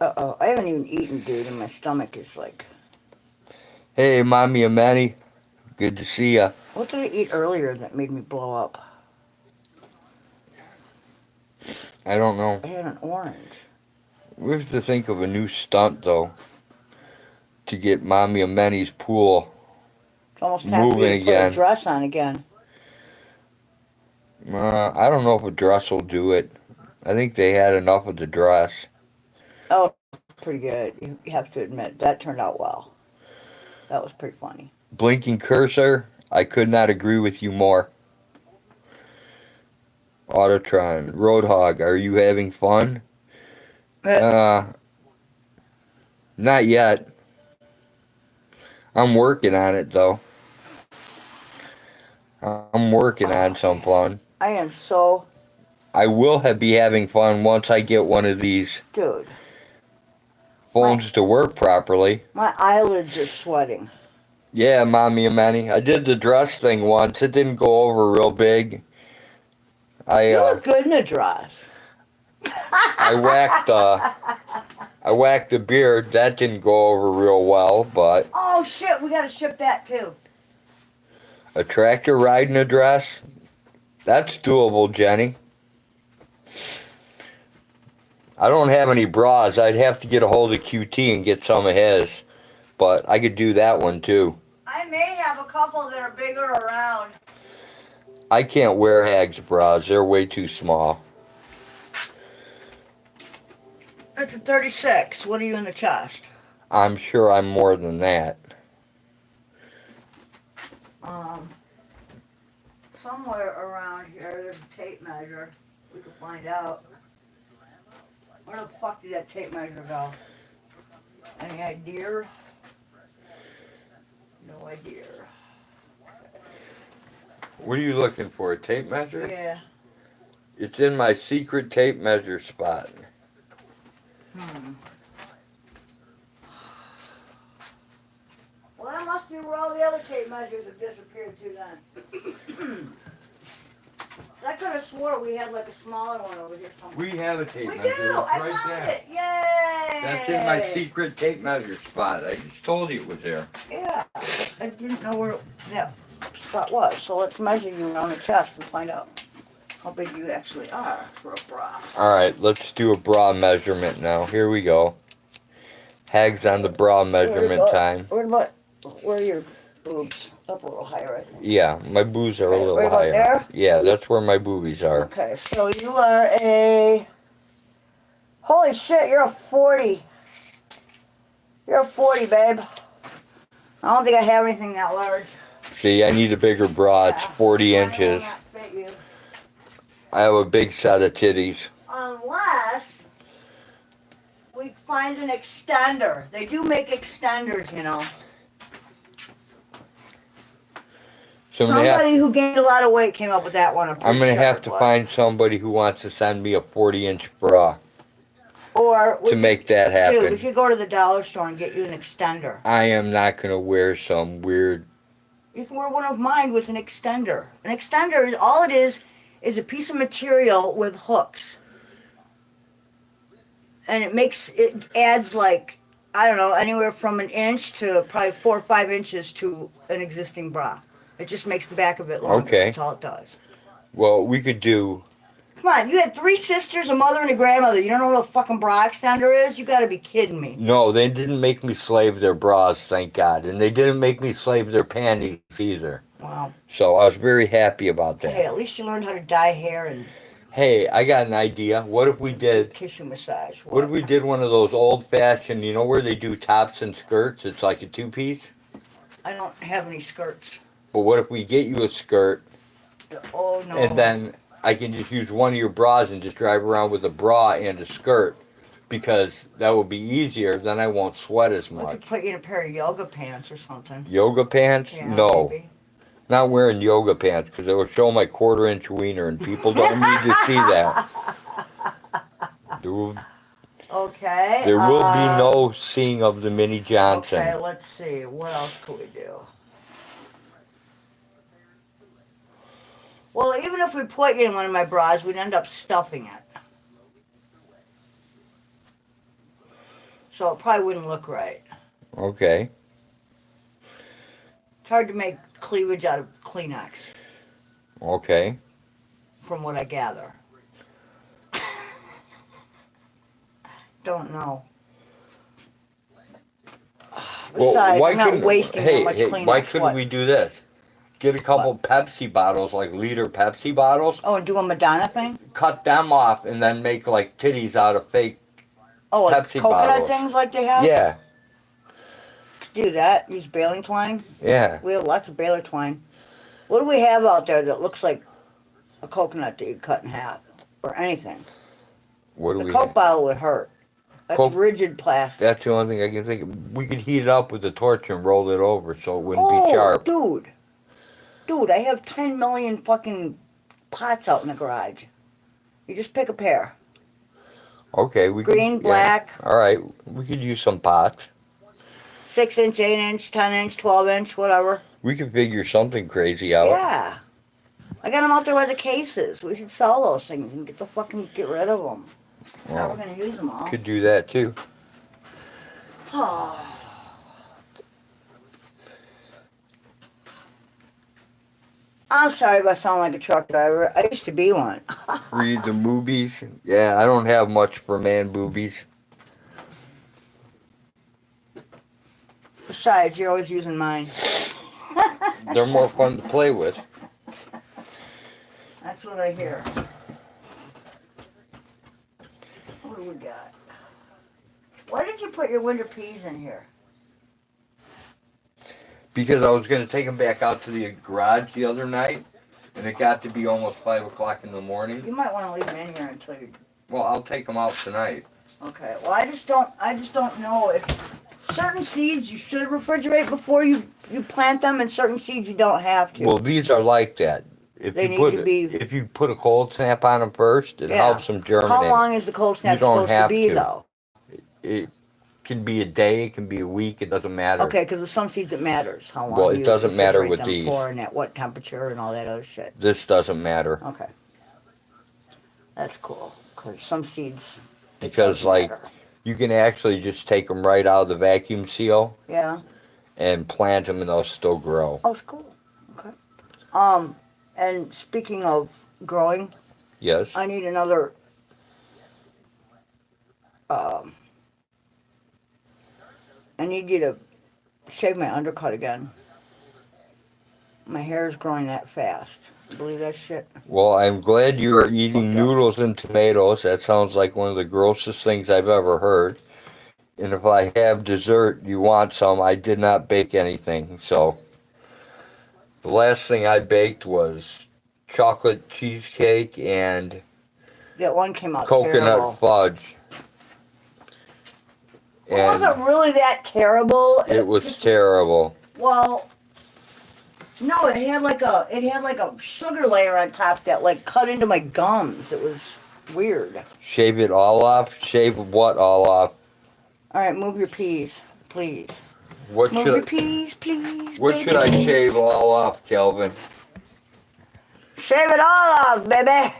Uh-oh. I haven't even eaten, dude, and my stomach is like... Hey, Mommy and Manny. Good to see ya. What did I eat earlier that made me blow up? I don't know. I had an orange. We have to think of a new stunt, though, to get Mommy and Manny's pool It's almost time for moving you to put again. a dress on again. I don't know if a dress will do it. I think they had enough of the dress. Oh, pretty good. You have to admit, that turned out well. That was pretty funny. Blinking cursor, I could not agree with you more. Autotron, Roadhog, are you having fun? Not yet. I'm working on it though. I'm working on some fun. I am so... I will be having fun once I get one of these Dude. phones to work properly. My eyelids are sweating. Yeah, Mommy and Manny. I did the dress thing once. It didn't go over real big. You look good in a dress. I whacked the beard. That didn't go over real well, but Oh shit, we gotta ship that too. a tractor riding a dress, that's doable, Jenny. I don't have any bras. I'd have to get a hold of QT and get some of his, but I could do that one too. I may have a couple that are bigger around. I can't wear Hags bras. They're way too small. It's a 36. What are you in the chest? I'm sure I'm more than that. Somewhere around here there's a tape measure. We can find out. Where the fuck did that tape measure go? Any idea? No idea. What are you looking for? A tape measure? Yeah. It's in my secret tape measure spot. Well, that must be where all the other tape measures have disappeared to then. I could have swore we had like a smaller one over here somewhere. We have a tape We measure. do! It's I right found there. it! Yay! That's in my secret tape measure spot. I just told you it was there. Yeah. I didn't know where that spot was. So let's measure you on the chest and find out how big you actually are for a bra. Alright, let's do a bra measurement now. Here we go. Hags on the bra measurement time. Where are your boobs? Up a little higher, I think. Yeah, my boobs are a Okay, little right about higher. there? Yeah, that's where my boobies are. Okay, so you are a... Holy shit, you're a 40. You're a 40, babe. I don't think I have anything that large. See, I need a bigger bra. It's 40 Mine will inches. not fit you. I have a big set of titties. Unless we find an extender. They do make extenders, you know. So Somebody who gained a lot of weight came up with that one. I'm going to have to find somebody who wants to send me a 40-inch bra or to make that Dude, we happen. could go to the dollar store and get you an extender. I am not going to wear some weird... You can wear one of mine with an extender. An extender, is all it is a piece of material with hooks. And it adds like, I don't know, anywhere from an inch to probably 4 or 5 inches to an existing bra. It just makes the back of it longer. Okay. That's all it does. Well, we could do... Come on, you had 3 sisters, a mother, and a grandmother. You don't know what a fucking bra extender is? You gotta be kidding me. No, they didn't make me slave their bras, thank God. And they didn't make me slave their panties either. Wow. So I was very happy about that. Hey, at least you learned how to dye hair and Hey, I got an idea. What if we did... tissue massage. What if we did one of those old-fashioned, you know where they do tops and skirts? It's like a 2-piece. I don't have any skirts. But what if we get you a skirt, Oh, no. and then I can just use one of your bras and just drive around with a bra and a skirt? Because that would be easier, then I won't sweat as I could much. put you in a pair of yoga pants or something. Yoga pants? Yeah, No. maybe. Not wearing yoga pants, because it will show my quarter-inch wiener, and people don't need to see that. Okay. There will be no seeing of the Minnie Johnson. Okay, let's see. What else could we do? Well, even if we put you in one of my bras, we'd end up stuffing it. So it probably wouldn't look right. Okay. It's hard to make cleavage out of Kleenex, Okay. from what I gather. Don't know. Besides, I'm not wasting that much Kleenex. Why couldn't what? we do this? Get a couple Pepsi bottles, like liter Pepsi bottles, Oh, and do a Madonna thing? cut them off, and then make like titties out of fake. Oh, like Pepsi coconut bottles. things like they have? Yeah. do that. Use baling twine. Yeah. We have lots of baler twine. What do we have out there that looks like a coconut that you cut in half? Or anything? What do The we Coke have? bottle would hurt. That's Coke- rigid plastic. That's the only thing I can think of. We could heat it up with a torch and roll it over so it wouldn't be Oh, sharp. dude. Dude, I have 10 million fucking pots out in the garage. You just pick a pair. Okay, we Green, could, black. Yeah. All right, we could use some pots. 6 inch, 8 inch, 10 inch, 12 inch, whatever. We could figure something crazy out. Yeah. I got them out there by the cases. We should sell those things and get rid of them. How we're gonna use them all. Could do that too. Oh. I'm sorry if I sound like a truck driver. I used to be one. Read the movies. Yeah, I don't have much for man boobies. Besides, you're always using mine. They're more fun to play with. That's what I hear. What do we got? Why did you put your winter peas in here? Because I was going to take them back out to the garage the other night, and it got to be almost 5 o'clock in the morning. You might want to leave them in here until you... Well, I'll take them out tonight. Okay. Well, I just don't know if certain seeds you should refrigerate before you plant them, and certain seeds you don't have to. Well, these are like that. If They you need put to be- if you put a cold snap on them first, it Yeah. helps them germinate. How long is the cold snap You don't supposed to have be, to. though? It can be a day, it can be a week, it doesn't matter. Okay, because with some seeds it matters how long Well, it you doesn't matter refrigerate with them these. for and at what temperature and all that other shit. This doesn't matter. Okay. That's cool. Because some seeds... it Because, doesn't like, matter. you can actually just take them right out of the vacuum seal Yeah. and plant them and they'll still grow. Oh, it's cool. Okay. And speaking of growing, Yes? I need another... I need you to shave my undercut again. My hair is growing that fast. You believe that shit? Well, I'm glad you are eating noodles and tomatoes. That sounds like one of the grossest things I've ever heard. And if I have dessert, you want some. I did not bake anything. So the last thing I baked was chocolate cheesecake and That one came out coconut terrible. fudge. It wasn't And really that terrible. it was just- terrible. Well, no, it had like a sugar layer on top that like cut into my gums. It was weird. Shave it all off? Shave what all off? All right, move your peas, please. What Move your should peas, please. what should I babies. shave all off, Kelvin? Shave it all off, baby.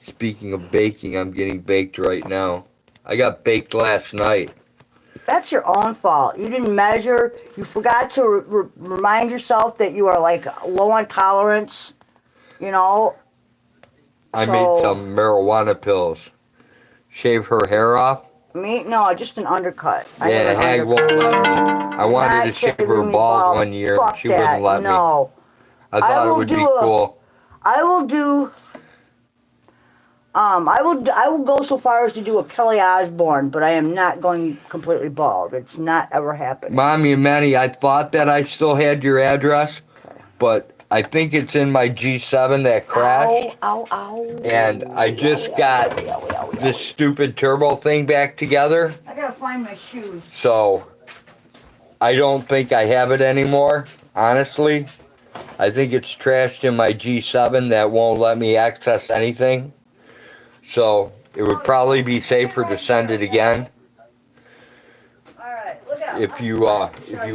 Speaking of baking, I'm getting baked right now. I got baked last night. That's your own fault. You didn't measure. You forgot to remind yourself that you are like low on tolerance. You know. I So- made some marijuana pills. Shave her hair off? Me? No, just an undercut. I Yeah, have the an hag undercut. won't let me. I wanted Not to shave her shaving me bald one year, and Fuck she that. wouldn't let me. No. I thought it will would be do a- cool. I will do. I will go so far as to do a Kelly Osbourne, but I am not going completely bald. It's not ever happened. Mommy and Manny, I thought that I still had your address, Okay. but I think it's in my G7 that crashed. Ow, ow, ow. And I just got this stupid turbo thing back together, I gotta find my shoes. so I don't think I have it anymore, honestly. I think it's trashed in my G7 that won't let me access anything. So it would probably be safer to send it again. Alright, look out. If you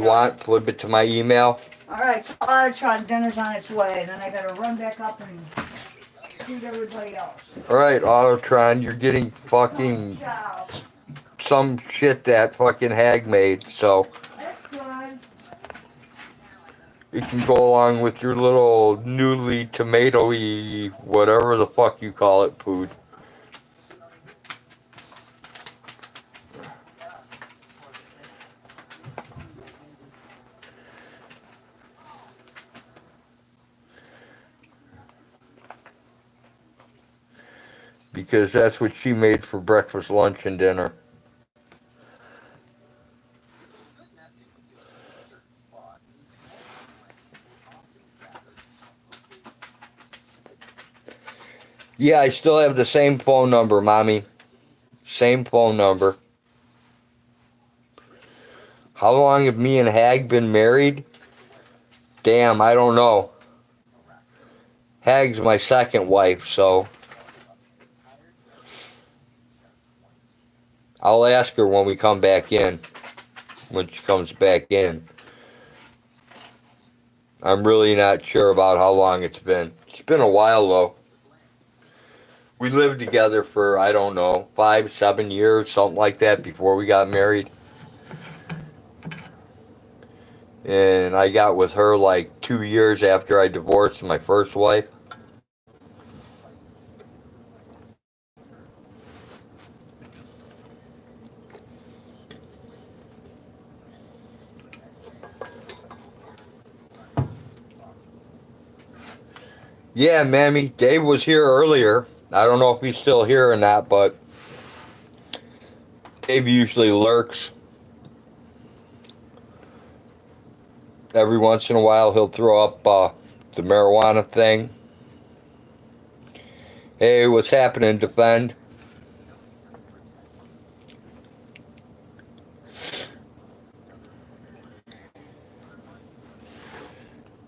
want, flip it to my email. Alright, Autotron dinner's on its way. Then I gotta run back up and shoot everybody else. Alright, Autotron, you're getting fucking Ciao. some shit that fucking hag made, so That's good. it can go along with your little noodly, tomatoey, whatever the fuck you call it, food. Because that's what she made for breakfast, lunch, and dinner. Yeah, I still have the same phone number, Mommy. Same phone number. How long have me and Hag been married? Damn, I don't know. Hag's my second wife, so I'll ask her when we come back in. When she comes back in. I'm really not sure about how long it's been. It's been a while, though. We lived together for, I don't know, 5, 7 years, something like that, before we got married. And I got with her like 2 years after I divorced my first wife. Yeah, Mammy, Dave was here earlier. I don't know if he's still here or not, but Dave usually lurks. Every once in a while, he'll throw up the marijuana thing. Hey, what's happening, Defend?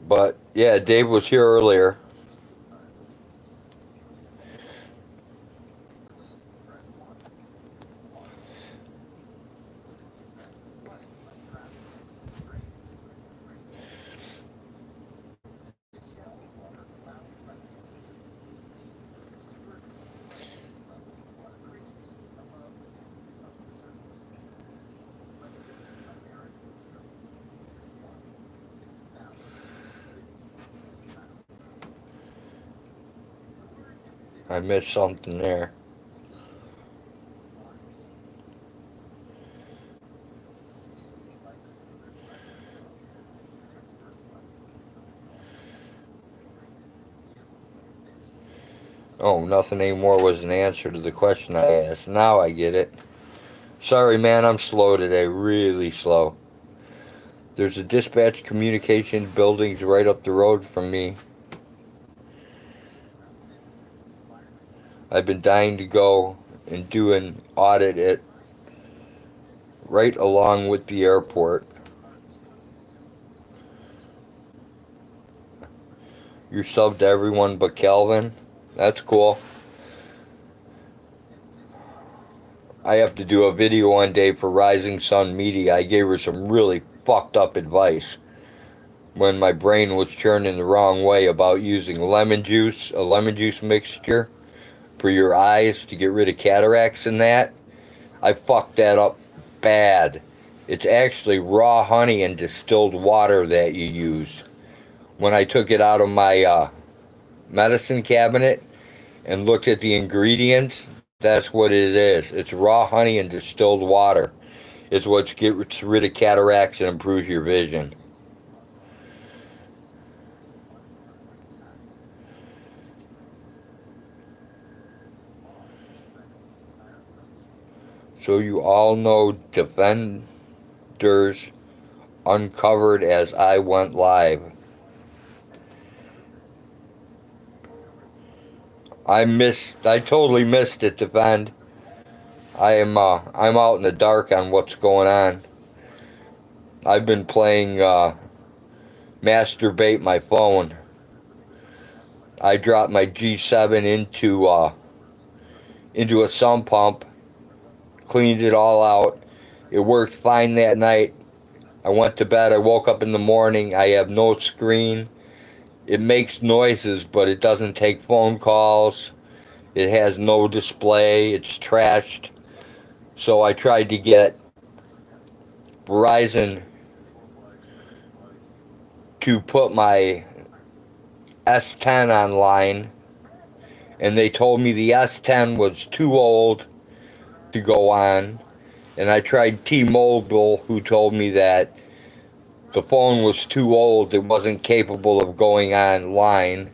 But yeah, Dave was here earlier. I missed something there. Oh, nothing anymore was an answer to the question I asked. Now I get it. Sorry, man, I'm slow today. Really slow. There's a dispatch communication buildings right up the road from me. I've been dying to go and do an audit at right along with the airport. You're subbed to everyone but Calvin. That's cool. I have to do a video one day for Rising Sun Media. I gave her some really fucked up advice when my brain was churning the wrong way about using lemon juice, a lemon juice mixture for your eyes to get rid of cataracts and that. I fucked that up bad. It's actually raw honey and distilled water that you use. When I took it out of my medicine cabinet and looked at the ingredients, that's what it is. It's raw honey and distilled water. It's what gets rid of cataracts and improves your vision. So you all know Defenders uncovered as I went live. I totally missed it, Defend. I'm out in the dark on what's going on. I've been playing Masturbate My Phone. I dropped my G7 into a sump pump, cleaned it all out. It worked fine that night. I went to bed. I woke up in the morning. I have no screen. It makes noises, but it doesn't take phone calls. It has no display. It's trashed. So I tried to get Verizon to put my S10 online, and they told me the S10 was too old to go on. And I tried T-Mobile, who told me that the phone was too old, it wasn't capable of going online.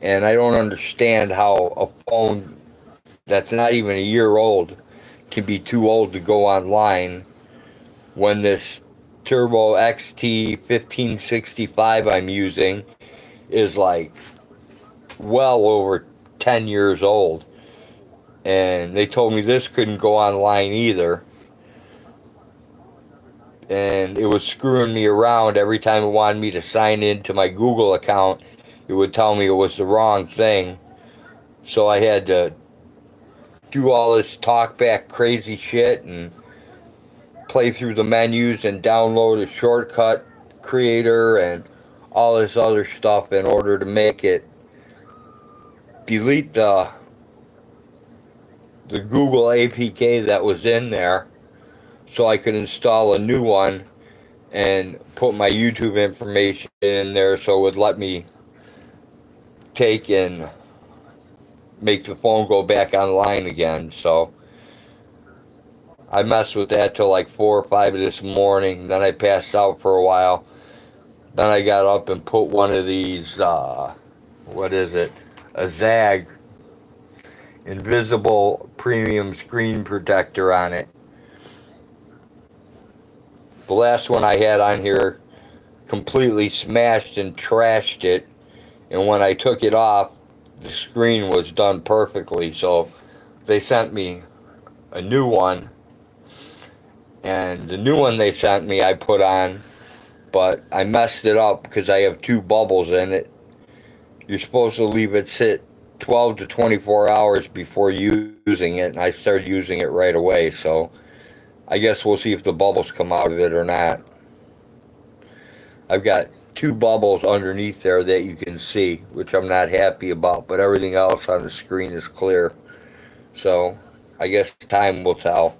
And I don't understand how a phone that's not even a year old can be too old to go online when this Turbo XT 1565 I'm using is like well over 10 years old. And they told me this couldn't go online either. And it was screwing me around every time it wanted me to sign into my Google account. It would tell me it was the wrong thing. So I had to do all this talkback crazy shit and play through the menus and download a shortcut creator and all this other stuff in order to make it delete the Google APK that was in there so I could install a new one and put my YouTube information in there so it would let me take and make the phone go back online again. So I messed with that till like 4 or 5 this morning. Then I passed out for a while. Then I got up and put one of these, what is it? A Zag invisible premium screen protector on it. The last one I had on here completely smashed and trashed it. And when I took it off, the screen was done perfectly. So they sent me a new one. And the new one they sent me, I put on, but I messed it up because I have 2 bubbles in it. You're supposed to leave it sit 12 to 24 hours before using it, and I started using it right away. So I guess we'll see if the bubbles come out of it or not. I've got 2 bubbles underneath there that you can see, which I'm not happy about, but everything else on the screen is clear. So I guess time will tell.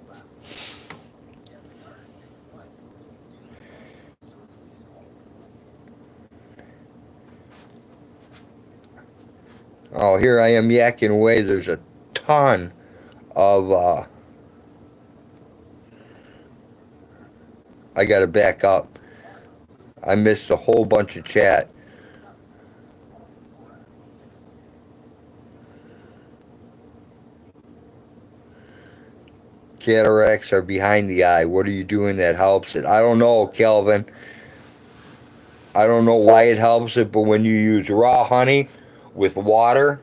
Oh, here I am yakking away. There's a ton of, I gotta back up. I missed a whole bunch of chat. Cataracts are behind the eye. What are you doing that helps it? I don't know, Kelvin. I don't know why it helps it, but when you use raw honey with water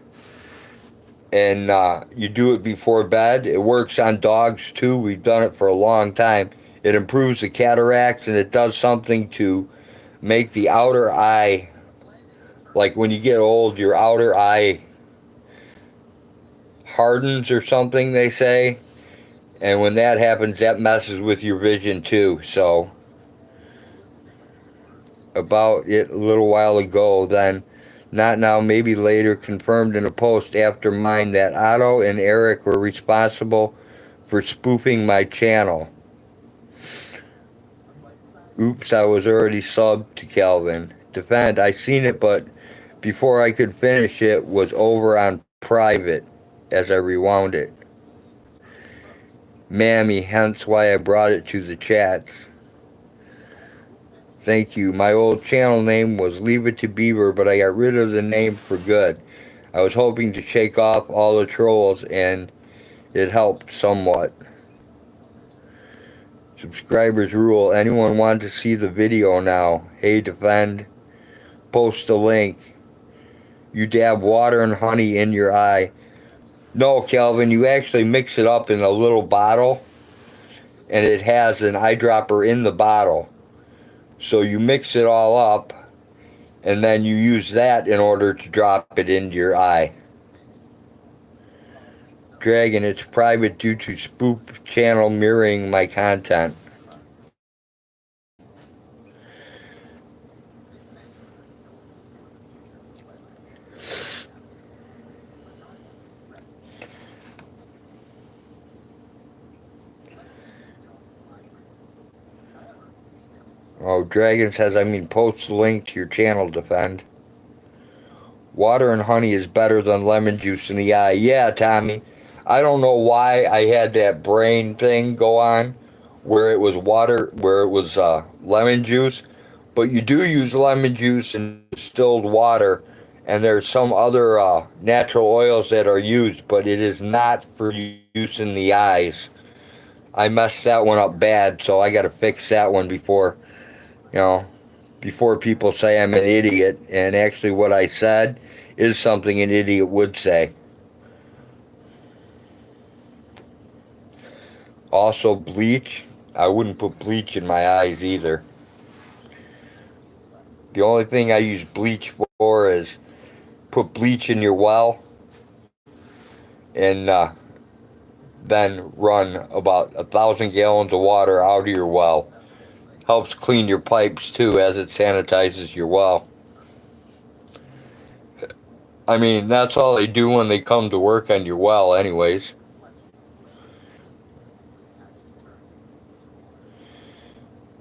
and you do it before bed, it works on dogs too. We've done it for a long time. It improves the cataracts, and it does something to make the outer eye, like when you get old, your outer eye hardens or something, they say. And when that happens, that messes with your vision too. So about it a little while ago, then not now, maybe later, confirmed in a post after mine that Otto and Eric were responsible for spoofing my channel. Oops, I was already subbed to Calvin. Defend, I seen it, but before I could finish it was over on private as I rewound it. Mammy, hence why I brought it to the chats. Thank you. My old channel name was Leave It to Beaver, but I got rid of the name for good. I was hoping to shake off all the trolls, and it helped somewhat. Subscribers rule. Anyone want to see the video now? Hey, Defend. Post a link. You dab water and honey in your eye. No, Kelvin, you actually mix it up in a little bottle, and it has an eyedropper in the bottle. So you mix it all up, and then you use that in order to drop it into your eye. Dragon, it's private due to spoof channel mirroring my content. Oh, Dragon says, post the link to your channel, Defend. Water and honey is better than lemon juice in the eye. Yeah, Tommy. I don't know why I had that brain thing go on where it was water, where it was lemon juice. But you do use lemon juice and distilled water, and there's some other natural oils that are used, but it is not for use in the eyes. I messed that one up bad, so I got to fix that one before people say I'm an idiot. And actually what I said is something an idiot would say. Also, bleach. I wouldn't put bleach in my eyes either. The only thing I use bleach for is put bleach in your well and then run about 1,000 gallons of water out of your well. Helps clean your pipes too as it sanitizes your well. I mean, that's all they do when they come to work on your well, anyways.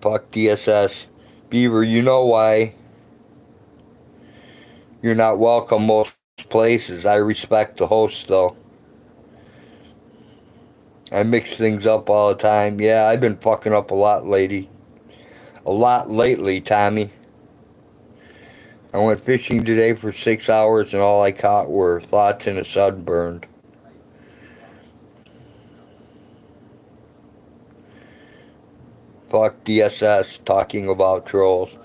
Fuck DSS. Beaver, you know why you're not welcome most places. I respect the host, though. I mix things up all the time. Yeah, I've been fucking up a lot, lady. A lot lately, Tommy. I went fishing today for 6 hours and all I caught were thoughts and a sunburn. Fuck DSS talking about trolls.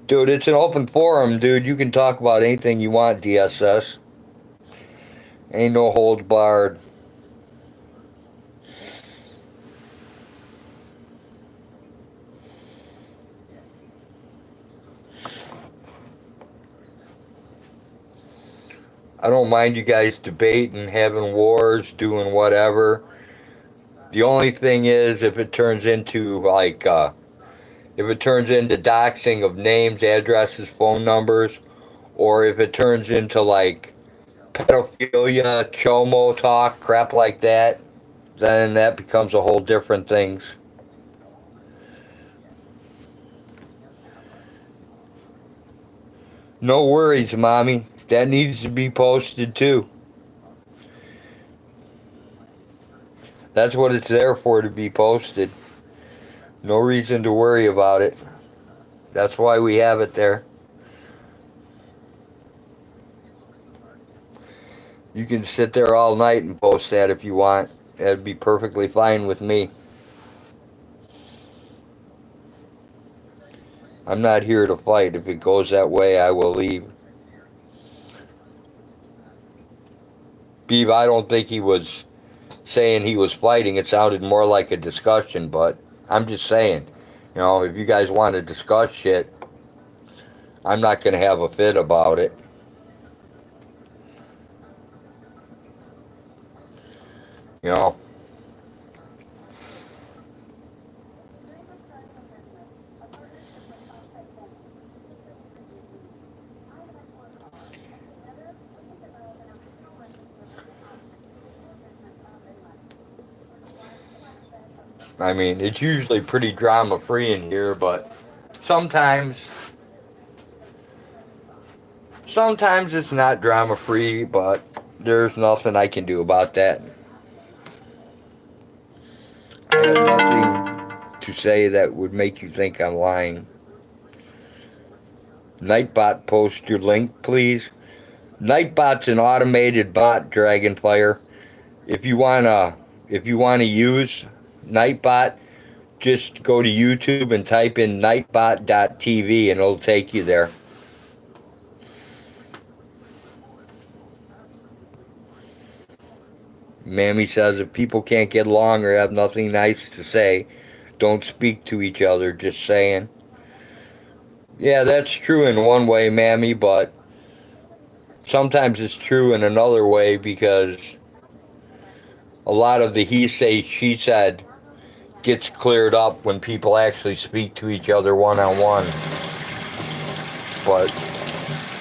Dude, it's an open forum, dude. You can talk about anything you want, DSS. Ain't no holds barred. I don't mind you guys debating, having wars, doing whatever. The only thing is, if it turns into if it turns into doxing of names, addresses, phone numbers, or if it turns into like pedophilia, chomo talk, crap like that, then that becomes a whole different things. No worries, mommy. That needs to be posted too. That's what it's there for, to be posted. No reason to worry about it. That's why we have it there. You can sit there all night and post that if you want. That'd be perfectly fine with me. I'm not here to fight. If it goes that way, I will leave. Beeb, I don't think he was saying he was fighting. It sounded more like a discussion, but I'm just saying, if you guys want to discuss shit, I'm not going to have a fit about it. You know? I mean, it's usually pretty drama free in here, but sometimes sometimes it's not drama free, but there's nothing I can do about that. I have nothing to say that would make you think I'm lying. Nightbot, post your link, please. Nightbot's an automated bot, Dragonfire. If you wanna use Nightbot, just go to YouTube and type in nightbot.tv and it'll take you there. Mammy says if people can't get along or have nothing nice to say, don't speak to each other, just saying. Yeah, that's true in one way, Mammy, but sometimes it's true in another way because a lot of the he say, she said gets cleared up when people actually speak to each other one on one. But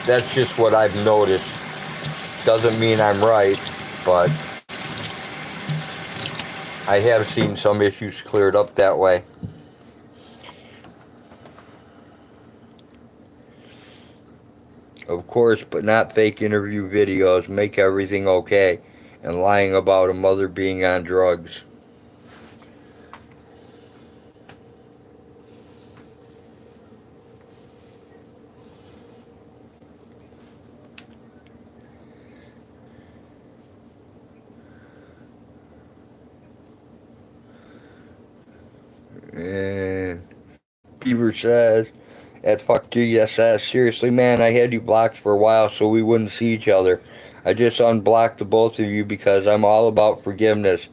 that's just what I've noticed. Doesn't mean I'm right, but I have seen some issues cleared up that way. Of course, but not fake interview videos. Make everything okay. And lying about a mother being on drugs. And Beaver says, at fuck GSS, seriously, man, I had you blocked for a while so we wouldn't see each other. I just unblocked the both of you because I'm all about forgiveness.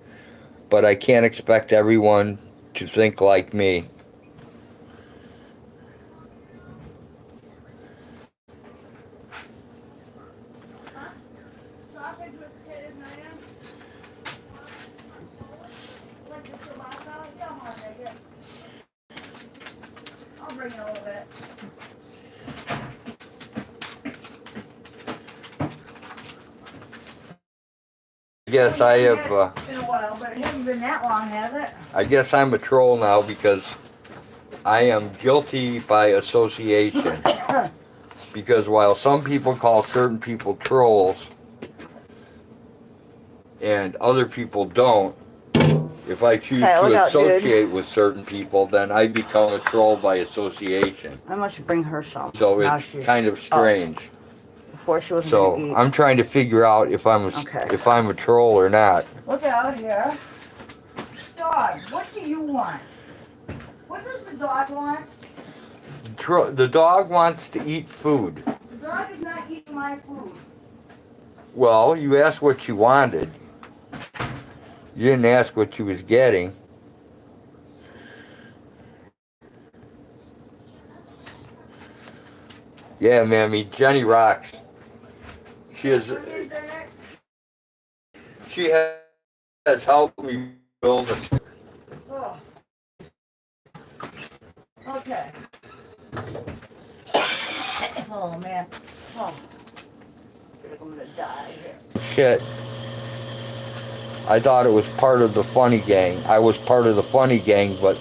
but I can't expect everyone to think like me. Sausage with potatoes and onions? Like the ciabatta? Yeah, I'm gonna make it. I'll bring it a little bit. I guess I have, In a while, but it hasn't been that long, has it? I guess I'm a troll now because I am guilty by association. Because while some people call certain people trolls and other people don't, if I choose Okay, look to out, dude. associate with certain people, then I become a troll by association. I must bring her some. So Now it's she's- kind of strange. Before she wasn't So gonna eat. I'm trying to figure out if I'm Okay. if I'm a troll or not. Look out here. Dog, what do you want? What does the dog want? The dog wants to eat food. The dog is not eating my food. Well, you asked what you wanted. You didn't ask what you was getting. Yeah, Mammy, Jenny rocks. She has helped me build this. Oh. Okay. Oh man. Oh. I feel like I'm gonna die here. Shit. I thought it was part of the funny gang. I was part of the funny gang, but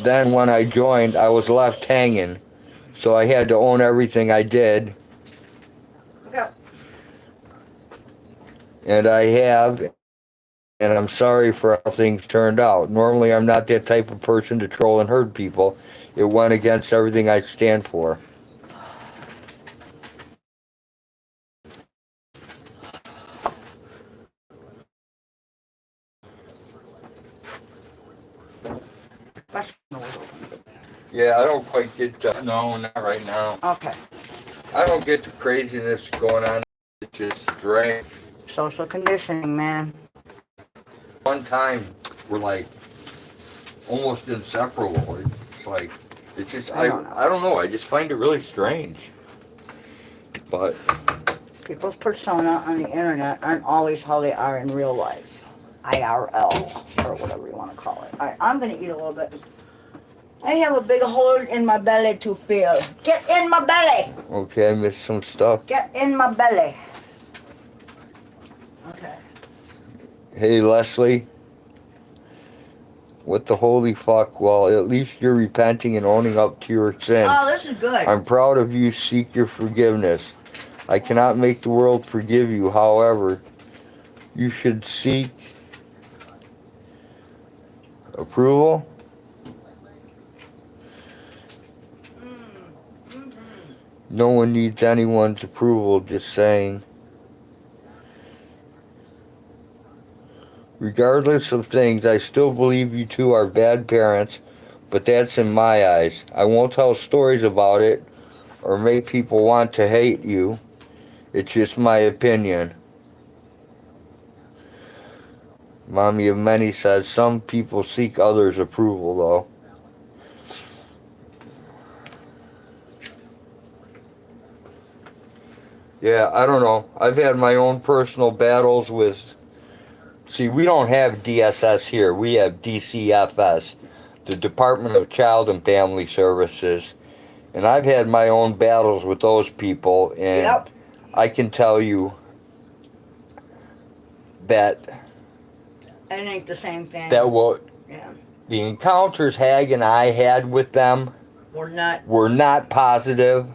then when I joined, I was left hanging. So I had to own everything I did. Look out. And I have, and I'm sorry for how things turned out. Normally, I'm not that type of person to troll and hurt people. It went against everything I stand for. Yeah, I don't quite get that. No, not right now. Okay. I don't get the craziness going on. It's just strange. Social conditioning, man. One time, we're like almost inseparable. It's like, it's just, I don't know. I just find it really strange. But People's persona on the internet aren't always how they are in real life. IRL, or whatever you want to call it. Alright, I'm going to eat a little bit. I have a big hole in my belly to fill. Get in my belly! okay, I missed some stuff. Get in my belly. Okay. Hey, Leslie. What the holy fuck? Well, at least you're repenting and owning up to your sin. Oh, this is good. I'm proud of you. Seek your forgiveness. I cannot make the world forgive you. However, you should seek approval. No one needs anyone's approval, just saying. Regardless of things, I still believe you two are bad parents, but that's in my eyes. I won't tell stories about it or make people want to hate you. It's just my opinion. Mommy of Many says some people seek others' approval, though. Yeah, I don't know. I've had my own personal battles with... See, we don't have DSS here. We have DCFS, the Department of Child and Family Services. And I've had my own battles with those people, and Yep. I can tell you that... It ain't the same thing. That what Yeah. the encounters Hag and I had with them We're not... were not positive.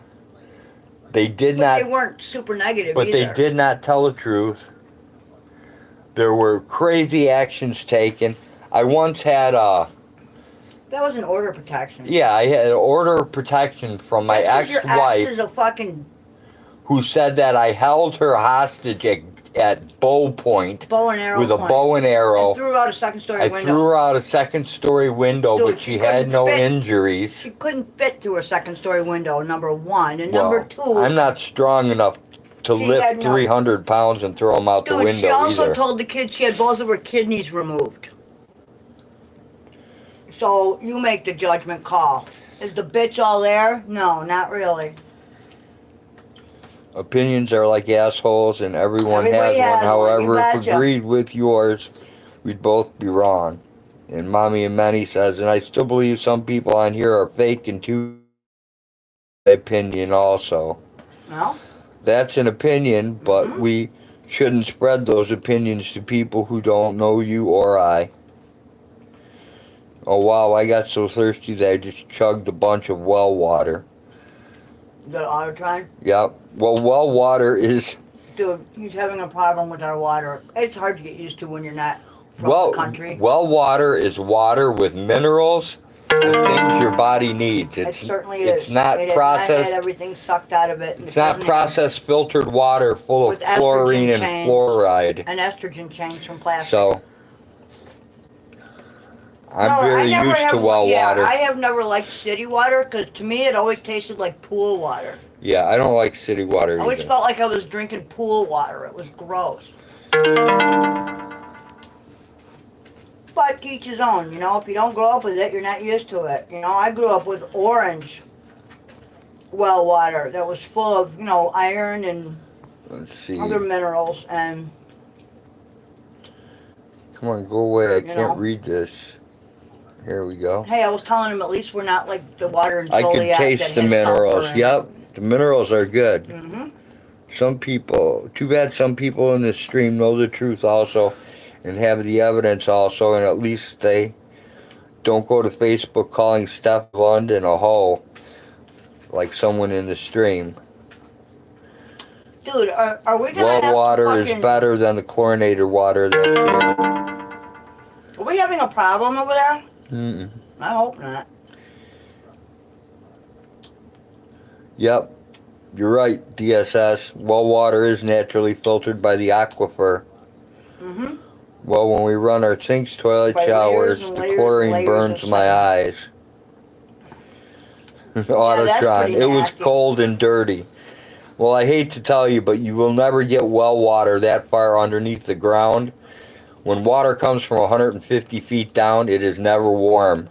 They did But not... they weren't super negative But either. they did not tell the truth. There were crazy actions taken. I once had a... That was an order of protection. Yeah, I had an order of protection from my That's 'cause your ex ex-wife is a fucking who said that I held her hostage at bow point bow and arrow with a point. bow and arrow. And threw her out a second-story I window. threw her out a second-story window, Dude, but she she had couldn't no fit. injuries. She couldn't fit through a second-story window, number one. And number two... I'm not strong enough to She lift had no- 300 pounds and throw them out the Dude, window she also either. told the kid she had both of her kidneys removed. So you make the judgment call. Is the bitch all there? No, not really. Opinions are like assholes, and everyone Everybody has one. has one, you However, if betcha. agreed with yours, we'd both be wrong. And Mommy and Manny says, and I still believe some people on here are fake and too opinion also. No? That's an opinion, but Mhm. we shouldn't spread those opinions to people who don't know you or I. Oh wow, I got so thirsty that I just chugged a bunch of well water. You got an autotron? Yep. Well, well water is... Dude, he's having a problem with our water. It's hard to get used to when you're not from the country. Well water is water with minerals and things your body needs. It certainly it's is. not It has processed. not had everything sucked out of it. It's not processed filtered water full of With estrogen chlorine and chains. fluoride. And estrogen change from plastic. So I'm very used to well water. I have never liked city water because to me it always tasted like pool water. Yeah, I don't like city water I always either. felt like I was drinking pool water. It was gross. But to each his own, you know. If you don't grow up with it, you're not used to it. You know, I grew up with orange well water that was full of, you know, iron and Let's see. other minerals. And Come on, go away. I know. can't read this. Here we go. hey, I was telling him at least we're not like the water in I Joliet can that taste the has minerals. sulfur in it. Yep, the minerals are good. Mhm. Some people, too bad some people in this stream know the truth also and have the evidence also, and at least they don't go to Facebook calling Steph London a hoe like someone in the stream. Dude, are we gonna Well have water to is fucking, better than the chlorinated water that's here. Are we having a problem over there? Mm-mm. I hope not. Yep, you're right, DSS. Well water is naturally filtered by the aquifer. Mhm. Well, when we run our sinks, toilet, By showers, layers and the layers and chlorine layers burns of my sediment. eyes. Autotron. pretty It was nasty. cold and dirty. Well, I hate to tell you, but you will never get well water that far underneath the ground. When water comes from 150 feet down, it is never warm.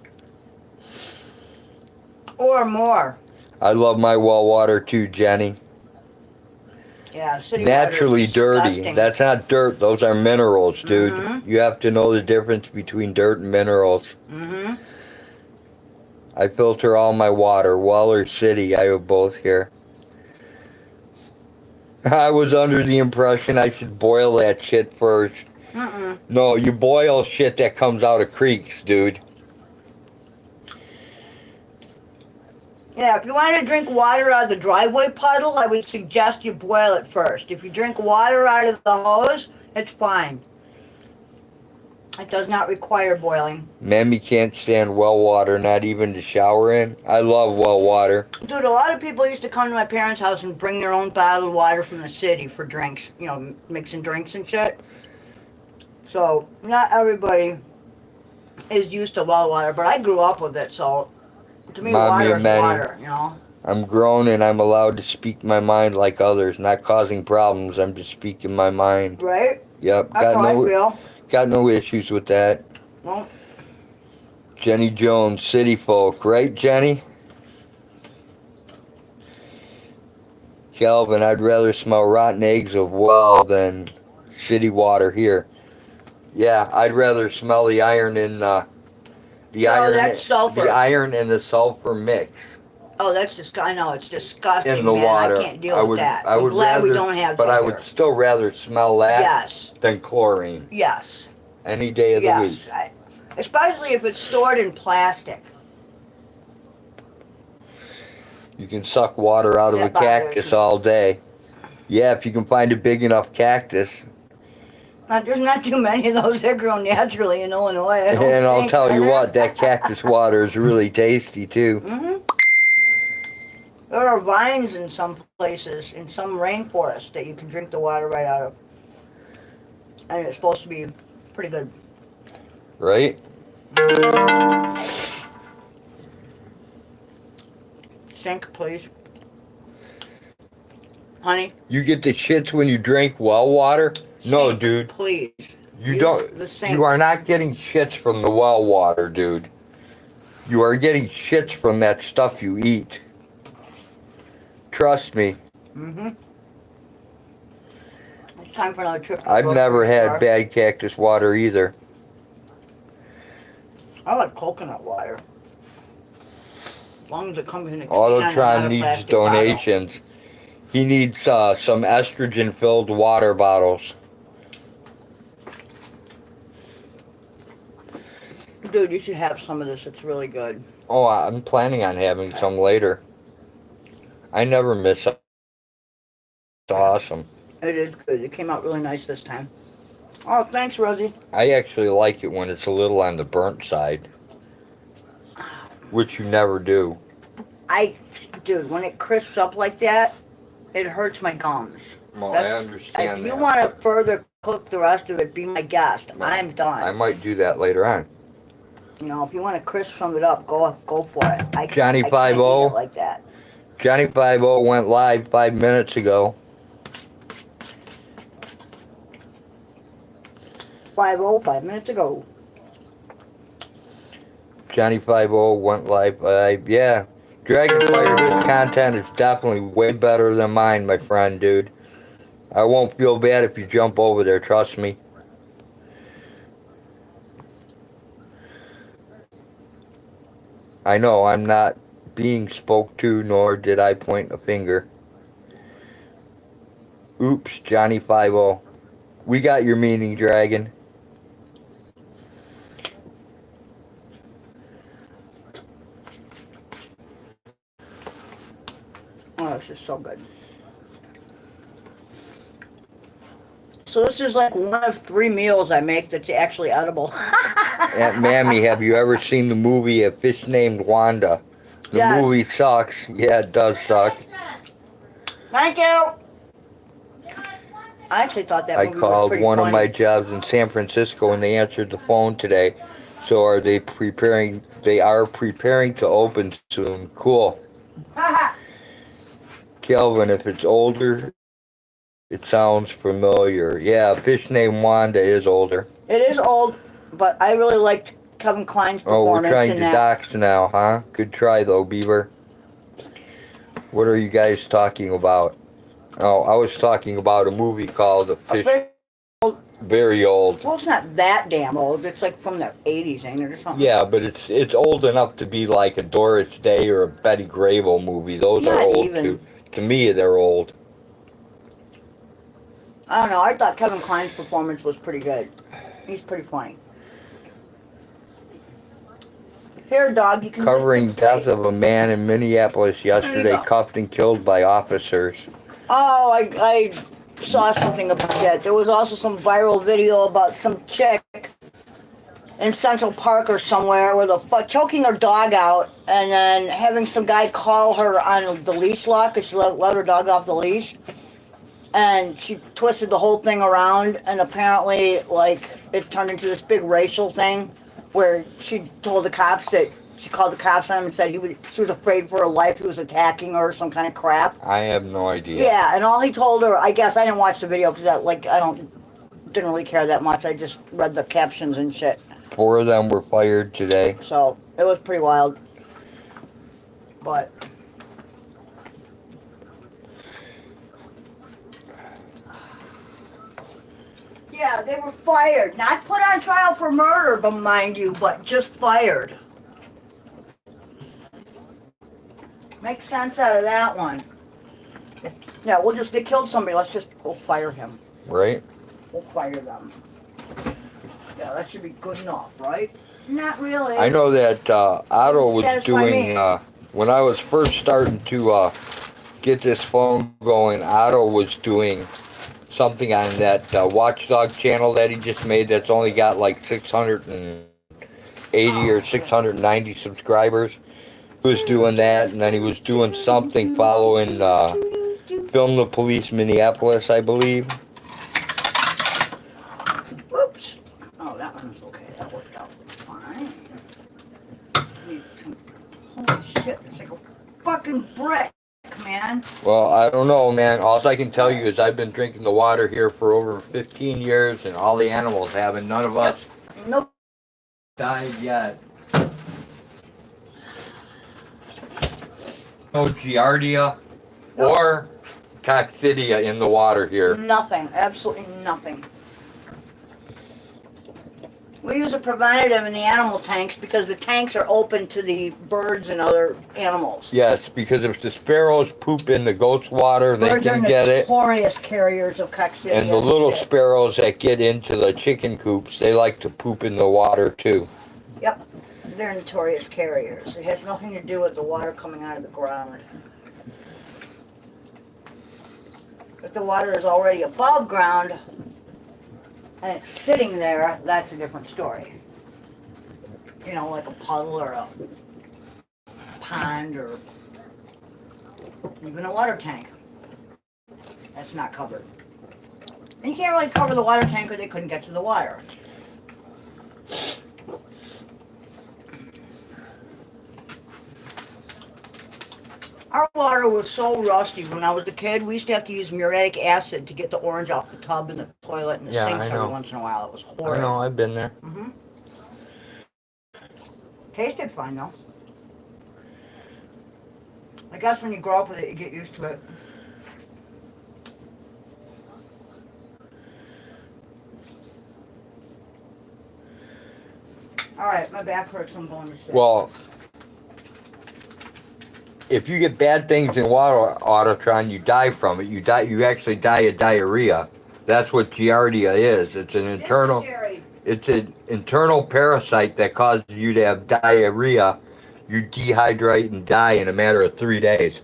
Or more. I love my well water too, Jenny. Yeah, city Naturally water is dirty. disgusting. That's not dirt. Those are minerals, dude. Mhm. You have to know the difference between dirt and minerals. Mhm. I filter all my water. Well or city, I have both here. I was under the impression I should boil that shit first. Mm-mm. No, you boil shit that comes out of creeks, dude. Yeah, if you wanted to drink water out of the driveway puddle, I would suggest you boil it first. If you drink water out of the hose, it's fine. It does not require boiling. Mammy can't stand well water, not even to shower in. I love well water. Dude, a lot of people used to come to my parents' house and bring their own bottled water from the city for drinks. You know, mixing drinks and shit. So, not everybody is used to well water, but I grew up with it, so to me, Mommy water and is Manny. water, you know? I'm grown and I'm allowed to speak my mind like others, not causing problems. I'm just speaking my mind. Right? Yep, That's how I feel. got no issues with that. Well, Jenny Jones, city folk, right, Jenny? Calvin, I'd rather smell rotten eggs of well than city water here. Yeah, I'd rather smell the iron in the that's sulfur. the iron and the sulfur mix oh, that's just, I know, it's disgusting, in the man. water. I can't deal with that. I I'm would glad rather, we don't have but that I would here. still rather smell that Yes. than chlorine Yes. any day of the week. Yes. Especially if it's stored in plastic. You can suck water out of a That bothers cactus me. all day. Yeah, if you can find a big enough cactus. There's not too many of those that grow naturally in Illinois. I don't And I'll think, tell are you there? what, that cactus water is really tasty too. Mm-hmm. There are vines in some places, in some rainforests, that you can drink the water right out of. And it's supposed to be pretty good. Right? Sink, please. Honey? You get the shits when you drink well water? No, Sink, dude. Please. You Use don't. the sink. You are not getting shits from the well water, dude. You are getting shits from that stuff you eat. Trust me. Mm-hmm. It's time for another trip to the I've never grocery had store. bad cactus water either. I like coconut water. As long as it comes in a can and Autotron not a needs plastic bottle. donations. He needs some estrogen-filled water bottles. Dude, you should have some of this. It's really good. Oh, I'm planning on having some later. I never miss it. It's awesome. It is good. It came out really nice this time. Oh, thanks, Rosie. I actually like it when it's a little on the burnt side, which you never do. Dude, when it crisps up like that, it hurts my gums. Well, I understand If you that. want to further cook the rest of it, be my guest. I'm done. I might do that later on. You know, if you want to crisp some of it up, go for it. Johnny I can't 50. eat it like that. Johnny 50 went live 5 minutes ago. 5 minutes ago. Johnny 50 went live. Yeah. Dragonfire, his content is definitely way better than mine, my friend, dude. I won't feel bad if you jump over there, trust me. I know I'm not being spoke to, nor did I point a finger. Oops, Johnny 50. We got your meaning, Dragon. Oh, this is so good. So this is like one of 3 meals I make that's actually edible. Aunt Mammy, have you ever seen the movie A Fish Named Wanda? The Yes. movie sucks. Yeah, it does suck. Thank you. I actually thought that I movie was called pretty one funny. of my jobs in San Francisco and they answered the phone today. So are they preparing? They are preparing to open soon. Cool. Kelvin, if it's older, it sounds familiar. Yeah, Fish Named Wanda is older. It is old, but I really liked Kevin Kline's Oh, we're performance trying in to that. dox now, huh? Good try, though, Beaver. What are you guys talking about? Oh, I was talking about a movie called The Fish. Very old. Well, it's not that damn old. It's like from the 80s, ain't it, or something? Yeah, but it's old enough to be like a Doris Day or a Betty Grable movie. Those are Not old, even. too. To me, they're old. I don't know. I thought Kevin Kline's performance was pretty good. He's pretty funny. Here, dog, you can... Covering death of a man in Minneapolis yesterday, go. cuffed and killed by officers. Oh, I saw something about that. There was also some viral video about some chick in Central Park or somewhere with choking her dog out and then having some guy call her on the leash lock because she let her dog off the leash. And she twisted the whole thing around and apparently, like, it turned into this big racial thing where she told the cops that she called the cops on him and said she was afraid for her life. He was attacking her or some kind of crap. I have no idea. Yeah, and all he told her, I guess I didn't watch the video because didn't really care that much. I just read the captions and shit. 4 of them were fired today. So it was pretty wild. But yeah, they were fired. Not put on trial for murder, but mind you, but just fired. Makes sense out of that one. Yeah, they killed somebody. We'll fire him. Right? We'll fire them. Yeah, that should be good enough, right? Not really. I know that Otto was Satisfy doing, me. when I was first starting to get this phone going, Otto was doing something on that Watchdog channel that he just made that's only got like 680 or 690 subscribers. He was doing that, and then he was doing something following Film the Police Minneapolis, I believe. Oops. Oh, that one was okay. That worked out fine. Holy shit, it's like a fucking brick, man. man? Well, I don't know, man. All I can tell you is I've been drinking the water here for over 15 years, and all the animals have, and none of us Nope. died yet. No giardia or coccidia in the water here. Nothing. Absolutely nothing. We use a preventative in the animal tanks because the tanks are open to the birds and other animals. Yes, because if the sparrows poop in the goat's water, they Birds can are get it. notorious carriers of coccidia. And the little shit. sparrows that get into the chicken coops, they like to poop in the water too. Yep. They're notorious carriers. It has nothing to do with the water coming out of the ground. If the water is already above ground and it's sitting there, that's a different story. You know, like a puddle or a pond or even a water tank. That's not covered. And you can't really cover the water tank because they couldn't get to the water. Our water was so rusty when I was a kid. We used to have to use muriatic acid to get the orange off the tub and the toilet and the Yeah, sinks I every know. once in a while. It was I horrible. know, I've been there. Mm-hmm. Tasted fine though. I guess when you grow up with it, you get used to it. All right, my back hurts. I'm going to sit. Well, if you get bad things in water, Autotron, you die from it. You actually die of diarrhea. That's what giardia is. It's an internal parasite that causes you to have diarrhea. You dehydrate and die in a matter of 3 days.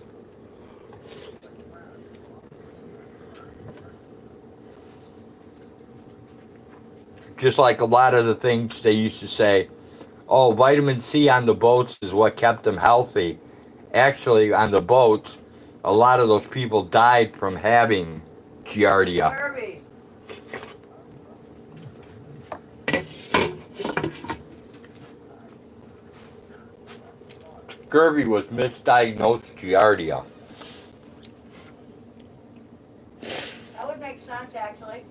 Just like a lot of the things they used to say, oh, vitamin C on the boats is what kept them healthy. Actually, on the boats, a lot of those people died from having giardia. Kirby. Scurvy was misdiagnosed giardia. That would make sense, actually.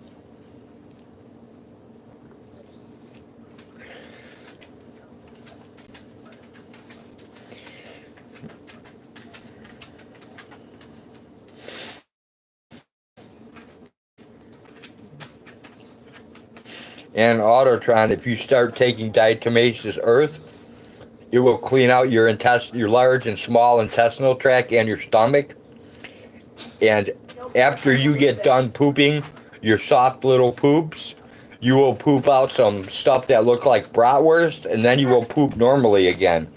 And Autotron, if you start taking diatomaceous earth, it will clean out your your large and small intestinal tract and your stomach. And after you get done pooping your soft little poops, you will poop out some stuff that look like bratwurst, and then you will poop normally again.